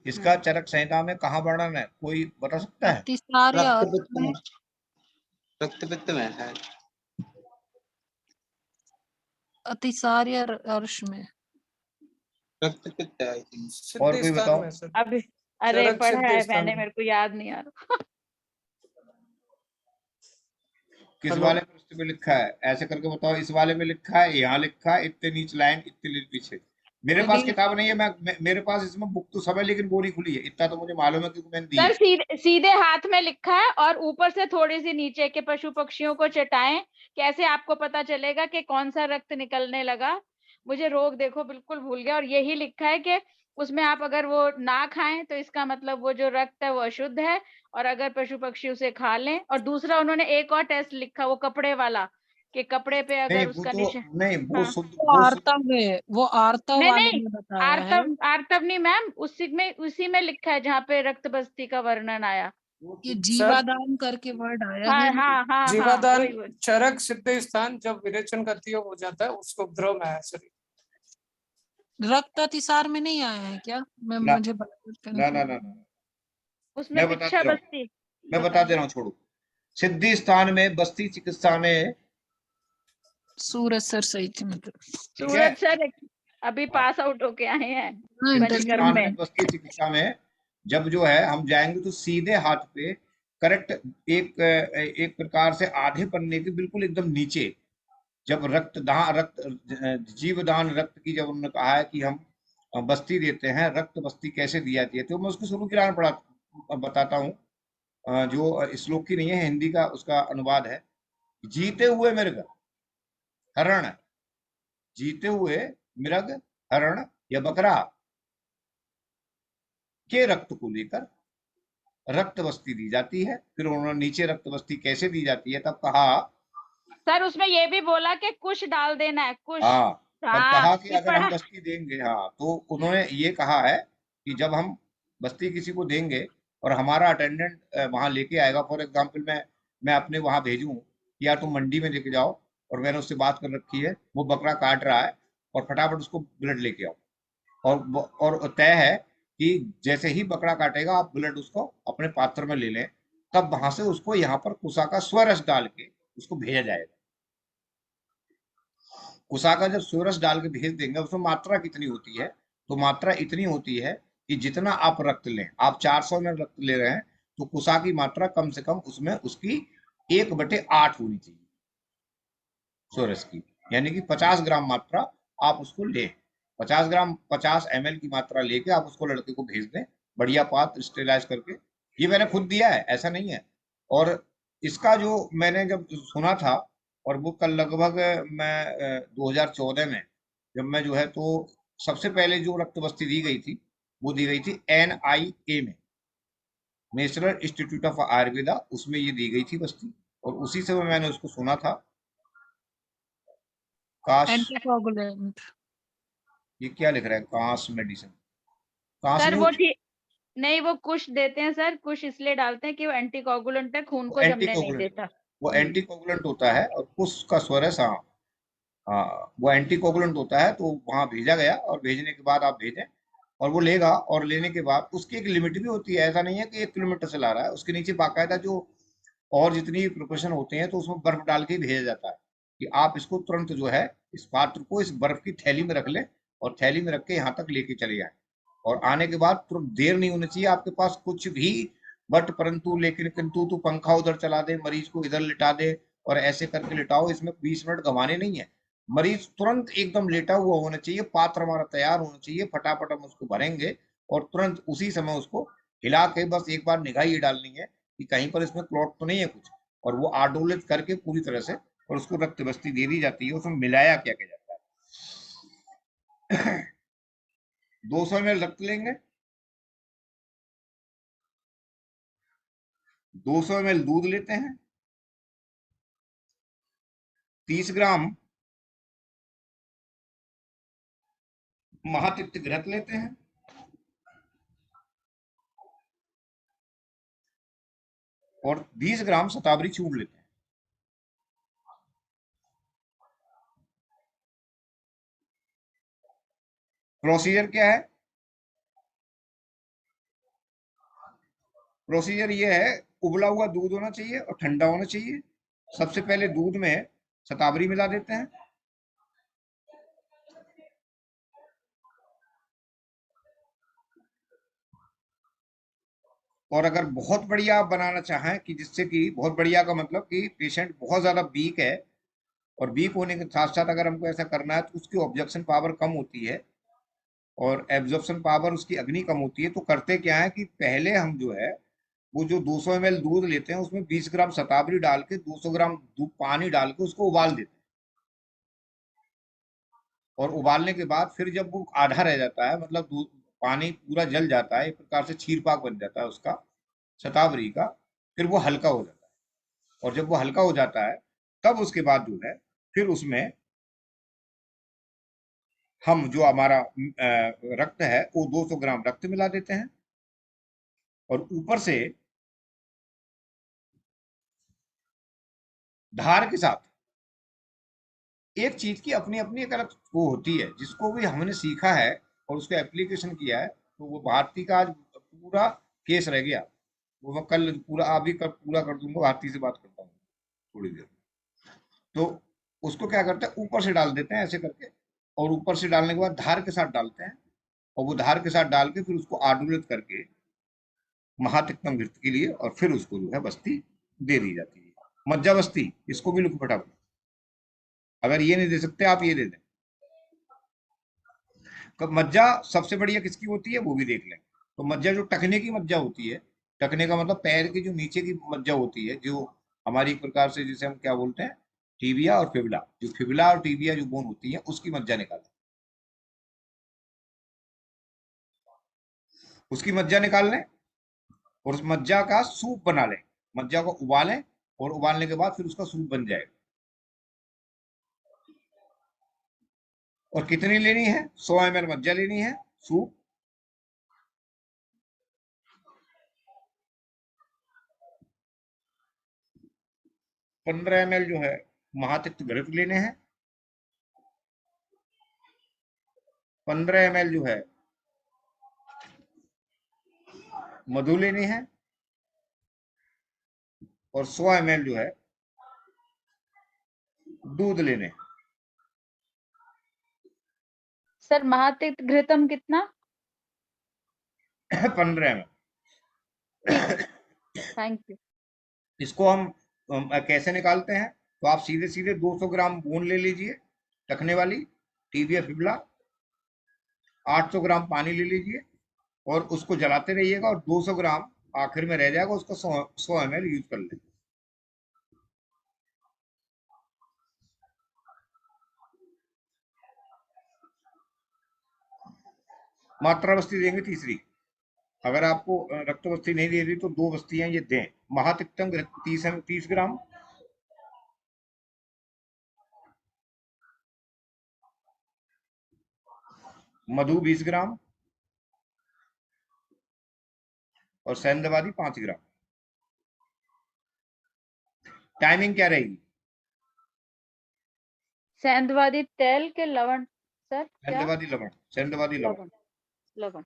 इसका चरक संहिता में कहाँ वर्णन है, कोई बता सकता है? रक्तपित्त में है। अतिसार्य अर्श में रक्तपित्त है आई थिंक। और कोई बताओ? अभी अरे पढ़ा है मैंने, मेरे को याद नहीं आ रहा। किस वाले पृष्ठ पे लिखा है, ऐसे करके बताओ। इस वाले में लिखा है, यहाँ लिखा है, इतने नीचे लाइन, इतने पीछे। मेरे पास किताब नहीं है, मेरे पास इसमें बुक तो सब है, लेकिन वो नहीं खुली है, इतना तो मुझे मालूम है क्योंकि मैंने दी है। सर सीधे हाथ में लिखा है और ऊपर से थोड़ी सी नीचे के पशु पक्षियों को चटाएं, कैसे आपको पता चलेगा कि कौन सा रक्त निकलने लगा। मुझे रोग देखो बिल्कुल भूल गया। और यही लिखा है कि उसमें आप अगर वो ना खाएं तो इसका मतलब वो जो रक्त है वो अशुद्ध है, और अगर पशु पक्षी उसे खा लें। और दूसरा उन्होंने एक और टेस्ट लिखा, वो कपड़े वाला, कि कपड़े पे अगर उसका निशान, नहीं वो शुद्ध, वो आर्तव है, वो आर्तव वाले में बताया है। आर्तव नहीं मैम, उसी में लिखा है जहाँ पे रक्त बस्ती का वर्णन आया। ये जीवादान करके वर्ड आया हाँ, है। हाँ, हाँ, जीवादान हाँ, चरक सिद्ध स्थान जब विरेचन करती हो जाता है, उसको उपद्रव में आया शरीर। रक्त अतिसार में नहीं आया है क्या? मुझे ना उसमें पिच्छा बस्ती, मैं बता दे रहा हूँ, छोड़ो। सिद्धि स्थान में, बस्ती चिकित्सा में सूरज सर सही थे, मतलब सूरज सर अभी पास आउट होके आए हैं पंचकर्म में। बस्ती चिकित्सा में जब जो है हम जाएंगे तो सीधे हाथ पे करेक्ट एक प्रकार से आधे पन्ने के बिल्कुल एकदम नीचे, जब जीवदान रक्त की जब उन्होंने कहा है कि हम बस्ती देते हैं, रक्त बस्ती कैसे दी जाती है, तो मैं उसको शुरू की बताता हूँ। जो श्लोक की नहीं है, हिंदी का उसका अनुवाद है। जीते हुए मृग, हरण, जीते हुए मृग, हरण या बकरा के रक्त को लेकर रक्त बस्ती दी जाती है। फिर उन्होंने नीचे रक्त बस्ती कैसे दी जाती है तब कहा, सर उसमें ये भी बोला कि कुछ डाल देना है, कुछ। हाँ, तब कहा कि अगर हम बस्ती देंगे, हाँ, तो उन्होंने ये कहा है कि जब हम बस्ती किसी को देंगे और हमारा अटेंडेंट वहां लेके आएगा, फॉर एग्जाम्पल मैं अपने वहां भेजूं कि यार तुम मंडी में लेके जाओ, और मैंने उससे बात कर रखी है, वो बकरा काट रहा है और फटाफट उसको ब्लड लेके आओ, और तय है कि जैसे ही बकरा काटेगा आप ब्लड उसको अपने पात्र में ले लें, तब वहां से उसको यहाँ पर कुसा का स्वरस डाल के उसको भेजा जाएगा। कुसा का जब स्वरस डाल के भेज देंगे, उसमें मात्रा कितनी होती है, तो मात्रा इतनी होती है कि जितना आप रक्त लें, आप 400 में रक्त ले रहे हैं तो कुसा की मात्रा कम से कम उसमें उसकी 1/8 होनी चाहिए स्वरस की, यानी कि 50 ग्राम मात्रा आप उसको लें। 50 ग्राम 50 ml की मात्रा लेके आप उसको लड़के को भेज दें, बढ़िया पात्र स्टेरिलाइज करके। ये मैंने खुद दिया है, ऐसा नहीं है। और इसका जो मैंने जब सुना था, और वो कल लगभग मैं 2014 में जब मैं जो है, तो सबसे पहले जो रक्त बस्ती दी गई थी वो दी गई थी NIA में, नेशनल इंस्टीट्यूट ऑफ आयुर्वेदा, उसमें ये दी गई थी बस्ती, और उसी से मैंने उसको सुना था। एंटीकोगुलेंट, ये क्या लिख रहा है, कांस मेडिसिन, सर वो ठीक नहीं, वो कुछ देते हैं सर, कुछ इसलिए डालते हैं कि वो एंटीकोगुलेंट है, खून को जमने नहीं देता। वो एंटीकोगुलेंट होता है, और कुछ का स्वरस, हाँ, वो एंटीकोगुलेंट होता है। तो वहां भेजा गया, और भेजने के बाद आप भेजें और वो लेगा, और लेने के बाद उसकी एक लिमिट भी होती है, ऐसा नहीं है कि 1 किलोमीटर से ला रहा है, उसके नीचे बाकायदा जो और जितनी प्रिपरेशन होते हैं तो उसमें बर्फ डाल के भेजा जाता है कि आप इसको तुरंत जो है इस पात्र को इस बर्फ की थैली में रख लें, और थैली में रख के यहाँ तक लेके चले जाएं, और आने के बाद तुरंत देर नहीं होनी चाहिए आपके पास कुछ भी, बट परंतु लेकिन किंतु तो पंखा उधर चला दे, मरीज को इधर लिटा दे और ऐसे करके लिटाओ, इसमें 20 मिनट गंवाने नहीं है। मरीज तुरंत एकदम लेटा हुआ होना चाहिए, पात्र हमारा तैयार होना चाहिए, फटाफट हम उसको भरेंगे और तुरंत उसी समय उसको हिला के बस एक बार निगाह ये डालनी है कि कहीं पर इसमें क्लॉट तो नहीं है कुछ, और वो आडोलित करके पूरी तरह से, और उसको रक्त बस्ती दे दी जाती है। उसमें मिलाया क्या क्या जाता है 200 ml रक्त लेंगे, 200 ml दूध लेते हैं, 30 ग्राम महातिक्त घृत लेते हैं, और 20 ग्राम शतावरी चूर्ण लेते हैं। प्रोसीजर क्या है? प्रोसीजर ये है, उबला हुआ दूध होना चाहिए और ठंडा होना चाहिए। सबसे पहले दूध में शतावरी मिला देते हैं, और अगर बहुत बढ़िया आप बनाना चाहें कि जिससे कि बहुत बढ़िया का मतलब कि पेशेंट बहुत ज्यादा वीक है, और वीक होने के साथ साथ अगर हमको ऐसा करना है तो उसकी ऑब्जेक्शन पावर कम होती है और एब्जॉर्प्शन पावर उसकी अग्नि कम होती है, तो करते क्या है कि पहले हम जो है वो जो 200 ml दूध लेते हैं उसमें 20 ग्राम शतावरी डाल के 200 ग्राम दूध पानी डाल के उसको उबाल देते हैं, और उबालने के बाद फिर जब वो आधा रह जाता है, मतलब दूध पानी पूरा जल जाता है, एक प्रकार से क्षीर पाक बन जाता है उसका शतावरी का, फिर वो हल्का हो जाता है। और जब वो हल्का हो जाता है तब उसके बाद जो है फिर उसमें हम जो हमारा रक्त है वो 200 ग्राम रक्त मिला देते हैं, और ऊपर से धार के साथ एक चीज की अपनी अपनी एक अलग वो होती है, जिसको भी हमने सीखा है और उसको एप्लीकेशन किया है, तो वो भारती का आज पूरा केस रह गया। वो मैं कल पूरा अभी कर पूरा कर दूंगा, भारती से बात करता हूँ थोड़ी देर। तो उसको क्या करते हैं, ऊपर से डाल देते हैं ऐसे करके, और ऊपर से डालने के बाद धार के साथ डालते हैं, और वो धार के साथ डाल के फिर उसको आडुलित करके महातिक्तम घृत के लिए, और फिर उसको जो है बस्ती दे दी जाती है। मज्जा बस्ती, इसको भी लिख फटाफट, अगर ये नहीं दे सकते आप ये दे दें। मज्जा सबसे बढ़िया किसकी होती है वो भी देख लें। तो मज्जा जो टखने की मज्जा होती है, टखने का मतलब पैर के जो नीचे की मज्जा होती है, जो हमारी एक प्रकार से जिसे हम क्या बोलते हैं, टीबिया और फिबुला, जो फिबुला और टीबिया जो बोन होती है उसकी मज्जा निकालें, उसकी मज्जा निकाल लें, और उस मज्जा का सूप बना लें। मज्जा को उबालें, और उबालने के बाद फिर उसका सूप बन जाएगा। और कितनी लेनी है? 100 ml मज्जा लेनी है, सूप 15 ml जो है महातिक्त घृत लेने हैं, 15 ml जो है मधु लेनी है, और 100 ml जो है दूध लेने हैं। सर महातिक्त घृतम कितना? 15 ml। Thank you. इसको हम कैसे निकालते हैं? तो आप सीधे सीधे 200 ग्राम बोन ले लीजिए टखने वाली, टीबिया फिबुला, 800 ग्राम पानी ले लीजिए, और उसको जलाते रहिएगा, और 200 ग्राम आखिर में रह जाएगा, उसका 100 ml यूज कर लें। मात्रा बस्ती देंगे तीसरी, अगर आपको रक्त बस्ती नहीं दे रही तो 2 बस्तियां ये दें। महातिक्तम 30 ग्राम, मधु 20 ग्राम, और सेंधवादी 5 ग्राम। टाइमिंग क्या रहेगी? सेंधवादी तेल के लवण सर? सेंधवादी लवण, सेंधवादी लवण। लवण।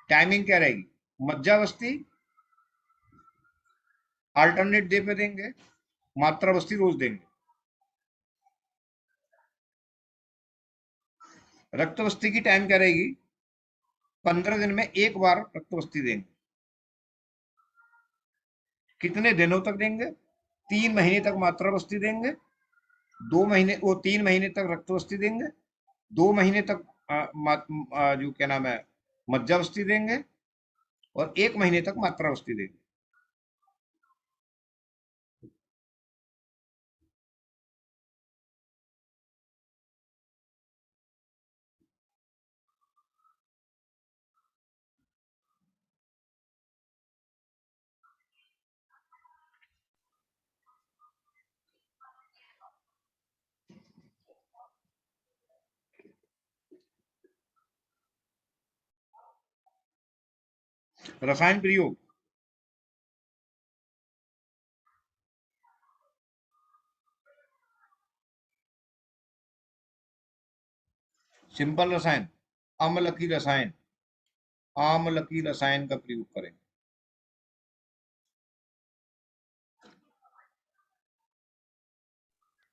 टाइमिंग क्या रहेगी? मज्जा बस्ती अल्टरनेट डे पे देंगे, मात्रा बस्ती रोज देंगे। रक्त बस्ती की टाइम क्या रहेगी? 15 दिन में एक बार रक्त बस्ती देंगे। कितने दिनों तक देंगे? 3 महीने तक मात्रा बस्ती देंगे, 2 महीने वो 3 महीने तक रक्त बस्ती देंगे, 2 महीने तक जो क्या नाम है मज्जा बस्ती देंगे, और 1 महीने तक मात्रा बस्ती देंगे। रसायन प्रयोग सिंपल रसायन, अम्लकी रसायन, आम्लकी रसायन का प्रयोग करेंगे।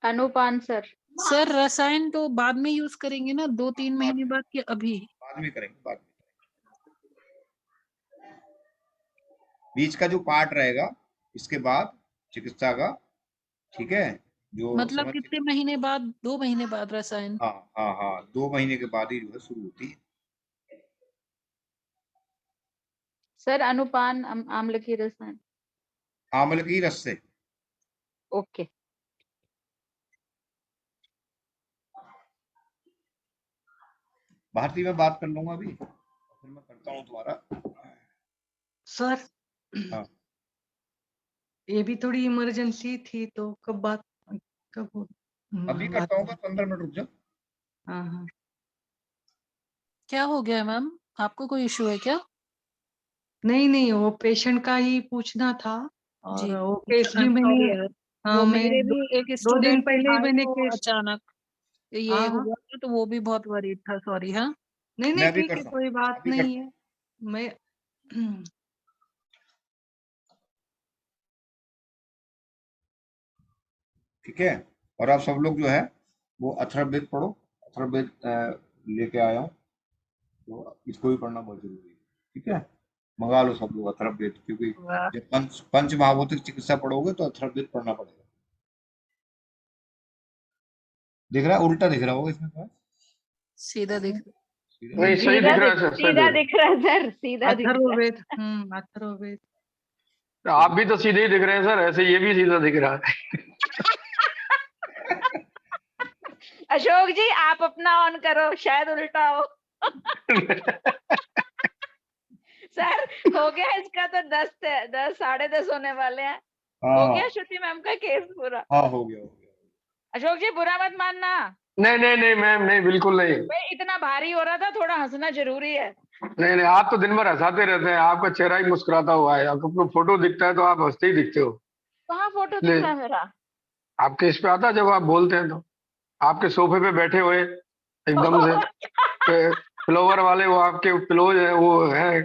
अनुपान सर। सर रसायन तो बाद में यूज करेंगे ना, 2-3 महीने बाद कि अभी? बाद में करेंगे, बाद में। बीच का जो पार्ट रहेगा इसके बाद चिकित्सा का, ठीक है, जो मतलब समझ, कितने महीने बाद? 2 महीने बाद रसायन? हाँ हाँ हाँ, 2 महीने के बाद ही जो है शुरू होती है। सर अनुपान आम्ल की रसायन। आम्ल की रस से। ओके। भारती में बात कर लूंगा अभी, फिर मैं करता हूँ दोबारा। सर हाँ ये भी थोड़ी इमरजेंसी थी, तो कब हो? अभी करता हूँ, 15 मिनट रुक जाओ। हाँ हाँ। क्या हो गया मैम, आपको कोई इशू है क्या? नहीं, वो पेशेंट का ही पूछना था। और जी, वो केस भी I'm मैंने, sorry यार। हाँ, वो मैं मेरे भी एक 2 दिन स्टूडेंट के पहले ही भाई मैंने को केस, अचानक ये हाँ हाँ, हुआ था, तो वो भी बहुत वरीड था। सॉरी। हाँ नहीं मैं अभी ठीक है, करता हूँ, कोई बात अभी नहीं करता है। मैं ठीक है। और आप सब लोग जो है वो अथर्ववेद पढ़ो, अथर्ववेद लेके आया हूँ, तो इसको भी पढ़ना बहुत जरूरी है, ठीक है। मंगा लो सब लोग अथर्ववेद, क्योंकि वाह, जब पंच महाभूतिक चिकित्सा पढ़ोगे तो अथर्ववेद पढ़ना पड़ेगा। दिख रहा है, उल्टा दिख रहा होगा इसमें तो। सीधा दिख नहीं, सही दिख रहा है सर, सही सीधा दिख दिख रहा है सर, सीधा दिख रहा है। अथर्ववेद, अथर्ववेद। रहा है। आप भी तो सीधे ही दिख रहे हैं सर, ऐसे ये भी सीधा दिख रहा है। अशोक जी आप अपना ऑन करो, शायद उल्टा हो। सर हो गया इसका तो 10 10:30 होने वाले हैं। हो गया श्रुति मैम का केस पूरा। हाँ हो गया। अशोक जी बुरा मत मानना। नहीं मैम, नहीं बिल्कुल नहीं। भाई इतना भारी हो रहा था, थोड़ा हंसना जरूरी है। नहीं, आप तो दिन भर हंसाते रहते हैं, आपका चेहरा ही मुस्कुराता हुआ है, आपको फोटो दिखता है तो आप हंसते ही दिखते हो। कहाँ फोटो दिख रहा है मेरा? आपके इस पे आता है जब आप बोलते हैं तो, आपके सोफे पे बैठे हुए एकदम से फ्लोवर वाले, वो आपके पिलोज है, वो है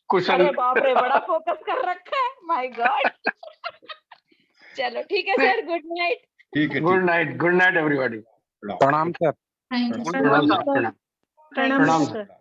कुशन। अरे बाप रे, बड़ा फोकस कर रखा है, माय गॉड। चलो ठीक है सर, गुड नाइट। ठीक है, गुड नाइट एवरीबॉडी। प्रणाम सर। थैंक यू प्रणाम सर। सर।